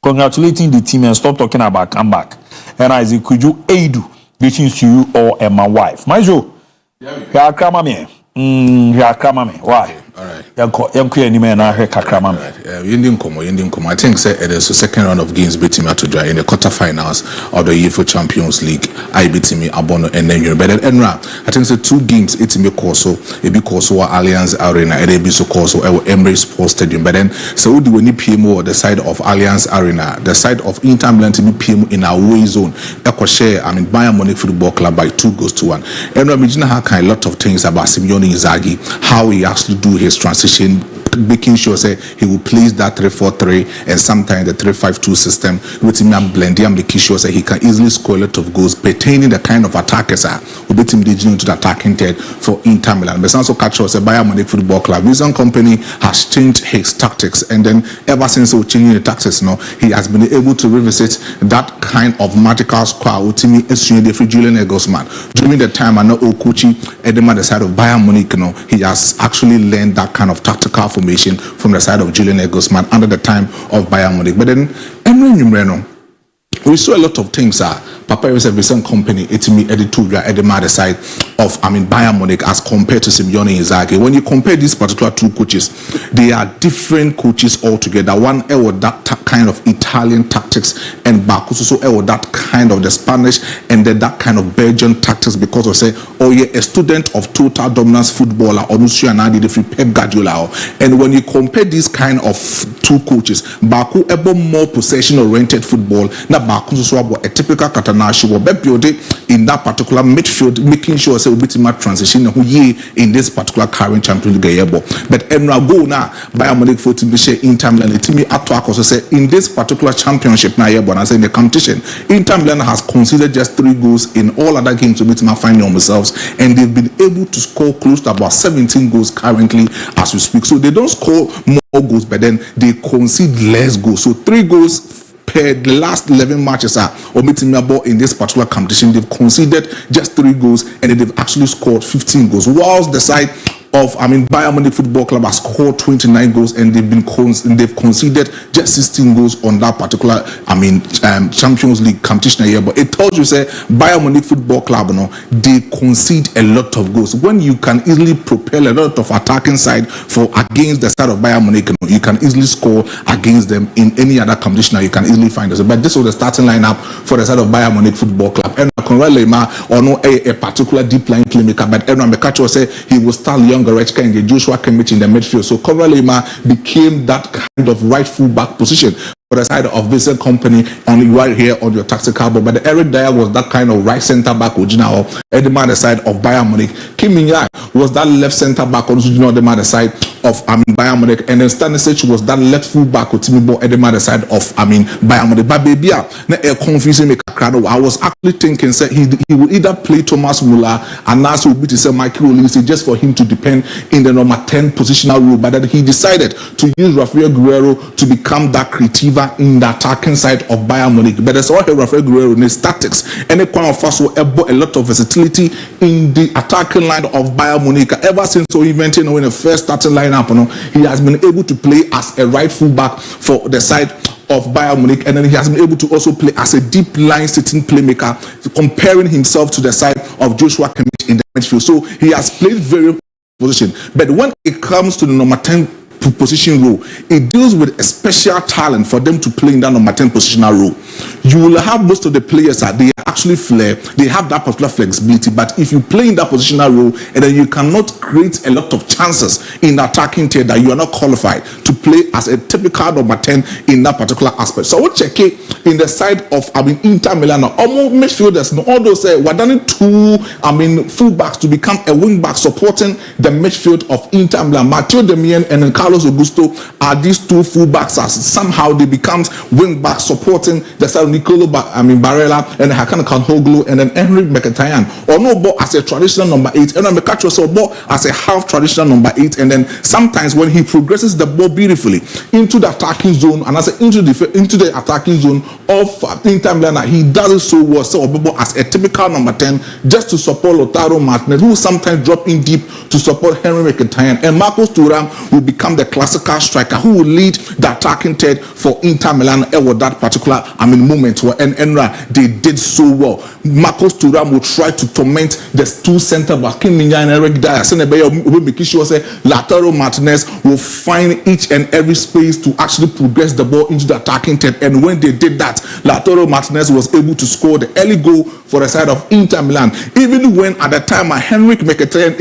Speaker 1: Congratulating the team and stop talking about comeback. And as a Kujo Aidu, greetings to you all and my wife. My Joe, you are Kramame. Why?
Speaker 9: All right.
Speaker 1: I
Speaker 9: think it is the second round of games beating me to dry in the quarterfinals of the UEFA Champions League. I beat me Abono and then you better Enra. I think the two games it's me Corso, it be Corso Alliance Arena, and it be so Corso Emirates Sports Stadium. But then so do we need PMO the side of Alliance Arena, the side of Inter Milan to be PMO in our away zone. Echo share, Bayern Munich Football Club by 2-1. And imagine how kind a lot of things about Simeone Inzaghi, how he actually do his transition, making sure say he will place that 3-4-3 and sometimes the 3-5-2 system with him and blend him, making sure say he can easily score a lot of goals pertaining the kind of attackers who beat him into the attacking third for Inter Milan. But also catch us a Bayern Munich Football Club. Vision Company has changed his tactics, and then ever since he changing the tactics, he has been able to revisit that kind of magical squad with him free Julian Nagelsmann. During the time I know Okuchi Edema the side of Bayern Munich, he has actually learned that kind of tactical formation from the side of Julian Nagelsmann under the time of Bayern Munich. But then we saw a lot of things. Papa is a Vision Company. It's me editorial at the side of Bayern Munich as compared to Simeone Inzaghi. When you compare these particular two coaches, they are different coaches altogether. One with that kind of Italian tactics, and Bakus also with that kind of the Spanish and then that kind of Belgian tactics, because of say, a student of total dominance footballer, Onusio Anadi, the free Pep Guardiola. And when you compare these kind of two coaches, Baku able more possession oriented football. Now Bakus also a typical Catanashi will be built in that particular midfield, making sure say we beat transition in this particular current Champions League. But Emra go now Bayern Munich for team Inter Milan. The team at work also say in this particular championship now in the competition, Inter Milan has conceded just 3 goals in all other games to beat finding themselves, and they've been able to score close to about 17 goals currently as we speak. So they don't score more goals, but then they concede less goals. So 3 goals per the last 11 matches in this particular competition. They've conceded just 3 goals, and they've actually scored 15 goles. Whilst the side of Bayern Munich Football Club has scored 29 goals, and they've conceded just 16 goals on that particular Champions League competition here. But it tells you say Bayern Munich Football Club, they concede a lot of goals. When you can easily propel a lot of attacking side for against the side of Bayern Munich, you can easily score against them in any other competition. You can easily find us. But this was the starting lineup for the side of Bayern Munich Football Club. And Conrad Lema or no a particular deep line playmaker, but everyone Mekacho say he will start young Goretzka and Joshua Kimmich in the midfield. So Conrad Lema became that kind of right full back position for the side of Vision Company on right here on your tactical board. But Eric Dyer was that kind of right centre back original Edema the side of Bayern Munich. Kim Min-jae was that left centre back original Edema the side of Bayern Munich, and then Stanisic was that left full back with Timibo Edema the side of Bayern Munich. But baby, confusing me. I was actually thinking say he would either play Thomas Muller and also be to say Michael Olise just for him to depend in the number 10 positional role, but then he decided to use Rafael Guerrero to become that creative in the attacking side of Bayern Munich. But there's also Rafael Guerrero in his tactics, and a lot of versatility in the attacking line of Bayern Munich. Ever since he went in the first starting lineup, he has been able to play as a right full back for the side of Bayern Munich, and then he has been able to also play as a deep line sitting playmaker, comparing himself to the side of Joshua Kimmich in the midfield. So he has played very position. But when it comes to the number 10 position role. It deals with a special talent for them to play in that number 10 positional role. You will have most of the players that they actually flair, they have that particular flexibility, but if you play in that positional role and then you cannot create a lot of chances in the attacking tier, that you are not qualified to play as a typical number 10 in that particular aspect. So we'll check it in the side of Inter Milan, almost midfielders, all those we're done two fullbacks to become a wing back supporting the midfield of Inter Milan. Matteo Demian and then Carlos Augusto are these two fullbacks, as somehow they become wing backs supporting the side of Nicolo Barella and Hakan Kalhoglu and then Henry Mkhitaryan, or no ball as a traditional number 8, and then Mekacho ball as a half traditional number 8, and then sometimes when he progresses the ball beautifully into the attacking zone and as into the attacking zone of Inter Milan, he does it so well. So as a typical number 10, just to support Lautaro Martinez, who sometimes drop in deep to support Henry Mkhitaryan, and Marcos Thuram will become the classical striker who will lead the attacking third for Inter Milan with that particular moment where Enra they did so well. Marcos Thuram will try to torment the two center backs, Kim Min-jae and Eric Dyer. Will make sure say Lautaro Martinez will find each and every space to actually progress the ball into the attacking third, and when they did that, Lautaro Martinez was able to score the early goal for the side of Inter Milan. Even when at the time Henrik Mkhitaryan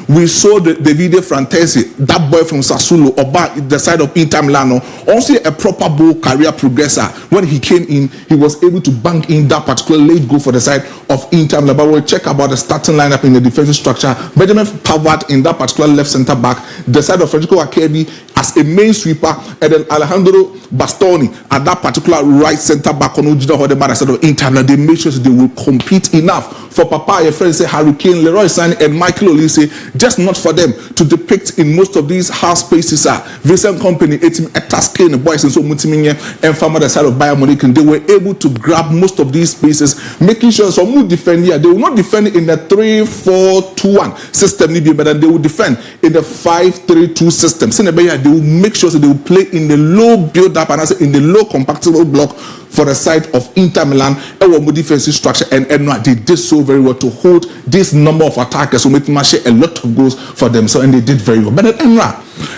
Speaker 9: we saw the Davide Frattesi, that boy from Sassuolo, about the side of Inter Milan, also a proper ball career progressor. When he came in, he was able to bank in that particular late goal for the side of Inter Milan. But we'll check about the starting lineup in the defensive structure. Benjamin Pavard in that particular left center back, the side of Federico Akebi as a main sweeper, and then Alejandro Bastoni at that particular right center back on Ujida Hodema, the side of Inter Milan. They make sure they will compete enough for Papa, your friends say Harry Kane, Leroy Sané, and Michael Olise, just not for them to depict in most of these half spaces. Vincent Company, Etaske, the boys, and so Mutiminye, and from the side of Bayern Munich, and they were able to grab most of these spaces, making sure some will defend here. They will not defend in the 3-4-2-1 system, but then they will defend in the 5-3-2 system. So they will make sure that they will play in the low build-up and also in the low compactable block for the side of Inter Milan, a defensive structure, and they did so very well to hold this number of attackers who made a lot of goals for them. So and they did very well. But then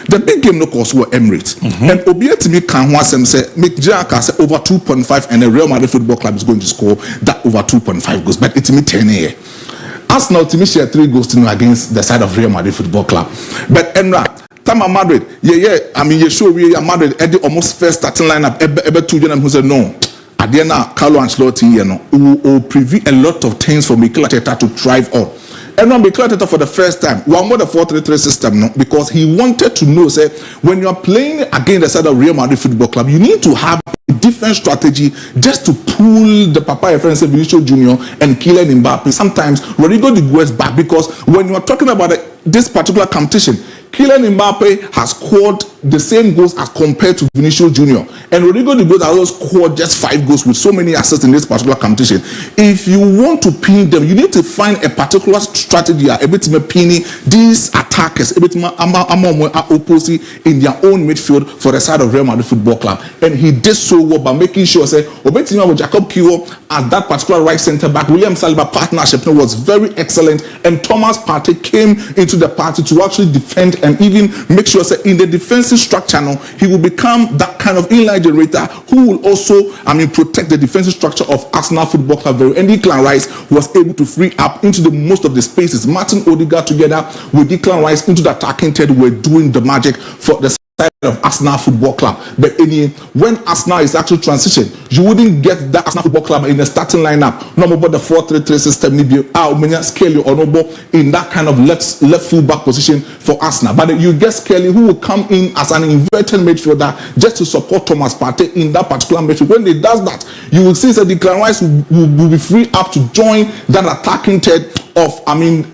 Speaker 9: the big game, of course, were Emirates. And Obiatimi can say make Jaka say over 2.5, and the Real Madrid Football Club is going to score that over 2.5 goals. But it's me 10 here. Arsenal to me share 3 goals to against the side of Real Madrid Football Club. But Tama Madrid, you sure we are Madrid at the almost first starting lineup. Ever 2 who said no. At the end, Carlo Ancelotti, will preview a lot of things for Mikel Arteta to thrive on. And when Mikel Arteta for the first time, one more the 4-3-3 system, because he wanted to know, say, when you are playing against the side of Real Madrid Football Club, you need to have a different strategy just to pull the Papa friends, Vinicius Junior and Kylian Mbappe. Sometimes Rodrigo de Guez back, because when you are talking about this particular competition, Kylian Mbappe has scored the same goals as compared to Vinicius Junior, and Rodrigo de Guez has scored just 5 goals with so many assists in this particular competition. If you want to pin them, you need to find a particular strategy. A bit pinning these attackers, a bit opposite in their own midfield for the side of Real Madrid Football Club, and he did so well by making sure say Obetima with Jacob Kiwo at that particular right centre back. William Saliba partnership was very excellent, and Thomas Partey came into the party to actually defend and even make sure that in the defensive structure now, he will become that kind of inline generator who will also, protect the defensive structure of Arsenal Football Club. And Declan Rice was able to free up into the most of the spaces. Martin Odegaard together with Declan Rice into the attacking third were doing the magic for the side of Arsenal Football Club. But when Arsenal is actually transition, you wouldn't get that Arsenal Football Club in the starting lineup. No more about the 4-3-3 system, maybe Skelly or no more in that kind of left full back position for Arsenal. But you get Skelly who will come in as an inverted midfielder just to support Thomas Partey in that particular midfield. When he does that, you will see that Declan Rice will be free up to join that attacking third of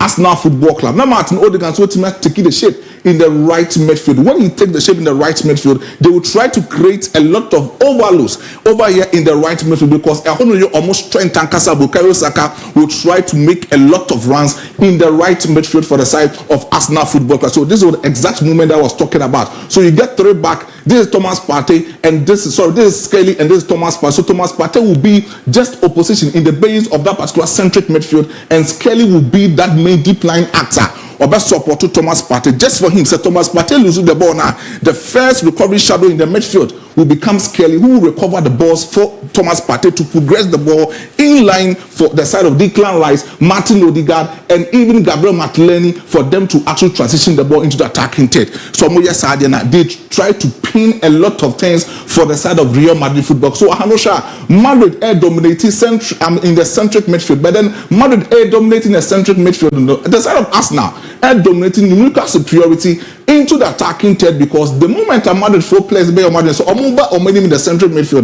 Speaker 9: Arsenal Football Club. Now Martin Odegaard so to take the shape in the right midfield. When he takes the shape in the right midfield, they will try to create a lot of overloads over here in the right midfield, because almost Trent and Bukayo Saka will try to make a lot of runs in the right midfield for the side of Arsenal Football Club. So this was the exact moment I was talking about. So you get 3 back. This is Thomas Partey, and this is Skelly, and this is Thomas Partey. So Thomas Partey will be just opposition in the base of that particular centric midfield, and Skelly will be that main deep line actor or best support to Thomas Partey just for him. So Thomas Partey loses the ball now. The first recovery shadow in the midfield will become Skelly, who will recover the balls for Thomas Partey to progress the ball in line for the side of Declan Rice, Martin Odegaard, and even Gabriel Martinelli for them to actually transition the ball into the attacking third. So they try to pin a lot of things for the side of Real Madrid football. So Hanosha, Madrid air dominating in the centric midfield, but then Madrid air dominating the centric midfield. The side of Arsenal air dominating numerical superiority into the attacking third, because the moment Madrid 4 players by Madrid, so Omumba or many in the central midfield,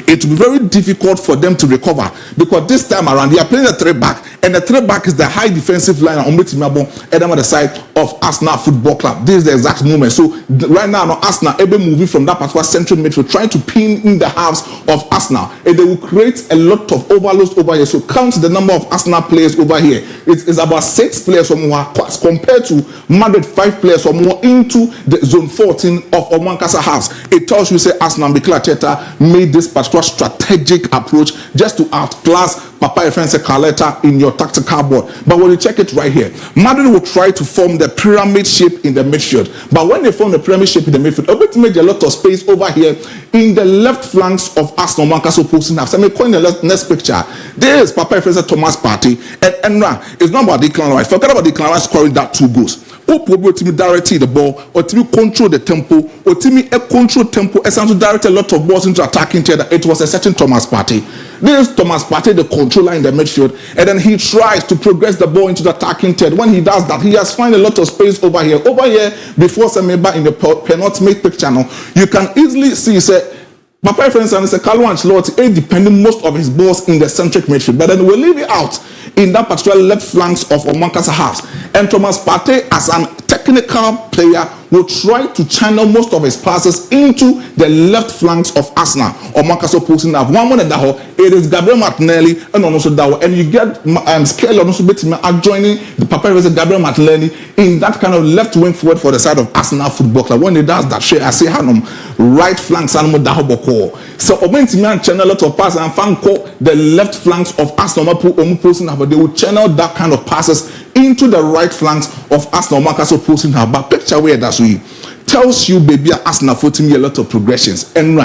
Speaker 9: it will be very difficult for them to recover, because this time around they are playing the 3-back, and the 3-back is the high defensive line on the side of Arsenal Football Club. This is the exact moment. So right now, Arsenal able moving from that particular central midfield, trying to pin in the halves of Arsenal, and they will create a lot of overloads over here. So count the number of Arsenal players over here. It is about 6 players or more compared to Madrid 5 players or more into the zone 14 of Omankasa halves. It tells you, say, Arsenal and Mikel Arteta made this particular strategic approach just to outclass Papa Efense Carleta in your tactical board. But when you check it right here, Madrid will try to form the pyramid shape in the midfield. But when they form the pyramid shape in the midfield, a bit made a lot of space over here in the left flanks of Arsenal. Mancaso posting half. So I'm calling the next picture. There is Papa Efense Thomas Partey and Enra. It's not about Declan Rice. Forget about Declan Rice scoring that 2 goals. Or to directly the ball, or to control the tempo, or to control tempo, and to direct a lot of balls into attacking theater. It was a certain Thomas Partey. This is Thomas Partey, the controller in the midfield, and then he tries to progress the ball into the attacking third. When he does that, he has found a lot of space over here. Over here, before Semeba in the penultimate picture now, you can easily see, say, Papa for instance, Carlo Ancelotti depending most of his balls in the centric midfield, but then we'll leave it out in that particular left flanks of Omankasa halves. And Thomas Partey, as an technical player, will try to channel most of his passes into the left flanks of Arsenal. Omankasa posting up one that it is Gabriel Martinelli and also that, and you get Skelly also adjoining the Papa versus Gabriel Martinelli in that kind of left wing forward for the side of Arsenal Football Club. When he does that, I say Hanum right flanks Animo Dahoboko. So Omentimian channel a lot of passes and Fanko the left flanks of Arsenal posting up, but they will channel that kind of passes into the right flanks of Arsenal. Marcus posting her, but picture where that's we tells you, baby, Arsenal for me a lot of progressions and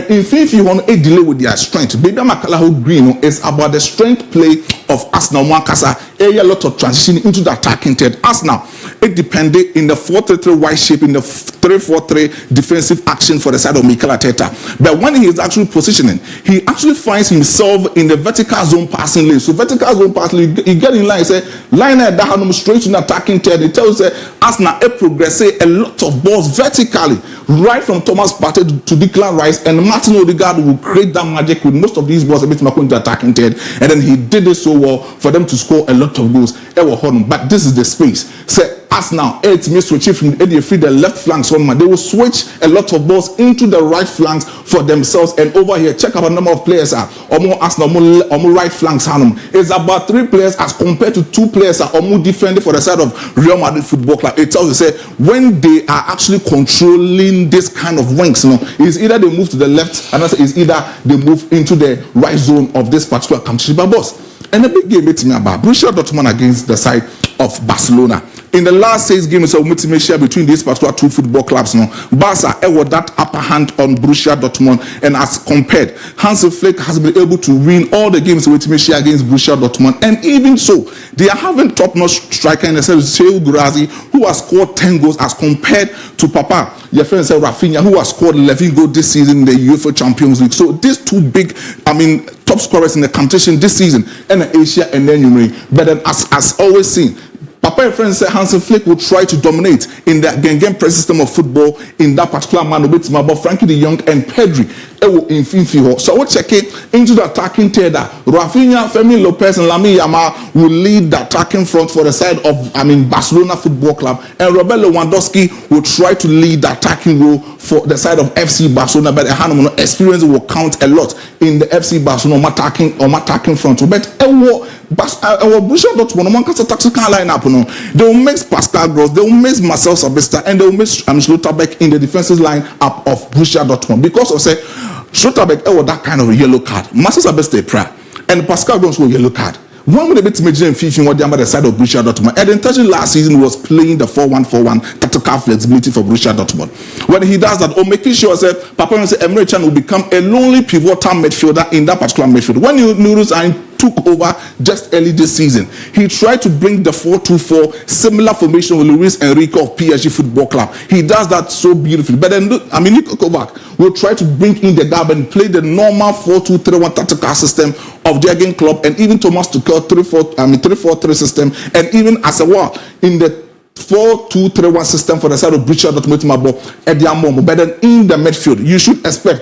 Speaker 9: if you want a delay with their strength, baby Makalaho Green is about the strength play of Arsenal. Mankasa a lot of transition into the attacking third. Arsenal it depended in the 4-3-3 wide shape, in the 3-4-3 defensive action for the side of Mikel Arteta. But when he is actually positioning, he actually finds himself in the vertical zone passing lane. So vertical zone passing lane, he get in line, say line at that straight to the attacking third. It tells you Arsenal progress a lot of balls vertically, right from Thomas Partey to Declan Rice, and Martin Odegaard will create that magic with most of these balls a bit more into attacking third. And then he did it so well for them to score a lot of goals. But this is the space. Say Arsenal, it may switch from the left flanks. They will switch a lot of balls into the right flanks for themselves. And over here, check out the number of players or more Arsenal, or more right flanks. It's about 3 players as compared to 2 players or more defending for the side of Real Madrid Football Club. It tells you, say, when they are actually controlling this kind of wings, it's either they move to the left, and it's either they move into the right zone of this particular country. But boss, and a big game it's me about Borussia Dortmund against the side of Barcelona. In the last 6 games of multi-share between these particular 2 football clubs, Barca with that upper hand on Borussia Dortmund, and as compared, Hansi Flick has been able to win all the games with multi-share against Borussia Dortmund, and even so, they are having top-notch striker in the sense of Sergio Guirassy, who has scored 10 goals as compared to Papa, your friend said Rafinha, who has scored 11 goals this season in the UEFA Champions League. So these 2 big, top scorers in the competition this season, and Asia and then but then as always seen, Papa and friends say Hansi Flick will try to dominate in the game press system of football in that particular man with about Frankie de Jong and Pedri. So we'll check it into the attacking third. Rafinha, Femi Lopez, and Lamine Yamal will lead the attacking front for the side of Barcelona Football Club, and Robert Lewandowski will try to lead the attacking role for the side of FC Barcelona. But the experience will count a lot in the FC Barcelona attacking front. But Borussia Dortmund, Manchester tactical lineup, they will miss Pascal Gross, they will miss Marcel Sabitzer, and they will miss Schlotterbeck in the defensive line up of Borussia Dortmund because of say Schlotterbeck that kind of a yellow card. Marcel Sabitzer and Pascal Gross will yellow card. One with a bit major featuring what they on the side of Borussia Dortmund. Eden Terzic last season was playing the 4-1-4-1 tactical flexibility for Borussia Dortmund. When he does that, or making sure that Papa Emre Can will become a lonely pivotal midfielder in that particular midfield. When you notice took over just early this season, he tried to bring the 4-2-4 similar formation with Luis Enrique of PSG Football Club. He does that so beautifully. But then, Nico Kovac will try to bring in the gap and play the normal 4-2-3-1 tactical system of Jurgen Klopp, and even Thomas Tuchel 3-4-3 system, and even as well in the 4-2-3-1 system for the side of Borussia Dortmund, but then in the midfield, you should expect,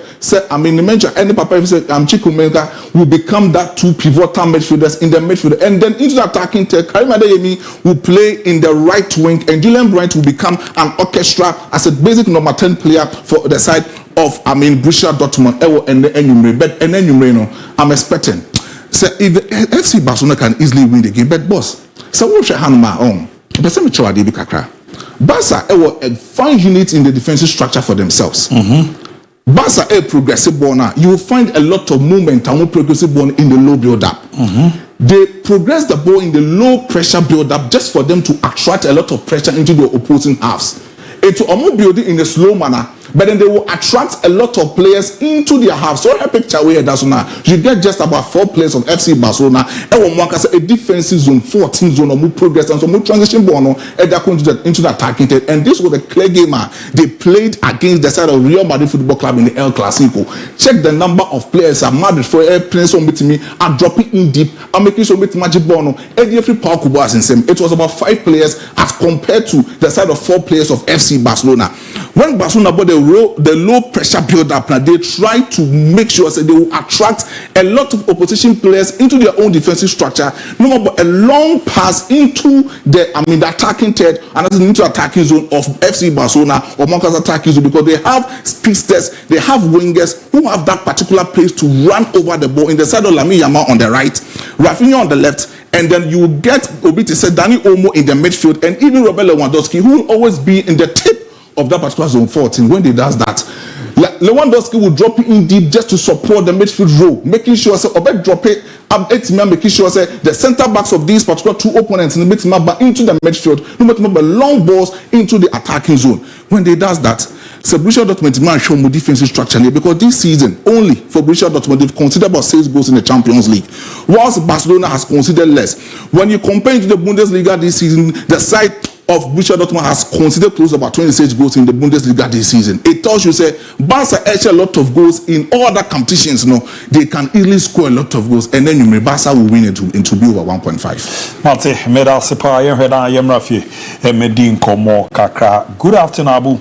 Speaker 9: mention any papa say Chiku Menga will become that two pivotal midfielders in the midfield, and then into the attacking tech, Karim Adeyemi will play in the right wing, and Julian Brandt will become an orchestra as a basic number 10 player for the side of Borussia Dortmund. And then I'm expecting. So if FC Barcelona can easily win the game, but boss, so what should hand my own? But some try to be kakra. Barca a fine unit in the defensive structure for themselves. Barca a progressive ball now. You will find a lot of movement and progressive ball in the low build up. They progress the ball in the low pressure build up just for them to attract a lot of pressure into the opposing halves. It's almost building in a slow manner, but then they will attract a lot of players into their half. So a picture where that's now you get just about 4 players of FC Barcelona. And one can say a defensive zone, 14 zone, or more progress and some more transition ball and they're into the attacking. And this was a clear game they played against the side of Real Madrid Football Club in the El Clasico. Check the number of players at Madrid for a players on me and dropping in deep and making sure with magic ball. Every power kubas in same. It was about 5 players as compared to the side of 4 players of FC Barcelona. When Barcelona bought the low pressure build up, now they try to make sure that they will attract a lot of opposition players into their own defensive structure. No more but a long pass into the attacking third and that's into attacking zone of FC Barcelona or Monca's attacking zone, because they have speedsters, they have wingers who have that particular place to run over the ball in the side of Lamine Yamal on the right, Rafinha on the left. And then you will get Obiti said Dani Olmo in the midfield, and even Robert Lewandowski, who will always be in the tip of that particular zone 14. When they does that, Lewandowski will drop in deep just to support the midfield row, making sure Obet drop it up making sure the center backs of these particular 2 opponents in the midfield into the midfield, no matter long balls into the attacking zone. When they does that, so Borussia Dortmund man show more defensive structure because this season only for Borussia Dortmund they've considered about 6 goals in the Champions League, whilst Barcelona has considered less. When you compare it to the Bundesliga this season, the side of Borussia Dortmund has considered close to about 26 goals in the Bundesliga this season. It tells you say Barca actually a lot of goals in all other competitions. They can easily score a lot of goals, and then you Barca will win it to be over 1.5.
Speaker 1: Mate, meda sepa yehweda yemrafie medin komo kakra. Good afternoon, Abu.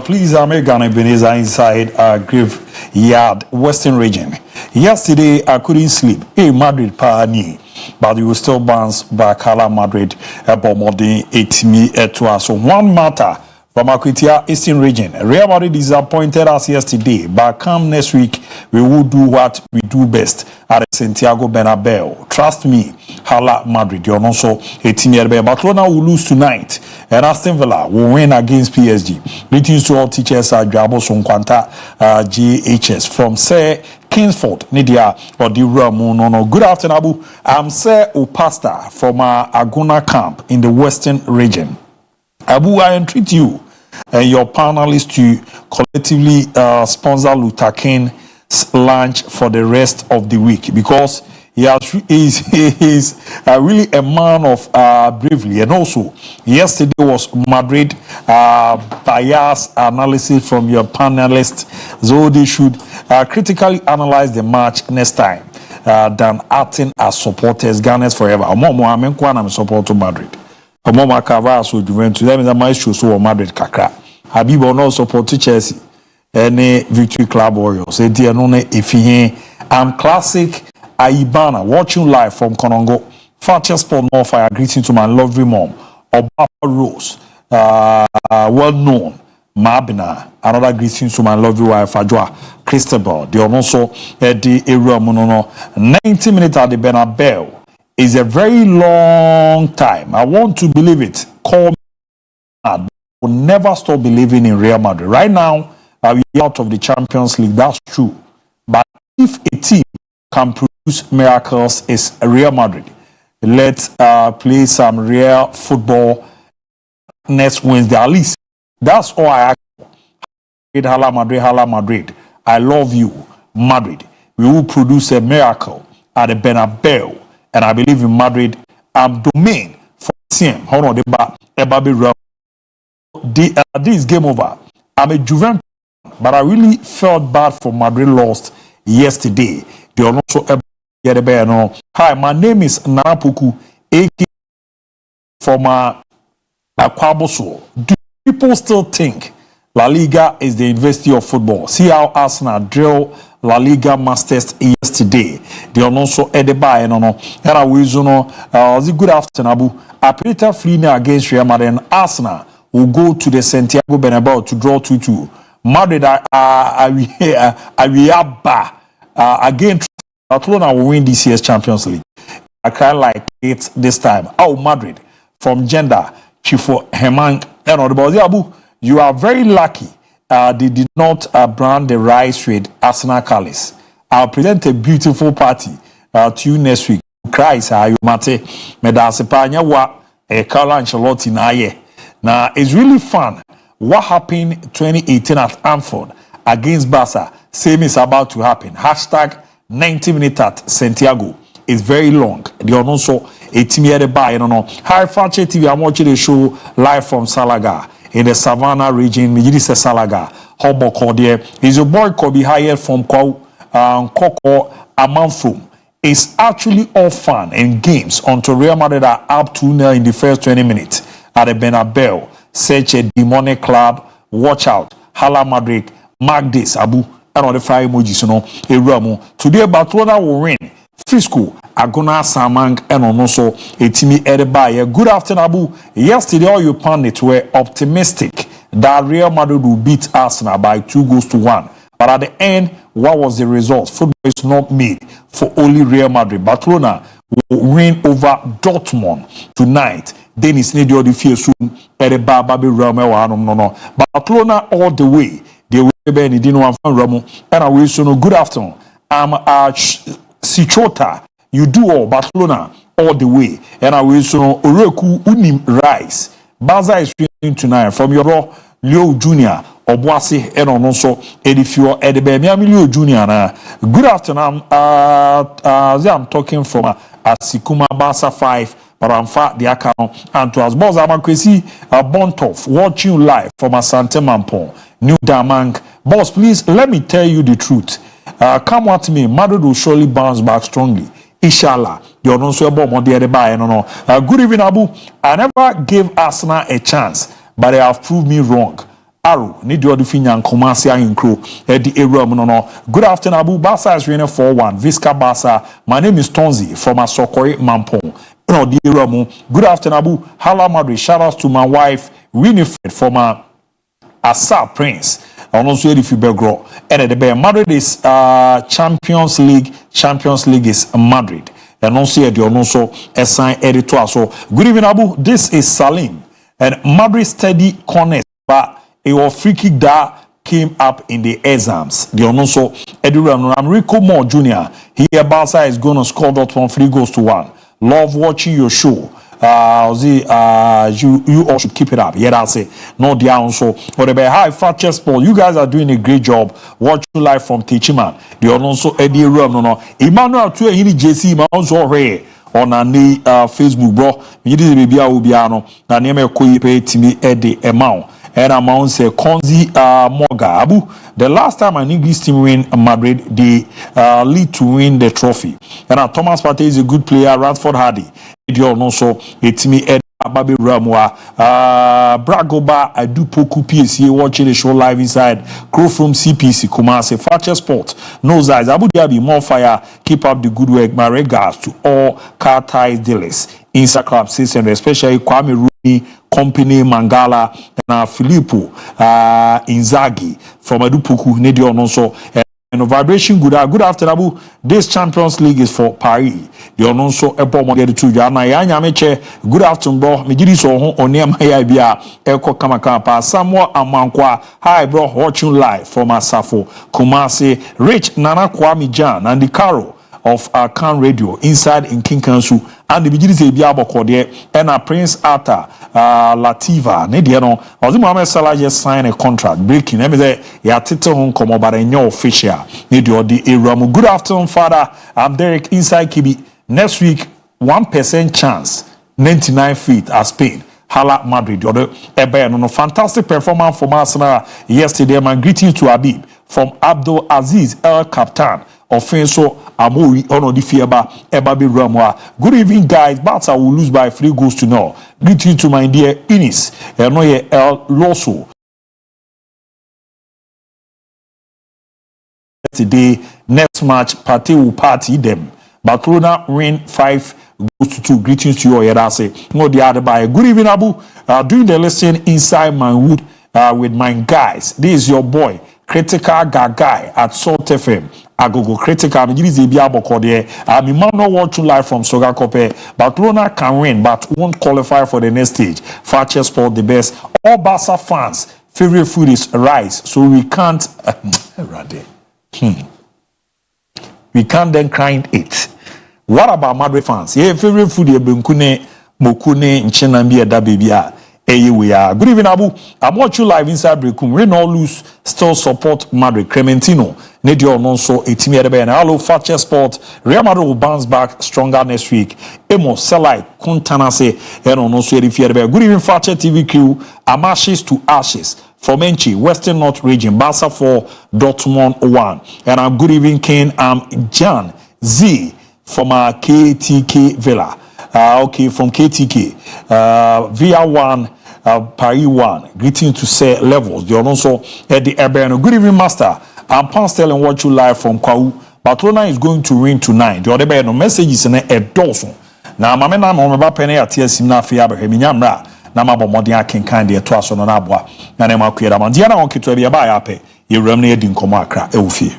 Speaker 1: Please, American Ebenezer inside Graveyard, Western Region. Yesterday I couldn't sleep. Hey, Madrid pani. But you will still bounce back. Hala Madrid, Bomodi, 8 to us. So one matter from Akwitia Eastern Region. Real Madrid disappointed us yesterday, but come next week, we will do what we do best at Santiago Bernabeu. Trust me, Hala Madrid. You're also a team here. Barcelona will lose tonight, and Aston Villa will win against PSG. Greetings to all teachers at Jabo Sonkwanta GHS from Sir Kingsford, Nidia or the no. Good afternoon, Abu. I'm Sir Opasta from Aguna camp in the Western Region. Abu, I entreat you and your panelists to collectively sponsor Luther King's lunch for the rest of the week, because he is really a man of bravery. And also, yesterday was Madrid bias analysis from your panelists, so they should critically analyze the match next time than acting as supporters. Gunners forever. I'm supporter Madrid. Omoma Kava so Juventus. That means I might show so Madrid kakra. Habibo no support Chelsea. Any Victory Club Warriors. I'm classic Aibana watching live from Konongo. Fakye Sport MON-FRI, greeting to my lovely mom. Obama Rose, well known. Mabina, another greeting to my lovely wife Ajwa Cristobal. They are also at the area Monono. 90 minutes at the Bernabeu is a very long time. I want to believe it. Call me mad. Will never stop believing in Real Madrid. Right now, we are out of the Champions League. That's true. But if a team can produce miracles, it's Real Madrid. let's play some real football next Wednesday. At least that's all I ask for. Hala Madrid, Hala Madrid. I love you, Madrid. We will produce a miracle at the Bernabeu, and I believe in Madrid. I'm domain for CM. Hold on, this game over. I'm a Juventus, but I really felt bad for Madrid lost yesterday. They are also hi, my name is Narapuku, AK from Akwaboso. Do people still think La Liga is the University of Football? See how Arsenal drill La Liga Masters yesterday. They are also Edeba and good afternoon, Abu. Appreta free against Real Madrid, and Arsenal will go to the Santiago Bernabeu to draw 2-2. Madrid again. Barcelona will win this year's Champions League. I kind of like it this time. Oh, Madrid from gender Chifo Hemang and Abu. You are very lucky. They did not brand the rice with Arsenal colors. I'll present a beautiful party to you next week. Christ, you mate medasepanya wa Carlo Ancelotti na ye. Now it's really fun. What happened 2018 at Anfield against Barca? Same is about to happen. Hashtag 90 minutes at Santiago is very long. They are also a team here to buy. Hi, Fakye TV. I'm watching the show live from Salaga in the Savannah region. Mijiri Salaga. Hoboko there. Is your boy Kobe hired from Koko Amanfum? It's actually all fun and games until Real Madrid are up 2-0 in the first 20 minutes at the Bernabeu. Such a demonic club. Watch out. Hala Madrid. Mark this, Abu. And on the fire emojis, today Barcelona will win. Frisco, Agona Samang, and also a team Edebaya. Good afternoon, Abu. Yesterday, all you pundits were optimistic that Real Madrid will beat Arsenal by 2-1. But at the end, what was the result? Football is not made for only Real Madrid. Barcelona will win over Dortmund tonight. Dennis Nedio the fear soon. Barcelona all the way. They will be in the Ramu. And I wish you no good afternoon. I'm Sichota. You do all Barcelona all the way. And I wish you no Oreku Unim Rice. Baza is training tonight from your Leo Junior. Obuasi and also Edifio Edebe Leo Junior. Good afternoon. I'm talking from Asikuma Basa 5. But I'm fat the account and to us. Boss, I'm crazy. Bontoff watching you live from Asante Mampong, New Damang. Boss, please let me tell you the truth. Come at me. Madrid will surely bounce back strongly. Inshallah. You're not so about more dear buy. No. Good evening, Abu. I never gave Arsenal a chance, but they have proved me wrong. Arrow, need you to finish and Commercia in Crew at the area. No. Good afternoon, Abu. Barca is winning 4-1. Visca Barca. My name is Tonzi from Asokore Mampong. Good afternoon, Abu. Hala Madrid. Shout out to my wife, Winifred, from Asa Prince. And also, if you grow. And the Madrid is Champions League. Champions League is Madrid. And also, a sign editor. So, good evening, Abu. This is Salim. And Madrid steady corners, but a free kick that came up in the exams. The also Enrico Moore Jr. Here, Barca is going to score Dortmund 3-1. Love watching your show. You all should keep it up. Yeah, that's it. No down. So, whatever. Hi, Fakye Sport. You guys are doing a great job. Watching live from Techiman. They are also Eddie Rum. No. Emmanuel to any JC. My also here on a Facebook, bro. You did the baby. I will be ano. Na name ko pay to me Eddie amount. And amount say Konzi Morga Abu. The last time an English team win Madrid, they lead to win the trophy. And Thomas Partey is a good player. Radford Hardy. Also, it's me Ed Ababi Ramwa. Bragoba, I do Poku PSA watching the show live inside Crow from CPC Kumasi. Fakye Sport. No size. Abu Dhabi, MON-FRI. Keep up the good work. My regards to all car ties dealers. Instagram system, especially Kwame Rooney, Company Mangala, and Filippo Inzaghi from Adupuku, Nedio also. And vibration good afternoon, Abu. This Champions League is for Paris. They are also a bomb on the two. Good afternoon, bro. Mijiri so on near my idea. Eko Kamakapa. Samuel Amankwa. Hi, bro. Watching live from Asafo. Kumasi. Rich Nana Kwame Jan and the Caro. of Akan Radio inside in King Kansu and the beginning say bia boko there and Prince Arthur Lativa ne de no Ozi Mohammed Salah just sign a contract breaking em say ya tete hon komo but enyo official ne de odi Eramu. Good afternoon, Father. I'm Derek inside Kibi. Next week 1% chance 99 feet as Spain Hala Madrid. No fantastic performance from Arsenal yesterday. My greetings to Habib from Abdul Aziz El Captain Offenso Amori ono di fieba Ebabi Ramwa. Good evening, guys. Barca will lose by 3 goals to 0. Greetings to my dear Inis Enoye El Loso. Today, next match, Partey will party them. Barcelona win 5 goes to 2. Greetings to you, Yerase. No, the other by. Good evening, Abu. Doing the lesson inside my wood with my guys. This is your boy, Critical Guy at Salt FM. I go critical. I'm not watching live from Soga Kope. Barcelona can win, but won't qualify for the next stage. Fakye Sport the best. All Barca fans' favorite food is rice, so we can't. We can't then cry it. What about Madrid fans? Yeah, favorite food ye benkune mokune nchenambi eda baby a. We are. Good evening, Abu. I'm watching you live inside Brekum. Win or lose, still support Madrid. Clementino. Nedio Nonso, a team here. Hello, Fakye Sport. Real Madrid will bounce back stronger next week. Emo, Selai, Kuntanase, and also if you're Good evening, Fakye TV crew. I'm ashes to ashes. From Enchi, Western North Region, Barca 4, Dortmund 1. And I'm good evening, Ken. I'm John Z from KTK Villa. Okay, from KTK. Via 1. Paris 1, greeting to say levels. They are also at the Airburn. Good evening, Master. I'm Pan Sterling, watch you live from Kwau. Barcelona is going to win tonight. The other no messages in a Dawson. Now, my man, I'm about penny at TSM Fiaber, Hemiamra, Namabo Modia can kind of twice on an abwa, and I'm out here. I'm Diana on Kitwabia by Ape. You remnant in Comarca, Elfie.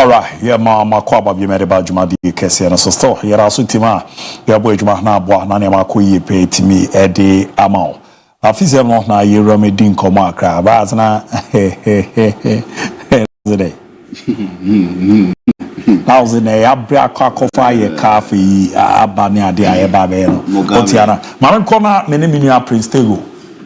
Speaker 1: Alright, yeah, ma kwaba bi mere ba dwuma di kese na so still yera so tima ya bo adwuma na abo na ne ma ko yi pe timi e de amount afise no na yera me din komo akra ba azna today thousand ya bra kwakofa ye cafe abane ade aye ba be no otiana ma me kona me ne mini Prince Tego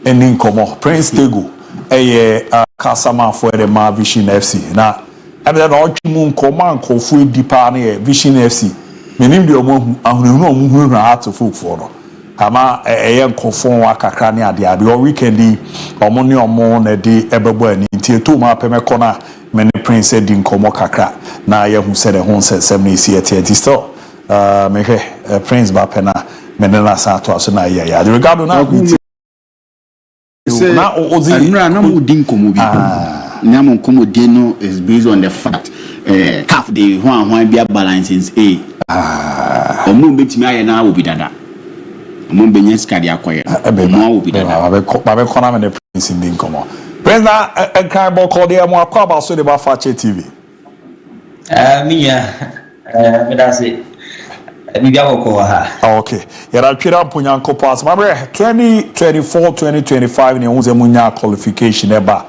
Speaker 1: enin komo Prince Tego eye kasama for the ma Vision FC na and then all chimun command call full deep Vision FC. Meaning the omu heart to folk for. Ama a young conform wakakani at the DIABY or weekend or money a day ever burning till 2 ma pemecona many prince said in Komo Kakra. Now you who said a home said 70 at store. Make Prince Bapena Menela Sato so na ya. The regard now
Speaker 5: Nyamon Komodeno is based on the fact calf the one be balancing A. Omo betimi aye na obi dada. Omo benyes kadi akoye. Omo obi dada.
Speaker 1: Ba be kona me the Prince in komo. Prince na kan bo call dey mo akwa ba so dey ba Fakye TV.
Speaker 10: Minya me da say bibia woko ha.
Speaker 1: Okay. Yara twira ponyanko pass. Ma 2024 2025 ne unze munya qualification eba.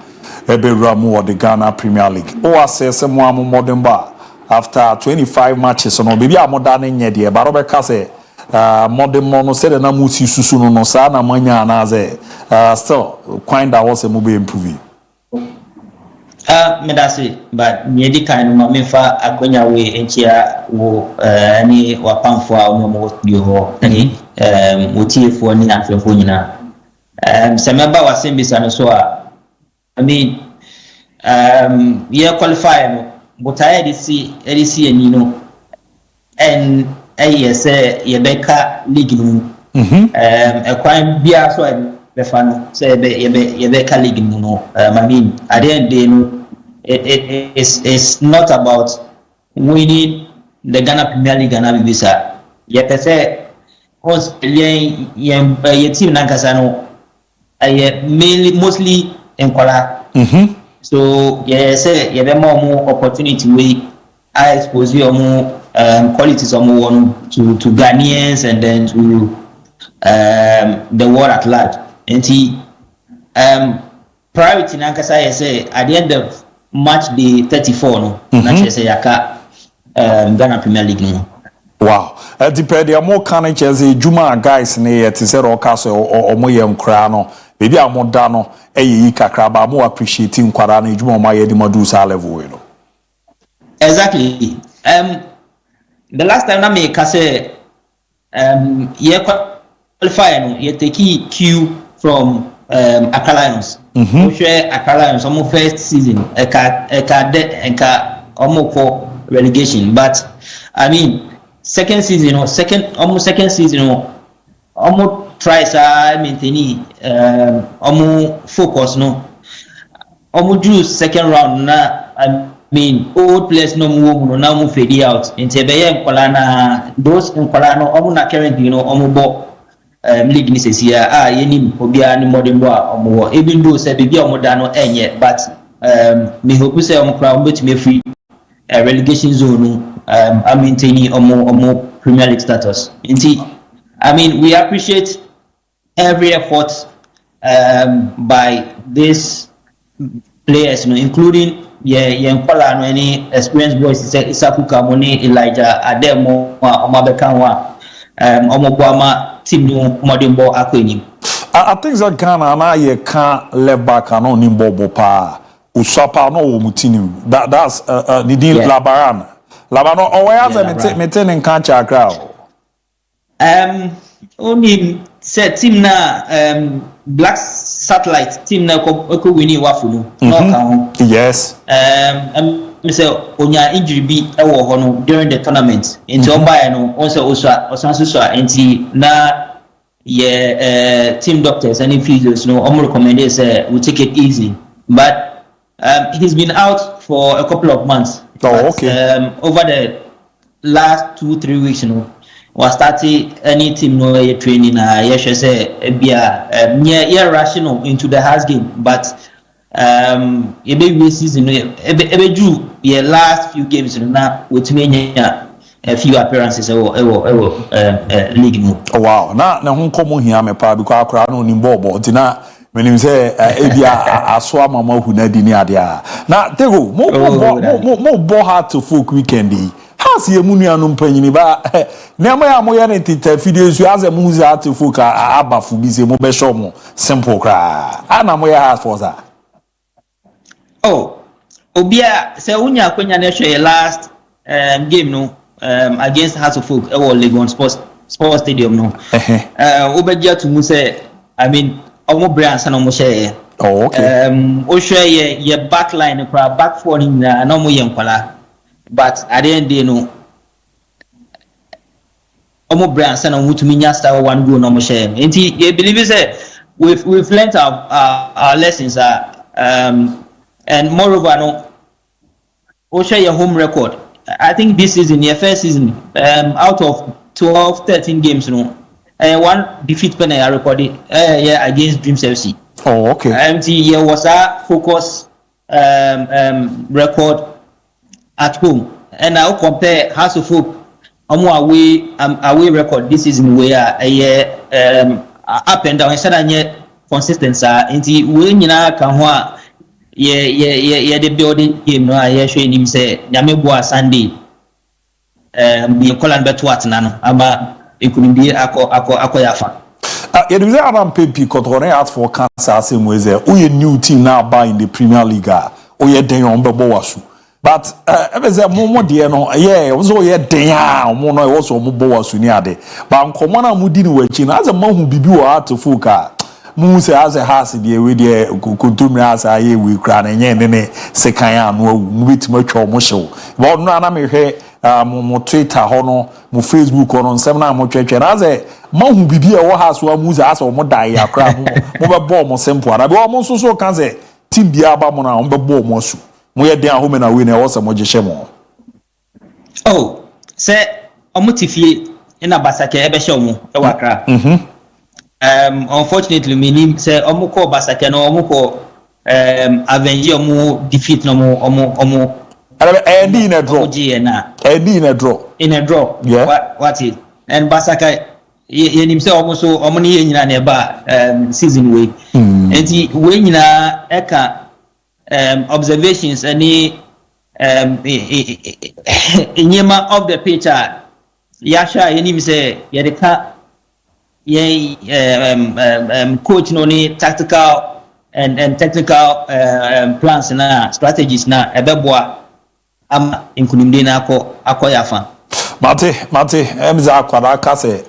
Speaker 1: Ebe Ramu or the Ghana Premier League. O assess mo modern bar after 25 matches no baby a modern nye de ba robe ka say modern mono say na musi susu no sa na manya na ze still kind that was a mo be improving.
Speaker 10: Me da say but me di kind no me fa akonya we enchia wo ni wapamfo a mo di ho ni motiefo ni afefo nyina se meba wasembisa no so a I mean, qualify no, but I see any no, and say Yebeka League no, a quite be as well. Befano say Yebeka League no. I mean, at the end they no, it's not about winning the Ghana Premier League and Visa. Yet say, once ye team Nankasano, mainly mostly in Kola. So yes, you have more opportunity we I expose you more qualities of more to Ghanaians and then to the world at large. And priority Nankasa say at the end of match day 34 no say yaka Ghana Premier League no.
Speaker 1: Wow. Depend there more carnage as a Juma guys near to say or castle or moyem crano. Baby a modano eyi kakra ba mo appreciating kwara na ejuma ma ye di modusa level we no.
Speaker 10: Exactly. The last time na me ka say ye qualify no ye take Q from Accra Lions. We share Accra Lions on first season eka almost for relegation, but I mean second season almost tries maintain focus no do second round na I mean old players no move now move fade out into be nkola na those nkola no na currently no bo league ni sesia yenim obia ni modern bo even though say be da no enye but me hope say kra betime free relegation zone I maintain Premier League status. Indeed, I mean we appreciate every effort by these players, including Nkola, any experienced boys, Isaku Kamoni, Elijah Ademo, Omabekanwa, Omobuama, Team Modern Ball Akweni.
Speaker 1: I think that Ghana na ye can't left back and on Nimbo pa Usapa no Mutini. That's the deal Labaran. Labano or where else maintaining cancha crowd.
Speaker 10: Only said team na Black Satellite team na ko wini wafu no.
Speaker 1: Yes.
Speaker 10: Me say onya injury be e wo ho no during the tournament. Into obaye no also enti na team doctors and physios no recommend say we take it easy. But he's been out for a couple of months.
Speaker 1: Oh, okay.
Speaker 10: Over the last 2-3 weeks, was starting any team training. Yes, say be rational into the house game, but ebe season no ebe ju your last few games na wotumi a few appearances league no.
Speaker 1: Oh wow, na ho komo hia me pa because akra no ni ball tina menim say ebia aso amama hu na di ni ade a na tego mo ball hard to folk weekend yi has ye munu anu mpanyini ba ne ma ya mo ya ne tita video so as mu hu hard to folk abafu bi se mo be show mo simple kra ana mo ya hard for that.
Speaker 10: Oh obia say unya kwanya na hwe last game no against House of Folk Legon Sports Stadium no obegia to mu say I mean omo brands na omo share.
Speaker 1: Oh okay.
Speaker 10: O share ye back line kra back four ni na omo ye nkwala but at the end no omo brands na omo tumi nya star one goal na omo share. Enti you believe say we've learned our lessons and moreover no o share your home record. I think this season, your first season, out of 12-13 games, one defeat pen I recorded against Dreams FC.
Speaker 1: Oh, okay.
Speaker 10: There was a focus record at home, and I'll compare House of Folk away record this season where up and down instead of consistency. Until when you know can the building game no I show him say nyamebo Sunday we call and bet what nano ama ekundi akọ yafa
Speaker 1: you know Adam Pepe controlling out for cancer same way there we new team now buy in the Premier League o ye den on bebo wasu but e say mo de no so ye den a mo no e wo so mo bo wasu ni ade ba nkomo na mo di ni wachi na as ma hu bibi wo out folk mu se as a house de we de kuntumri as aye we kra na nye ne sekan anu awu mu bitima twa mo hyew ba no na me hwe mo Twitter ho no mo Facebook ho no nsem na mo twetwe na as mahu bibi e wo house wa mu se as mo dai akra mo be ball mo simple na be mo so kan se team bia ba mo na mo be ball mo su mo ye den ahome na we na wo se mo gihye mo
Speaker 10: oh se omo tifie ina basake ebe hye mo e wakra unfortunately meaning say omuko basake no omuko avenge omu defeat no omu
Speaker 1: in a draw in a draw
Speaker 10: yeah what it and basaka yenim say omu so omu ni nyina na ba season way enti we nyina eka observations any inyema of the picture yasha yenim say yedeka coach no ni tactical and technical plans na strategies na ebeboa ama inkunimde na akoyafa
Speaker 1: mate emza akwada kase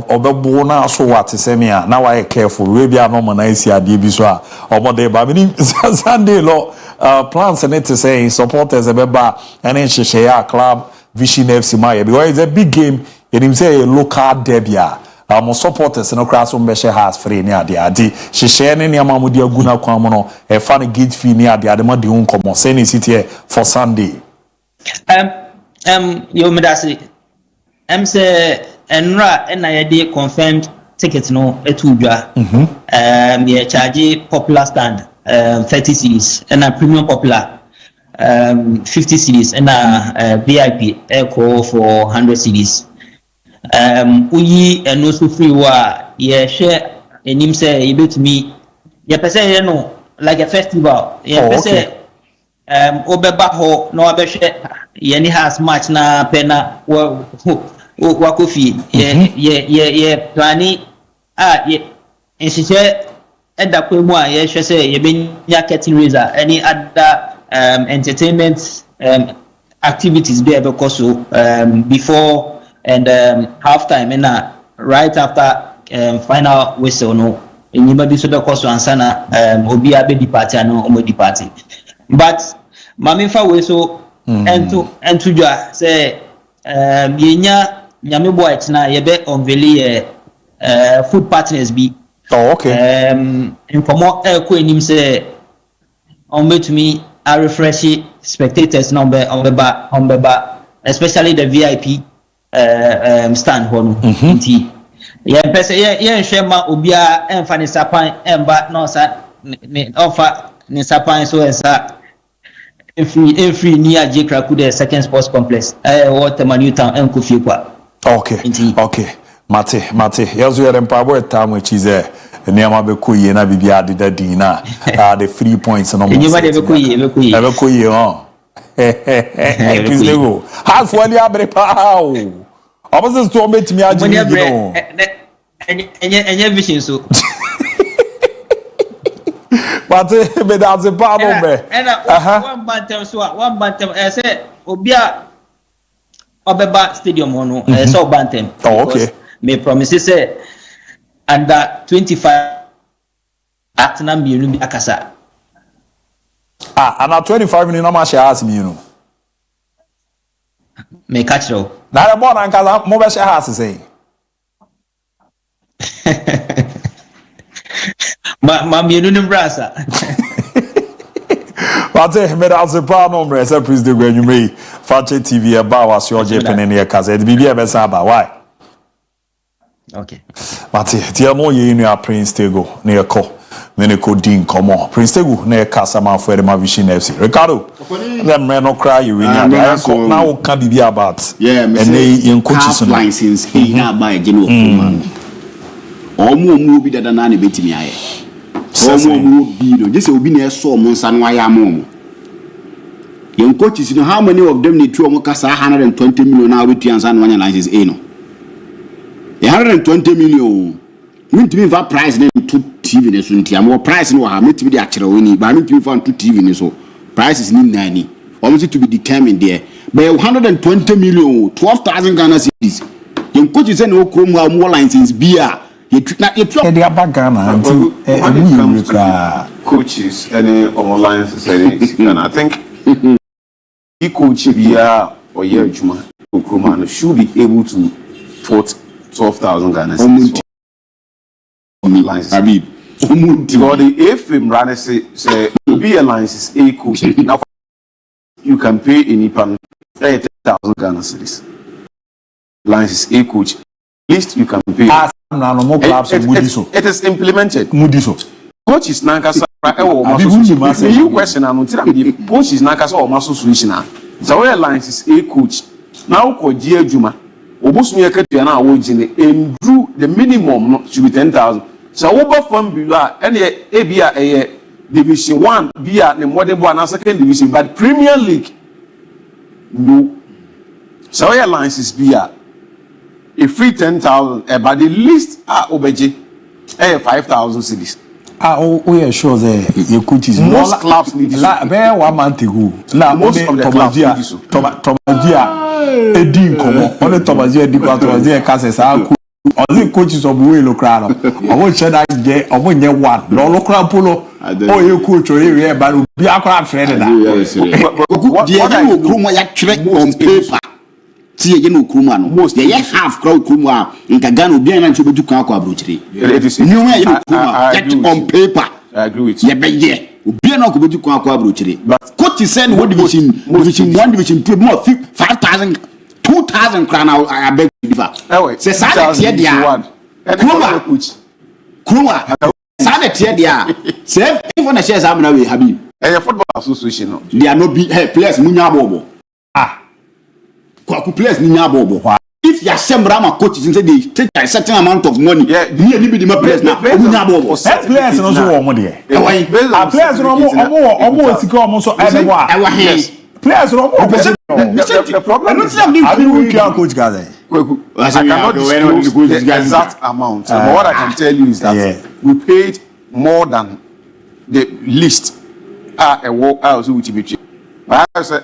Speaker 1: obebo na so wate semia na why careful we bia no man isi ade bi so a obode ba mini Sunday lo plans and it to say supporters ebeba and nhehye ya club Vision FC Maya because it's a big game and say a local derby mo supporters no class on be share house free ni ade ade hyehyɛ ne niam amudi aguna kwan mo no e fa ne gate fee ni ade ade ma de hun komo say ni city for Sunday
Speaker 10: you medasi say enra na ye dey confirmed ticket no etudwa ye charge popular stand 30 cedis and a premium popular 50 cedis and a VIP echo for 100 cedis uyi eno so free wa ye share enim say you bet me ye pese no like a festival ye pese obeba ho no abehwe ye ni has match na pena wa kofi ye plani ye enhye eda kwemu a ye hwe say ye benya curtain raiser any other entertainment activities be because before and half time and right after final whistle no enyima bi so be course ansana obi abe di party no omo di party but mami fa we so ento jwa say yenya nyamebo etina ye be unveil food partners bi
Speaker 1: okay
Speaker 10: informo ko enim say on betumi a refresh spectators number on beba especially the VIP stand hono nti ye pese ye nhwema obia emfa ne sapan emba no sa ne offer ne sapan so esa every near J Kraku second sports complex water Newtown and Kofi kwa.
Speaker 1: Okay. Mate. Yazu ya mpabo etamu chize. Niyama beku ye na bibi adida dina. The 3 points no mo.
Speaker 10: Niyama de beku ye.
Speaker 1: Kizlego. Half wali abre pa o. Obaze sto metimi aji ni no.
Speaker 10: Enye vision so.
Speaker 1: Mate be da ze pa no be.
Speaker 10: One bantam say obia Obeba Stadium ono so bantem.
Speaker 1: Okay.
Speaker 10: Me promise say under 25 atna mienu bi akasa.
Speaker 1: Under 25 ni no ma share house mienu.
Speaker 10: Me catch you.
Speaker 1: Na the born ankaza mo be share house say.
Speaker 10: Ma mienu ni brasa.
Speaker 1: Mate me da ze pa no mre say please dey gwen you me Fakye TV aba was your JPN ne kaza e bibia be say aba why.
Speaker 10: Okay.
Speaker 1: Mate tia mo ye nu a Prince Tego ne yeko me ne ko din komo Prince Tego ne kasa man for the Vision FC Ricardo them men no cry you win now can be about
Speaker 5: and
Speaker 1: they coaches
Speaker 5: license he na buy general man omo bi dada na ne betimi aye omo bi no just obi na so omo nsa no aya mo yen coaches no how many of them need to omo kasa 120 million na we tuansa no anya license no 120 million. Mean for price then to TV ne so ntia mo price no ha metimi de akere woni ba metimi for to TV ne so price is ni nani almost to be determined there but 120 million 12,000 Ghana cedis yen coach say no krom ha mo license bia ye
Speaker 1: the Ghana
Speaker 7: coaches any online settings and I think he coach bia or year juma krom should be able to put 12,000 Ghana cedis license.
Speaker 5: Habib.
Speaker 7: Because the A-film runner say be a license A coach. Now you can pay any pan 30,000 Ghana cedis. License A coach. At least you can pay. It is implemented. Coaches nankasa you question and coaches nankasa or muscle switch now. So where license A coach now ko G Juma. Obusu yekatu na awojine endru the minimum should be 10,000. So over from below any ABA Division 1 bia the modern one and second division but Premier League no. So your license bia a free 10,000 but the least obeje 5,000 cedis.
Speaker 1: We are sure that your coaches
Speaker 7: most clubs need this.
Speaker 1: Bear 1 month ago. Now most of the clubs need this. Tomadia Edin Komo. Only Tomadia Dikwato Kasa only coaches of Willow Crown. I won't say that get I won't get one. No local polo. Oh, you coach or area, but be a crowd friend.
Speaker 5: What on paper. See again, Ukrumano. Most they half crowd Kruma in Kagano, Bian and Chubu Kako Bruchri. It is new way on paper.
Speaker 7: I agree with you.
Speaker 5: Yeah, but yeah, Bian Okubu Kako Bruchri. But coach is saying what division 1, division 2, more 5,000, 2,000 crown. I beg to differ. Say, Saturday, Kruma, Saturday, say, if on the shares I'm now Habib.
Speaker 7: And a football association,
Speaker 5: they are not be players, Munyabobo. Players if you assemble our coaches and say they take a certain amount of money, players now.
Speaker 1: Players also want money. Players almost players the problem is I coach guys.
Speaker 7: I cannot disclose the exact amount. But what I can tell you is that we paid more than the list. A work out which be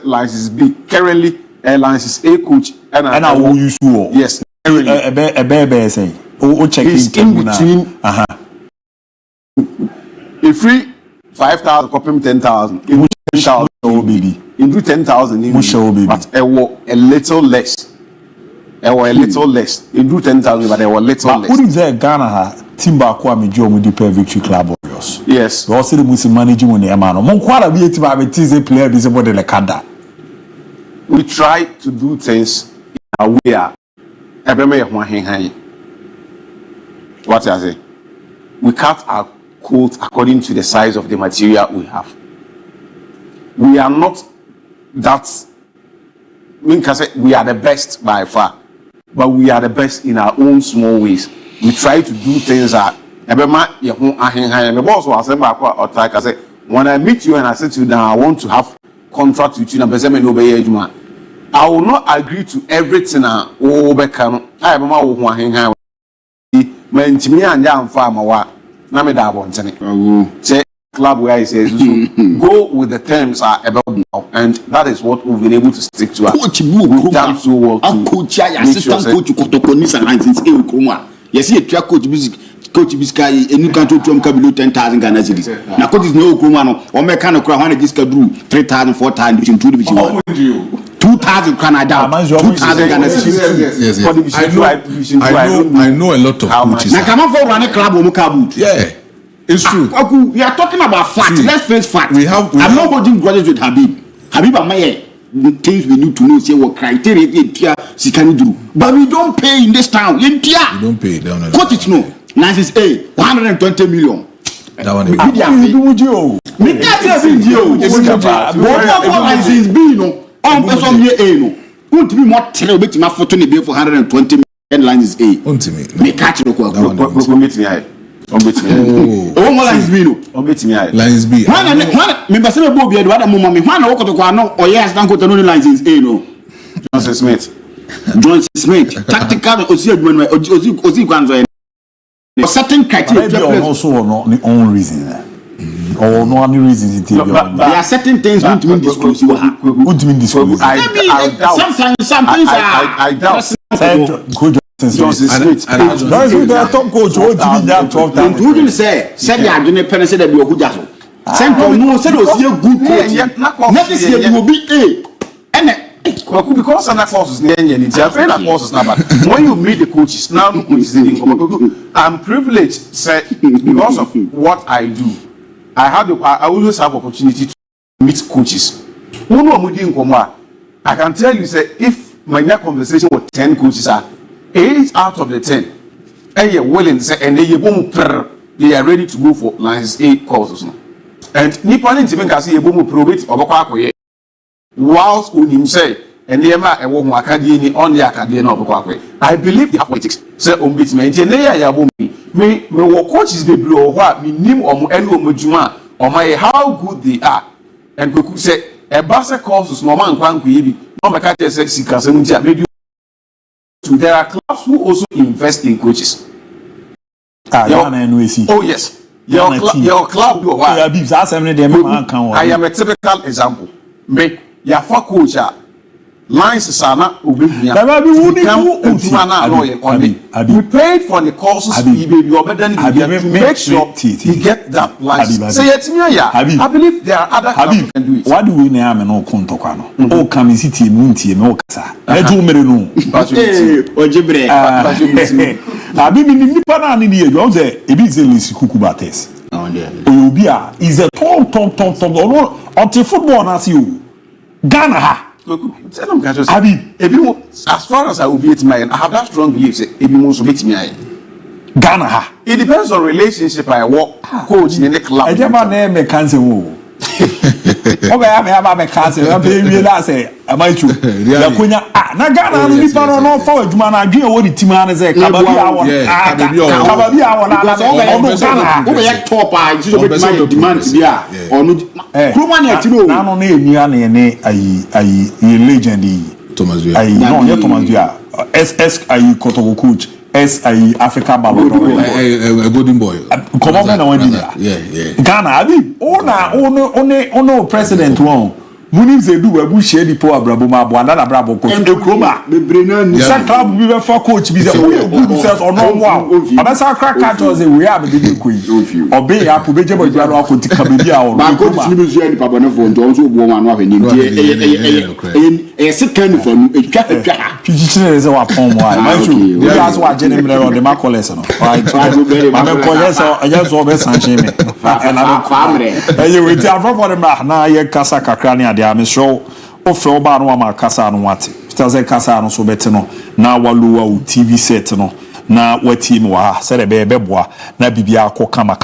Speaker 7: license B currently. Airlines is a coach and
Speaker 1: I will use you.
Speaker 7: Yes,
Speaker 1: a baby say. Oh, check
Speaker 7: in between. A free 5,000, copy 10,000. In 10,000,
Speaker 1: baby.
Speaker 7: Into 10,000, but a little less. A little less. Into 10,000, but a little less.
Speaker 1: Who is there? Ghana Timba Kwame Jomo Deep Victory Club Warriors.
Speaker 7: Yes.
Speaker 1: We also the Muslim managing on the Amano. Monkwara be a team player visible the Lekanda.
Speaker 7: We try to do things in a way. What I say? We cut our coat according to the size of the material we have. we are not that. We can say we are the best by far, but we are the best in our own small ways. We try to do things that. The boss was saying, I say, when I meet you and I sit you down, I want to have contract with you. I will not agree to everything. I say club where he says go with the terms are about now, and that is what we've been able to stick to.
Speaker 5: Coach we've done so well to coach assistant coach Kotokonis and Hansen's Kroma. Yes, he coach Biscay, any country to below 10,000 Ghana cedis. Now, coach is no Kromano, or mechanic crown this can do 3,000, 4,000 in 2 division. 2,000 Canada, 2,000 Ghana cedis.
Speaker 9: I know a lot of coaches.
Speaker 5: Now, come on for run a club or Mukabu.
Speaker 9: Yeah. It's true.
Speaker 5: We are talking about facts. Let's face facts. I'm not holding grudges with Habib. Habib and my things we need to know. Say what criteria she can do. But we don't pay in this town. You
Speaker 9: don't pay.
Speaker 5: What it no? License A, 120 million.
Speaker 9: That one.
Speaker 5: License B no. On person here A no. Won't be more tell me my photo be for 120 million license A.
Speaker 9: Won't me.
Speaker 5: Me catch no go.
Speaker 7: Oh, Lions B no.
Speaker 9: Lions B.
Speaker 5: When member say Bobi the other moment me when walk to no or yes dan go to no license A no. Johnson Smith. Tactical ozi adwuma ozi kwanzo. Certain criteria
Speaker 1: also not the only reason. Or no any reason
Speaker 5: there are certain things we need to disclose.
Speaker 1: Disclose.
Speaker 7: I doubt.
Speaker 5: Johnson Smith.
Speaker 1: That's the top coach. What did he have 12 times?
Speaker 5: Who didn't say? Said you are doing a penny said that you are good. Central no said was a good coach. Next year you will be A. And
Speaker 7: because some forces when you meet the coaches now, I'm privileged say, because of what I do. I always have opportunity to meet coaches. I can tell you say if my next conversation with 10 coaches are 8 out of the 10 and you're willing say and they are ready to go for license A courses. And Nippon even can see a boom probate or whilst on him say and they are a woman academy on the academy of I believe the politics say on bit maintain me coaches be blow what me name or Mujuma or my how good they are and we could say a basa courses no man can be no matter sexy maybe there are clubs who also invest in coaches. Oh yes. Your club I am a typical example. Me your for coach lines sana we paid for the courses fee baby or better to make sure he get that license. Say it me I believe there are other clubs who can do it.
Speaker 1: What do we name no kontokwa no? O come city muntie me o kasa. E ju mere no.
Speaker 5: Ojibre.
Speaker 1: Abi mi nipa na ni dey do say e bi say Luis Kukubates. Obi a is a tall on football na see you. Ghana ha.
Speaker 7: As far as I will be at my end, I have that strong belief say ebi mo so bet me
Speaker 1: Ghana ha.
Speaker 7: It depends on relationship I work coach in the club.
Speaker 1: I just na me cancel wo. Oga ya me cancel. Na be wi na say am I true? Ya konya na Ghana no nipa no fa adwuma na adwen wo di tim na say kababi awon. Kababi awon na Ghana.
Speaker 5: Oga ya top a you so bet my demand bia onu Kroma na ti no.
Speaker 1: Na no na enua na ne ayi legend yi.
Speaker 9: Thomas Dua.
Speaker 1: Ayi no ye Thomas Dua. SS ayi Kotoko coach. S.I. Africa Ballon d'Or.
Speaker 9: A golden boy.
Speaker 1: Come on, now
Speaker 9: yeah.
Speaker 1: Ghana, Abi, ono president one. Munim ze do we share the power brabo ma bo andana brabo ko e kroma
Speaker 5: be brena ni
Speaker 1: sa club bi be for coach bi say o good says or no wow abasa crack catch we have the ko yi obe ya po be je bo biara ko ti kabebi a o
Speaker 5: ba coach ni be so ya ni papa na fo nto so bo ma no ahani e second for e twa
Speaker 1: pichichine ze wa pon mo ai ma so we as wa jene mre on the ma collect no right ma me collect so ya so be sanche me na
Speaker 5: famre
Speaker 1: e we ti afro for the ma na ye kasa kakra ni ade am show ofre oba no ma kasa no wate staze kasa no so bete no na waluwa u TV set no na wati mi wa se de be boa na bibia akọ kama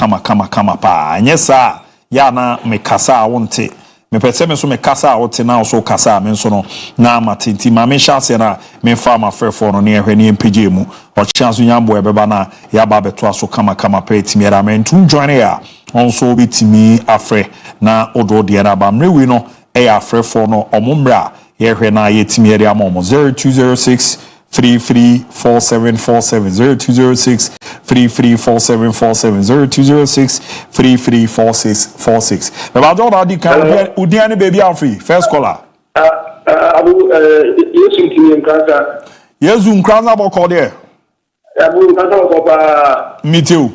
Speaker 1: pa anyesa ya na me kasa wonte me pese me so me kasa wote na so kasa me so no na matenti ma me chance na me fa ma frefo no ne ehwe ne mpege mu o chance nyambo ebeba na ya ba beto aso kama pe timi era me ntum join ya onso bitimi afre na odo de na ba mrewi no e afrefo no omumra ye hwe na ye timi area mo 0206 334747 0206 334747 0206 334646. Baba John Adi kan Udiani baby Alfie first caller.
Speaker 11: Abu Yesu Ntini Nkranza.
Speaker 1: Yesu Nkranza boko there.
Speaker 11: Abu Nkranza boko ba.
Speaker 1: Me too.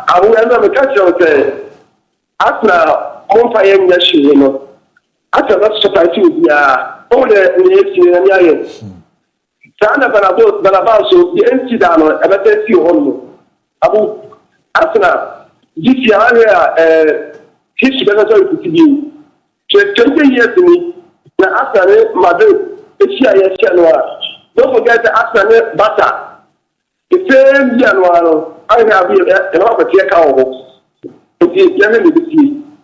Speaker 11: Abu ena me catch you say asna MON-FRI nyashi no. Ata na society bia o de nyesi na yaye. Sana banaba so the NC dano ebete si hono abu asna giti area history better so to be 20 years ni na asna Madrid esia yesia no don't forget asna bata the same year no I have e no be tie ka ho oti yeme ni bi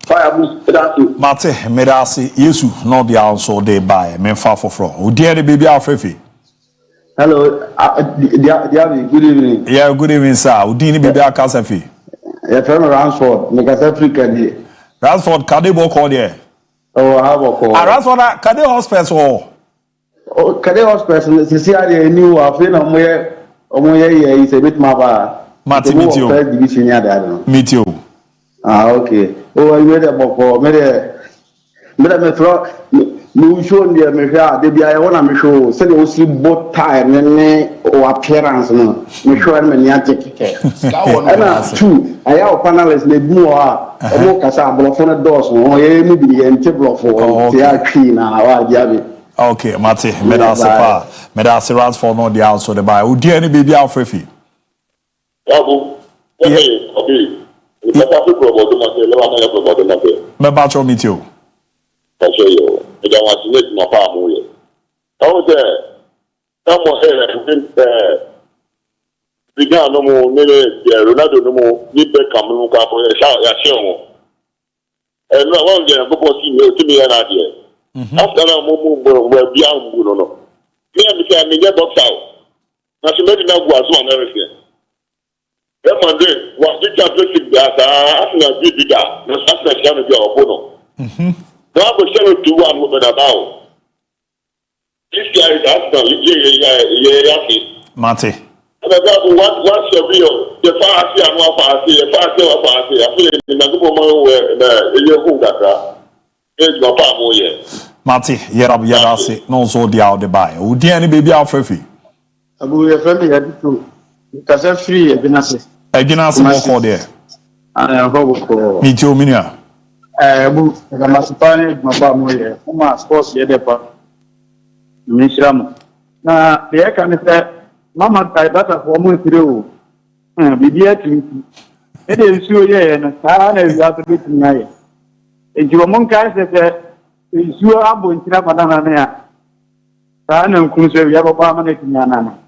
Speaker 11: by abu that's
Speaker 1: Mate medasi Yesu no dia also dey buy me fa foforo odi any baby afefe.
Speaker 12: Hello, DIABY, good evening.
Speaker 1: Yeah, good evening, sir. Udini baby akasafi.
Speaker 12: Yeah, from Ransford, because African here.
Speaker 1: Ransford, Kade Boko there.
Speaker 12: Oh, I have a call.
Speaker 1: Ransford, Kade Hospital.
Speaker 12: Oh, Kade Hospital, the CIA new, I feel Omoye is a bit maba.
Speaker 1: Mati, meet you.
Speaker 12: First division, yeah,
Speaker 1: meet you.
Speaker 12: Ah, okay. Oh, I made a boko, made a throw. No show near me here. They be I wanna me show. Say they see both time and or appearance no. Me show me ni take care. And two, I have panelists they do more kasa block for the doors no. Ye me be the table for they are clean na wa DIABY.
Speaker 1: Okay, Mate, me da se Ransford no dey also the buy. Udi any baby afrefi.
Speaker 11: Abu. Okay.
Speaker 1: Me ba cho meet you.
Speaker 11: That's you. I don't want to make my farm with. How there? Someone here, began no more, Ronaldo no more, need to come and look up for a show. And no one can go to me an idea. After a moment, we're beyond Bruno. Here became a box out. Now she made enough was one everything. That Monday was the championship that I have big bigger. No such a shame of your opponent. Now we shall do one woman about. This guy is after you,
Speaker 1: Mate.
Speaker 11: And I got what's your real? The party and one party, a party or party. I feel in the woman where you hold that. It's my palm here.
Speaker 1: Mate, Yerabasi, no so the out the buy. Udi any baby afrefi.
Speaker 12: Abu your friend had to. Because I'm free, I've been asking.
Speaker 1: I didn't ask more for there.
Speaker 12: I hope.
Speaker 1: Meet you, Minia.
Speaker 12: Abu, the Masipani, my family, Uma sports, Yedepa, Mishram. Now, the can say, Mama, I better for me through. Be dear to me. It is you, and I is out of it tonight. If you among guys that is you Abu in Trapanana, I know Kunse, you have a permanent Yana,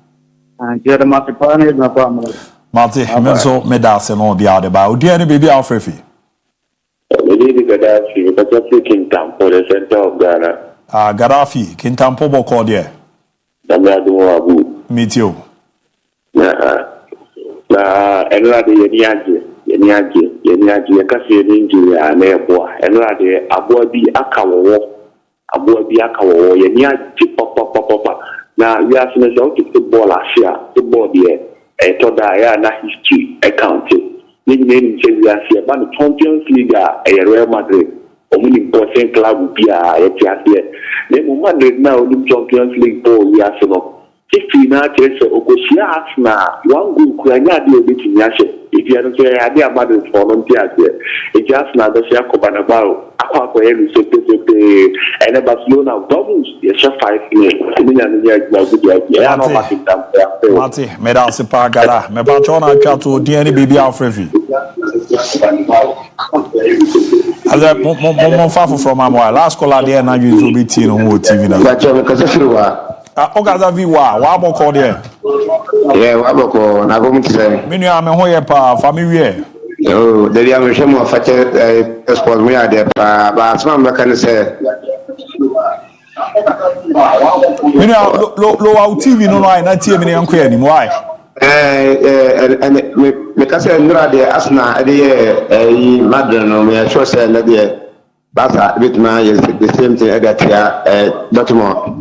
Speaker 12: and get a Masipani, my family.
Speaker 1: Mate, Menso, Medas, and all the other by Udiani baby afrefi.
Speaker 11: Gaddafi, but just taking time for the center of Ghana.
Speaker 1: Gaddafi, Kintampo Boko there.
Speaker 11: Abu.
Speaker 1: Meet you.
Speaker 11: Enrade Yeniaji, a Cassie injury, and airboy, Enrade, Abobi Akawo, Yeniaji, Papa. Now, we are finished out to football last year, football here, a Todaya history accounting. Name change last year, but the Champions League a Real Madrid, only important club be a here. Then Madrid now the Champions League ball we are so. If we now chase Okoshia na one good Kuanya deal between Yasha. If you are not say I did Madrid for volunteers there, it just now the share Cobanabao, Aqua and Barcelona doubles the share 5 million years now. Yeah, no market time.
Speaker 1: Mate, Medasi Pagada, Mebachona Chato, DNA baby Alfrevi. As a Mon-FRI from Amoy, last caller there, now you will be teen on TV now. Ogaza viwa, wabo ko there.
Speaker 12: Yeah, wabo ko na go mti say.
Speaker 1: Minu ame hoye pa family.
Speaker 13: Oh, the young shame of Fakye sport we are there, but some can say.
Speaker 1: You know, low out TV no line, not TV anymore. Why?
Speaker 13: And because I'm not there, as now, the mother, no, me, I sure said that the Basa with my is the same thing I got here, not more.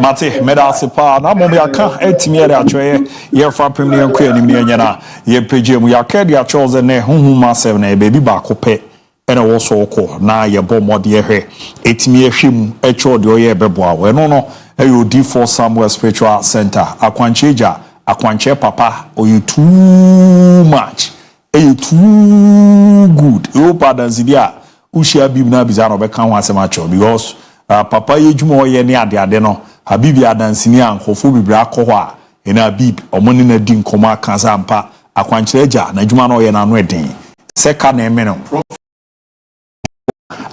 Speaker 1: Mate, Medasipa, na mo aka etimi ya atwe ye fa premier kwa ni me nyana ye page mu yaka dia chose ne honhuma 7 na baby ba ko pe ena wo so ko na ye bɔ mɔde hwe etimi ehwem etwo de oye beboa we no ayo D4 Samuel Spiritual Center akwancheja akwanche papa oyu too much ayo too good o padansi dia ushia bib na biza no be kan ho asema cho because papa ye dwuma oye ne ade no habibi adansini ankofo bibra akɔ hɔ a ena bib omoni na di nkɔma kansa mpa akwancheja na dwuma no oye na no eden seka na eme no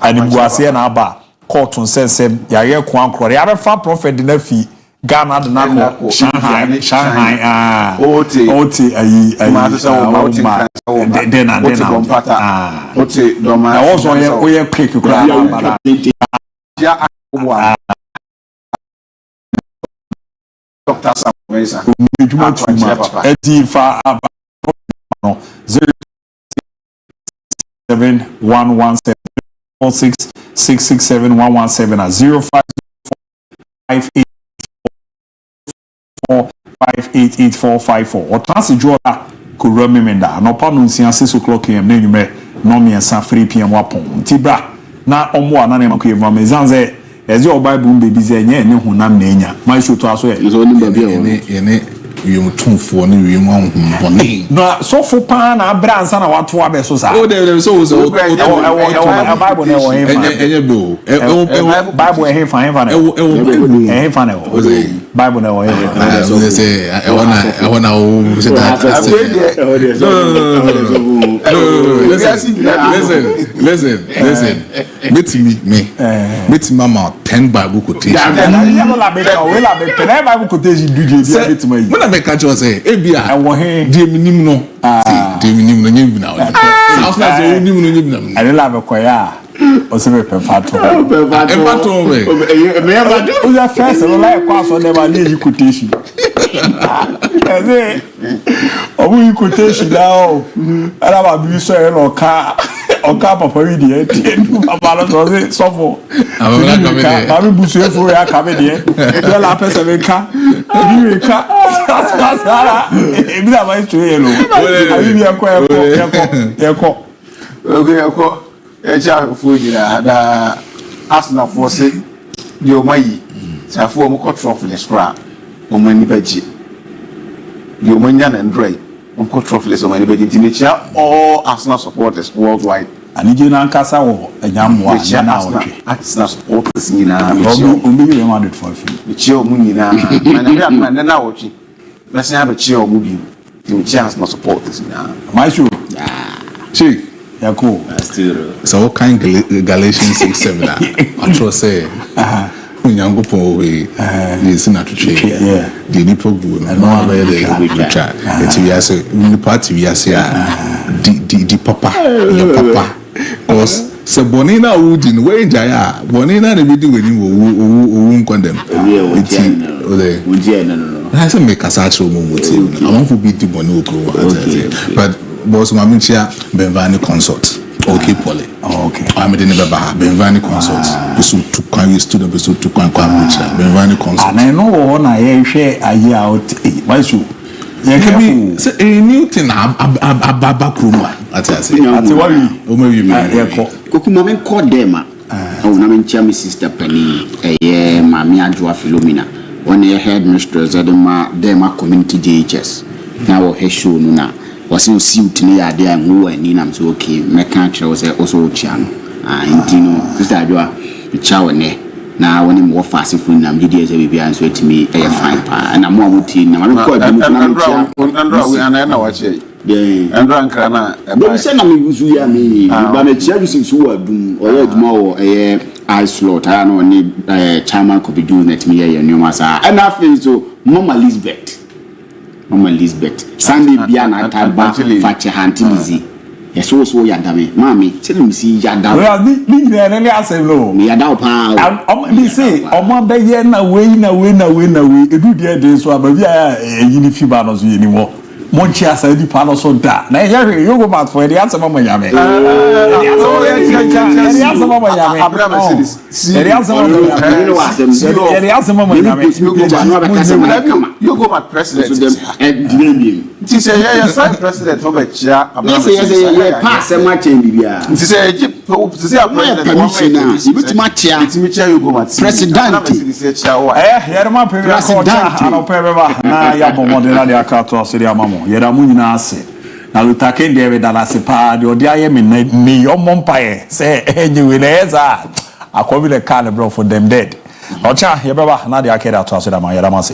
Speaker 1: ani buase na aba court nsensem ya ye ko ankro ya be fa prophet na fi Ghana de na ko Shanghai oti ayi de na
Speaker 7: oti do ma
Speaker 1: na wo ye oye quick kura na
Speaker 7: ya akwa Dr. Samuel
Speaker 1: Ejuma too much eti fa aba no 07117 667 at 05588454 or transit jola could remember no pardon since 6 o'clock am na nyume no me san 3 pm wapon tibra na omo anane makwe vamezanze ezi obible baby ze nye ne honam na enya my show to aso ye
Speaker 9: ene yum tumfo ne yum ahunbone
Speaker 1: no so fo pa na abransa na wato abeso sa
Speaker 9: o de so
Speaker 1: bible na wo
Speaker 9: enye bo
Speaker 1: bible e fa na bible na wo
Speaker 9: say I wanna say that listen meet mama 10 bible quotation
Speaker 1: bible quotation do
Speaker 9: me catch you say ebia die minim no die minim no nyim na house na so nyim no nyim na
Speaker 1: ani la be koya o se be pefato
Speaker 9: me
Speaker 1: o ya first no like kwa so never need quotation eze o bu quotation now ara ba bi so e no ka oka papa wi die papa lo so se sofo ba mi busu efo ya ka be die e la pesa be ka bi ka sara e bi da ba itu ye lo abi bi akọ
Speaker 7: e cha fu jira da Arsenal force di o mayi sa fu o mo control for the scrap o mo ni baji di o mo nya na ndroi o control for the o mo ni baji tinicha all Arsenal supporters worldwide
Speaker 1: ani je na nkasa wo enyamwa na awotwe
Speaker 7: Arsenal supporters ni na
Speaker 1: o bi ye 100 for free
Speaker 7: mi chi o mu ni na na na awotwe bese ya be chi o mu bi ti Arsenal supporters ni na
Speaker 1: my show
Speaker 9: chief
Speaker 1: Yako.
Speaker 9: So what kind Galatians 6:7 I trust say Unyangopo we is not to change. The nipo go no be the chat. It we as the party we as the papa your papa cause se bonina woodin we njaya bonina na be do we wo condemn. I say make us actual moment. I want to be the bonu go but boss mamichia benvani consult okay pole
Speaker 1: okay
Speaker 9: I'm the never benvani consult so to can student so to can benvani consult
Speaker 1: and I know na ye hwe aye out why so
Speaker 9: you say a new thing ababa kroma at say
Speaker 1: what
Speaker 9: o me wi
Speaker 5: kokuma men call them o na men chia me sister pani mami adwa Philomena one headmistress dem community DHS now o he show no na wasi usiuti ni ade a nwo ani na mso okay meka kire say oso chia no intino sister adwa chia ne na woni mo fast food na mgidi eze bibia nso etimi e fine pa na mo amuti na ma ko adu na chia
Speaker 7: andra we na wache andra nkra na
Speaker 5: be se na megusu ya me ba me chia jusi so adum oya aduma wo I slot I no ni chairman ko be do net me ye nyoma sa na afi so Mama Elizabeth Sunday bia na taba Fakye hantilizi Yeso so yadame. Mami, tell me see yadame.
Speaker 1: Well, ni nyane asem no.
Speaker 5: Me yadaw pa.
Speaker 1: Me say, omo be ye na we. Edu de so ababi a yini fiba no so yini wo. Monchi asa di pa no so da. Na ye you go back for the answer mama yame.
Speaker 7: You go back president. Ti say yeah side president over chia.
Speaker 5: Yes, pass ma change bia.
Speaker 7: Ti say Egypt, ti say
Speaker 5: permission na. Ibiti ma chia.
Speaker 7: Ti mi chia you go back.
Speaker 5: President.
Speaker 1: Yerma premier coach ano pebeba na ya bomo de na de akato asiri amamo. Yera mu nyina ase. Na lutake de be dala se pa de odi aye me yomo mpae. Say enyi na eza. Akobi le can bro for them dead. Ocha yebeba na de akeda to asiri amamo yera ma se.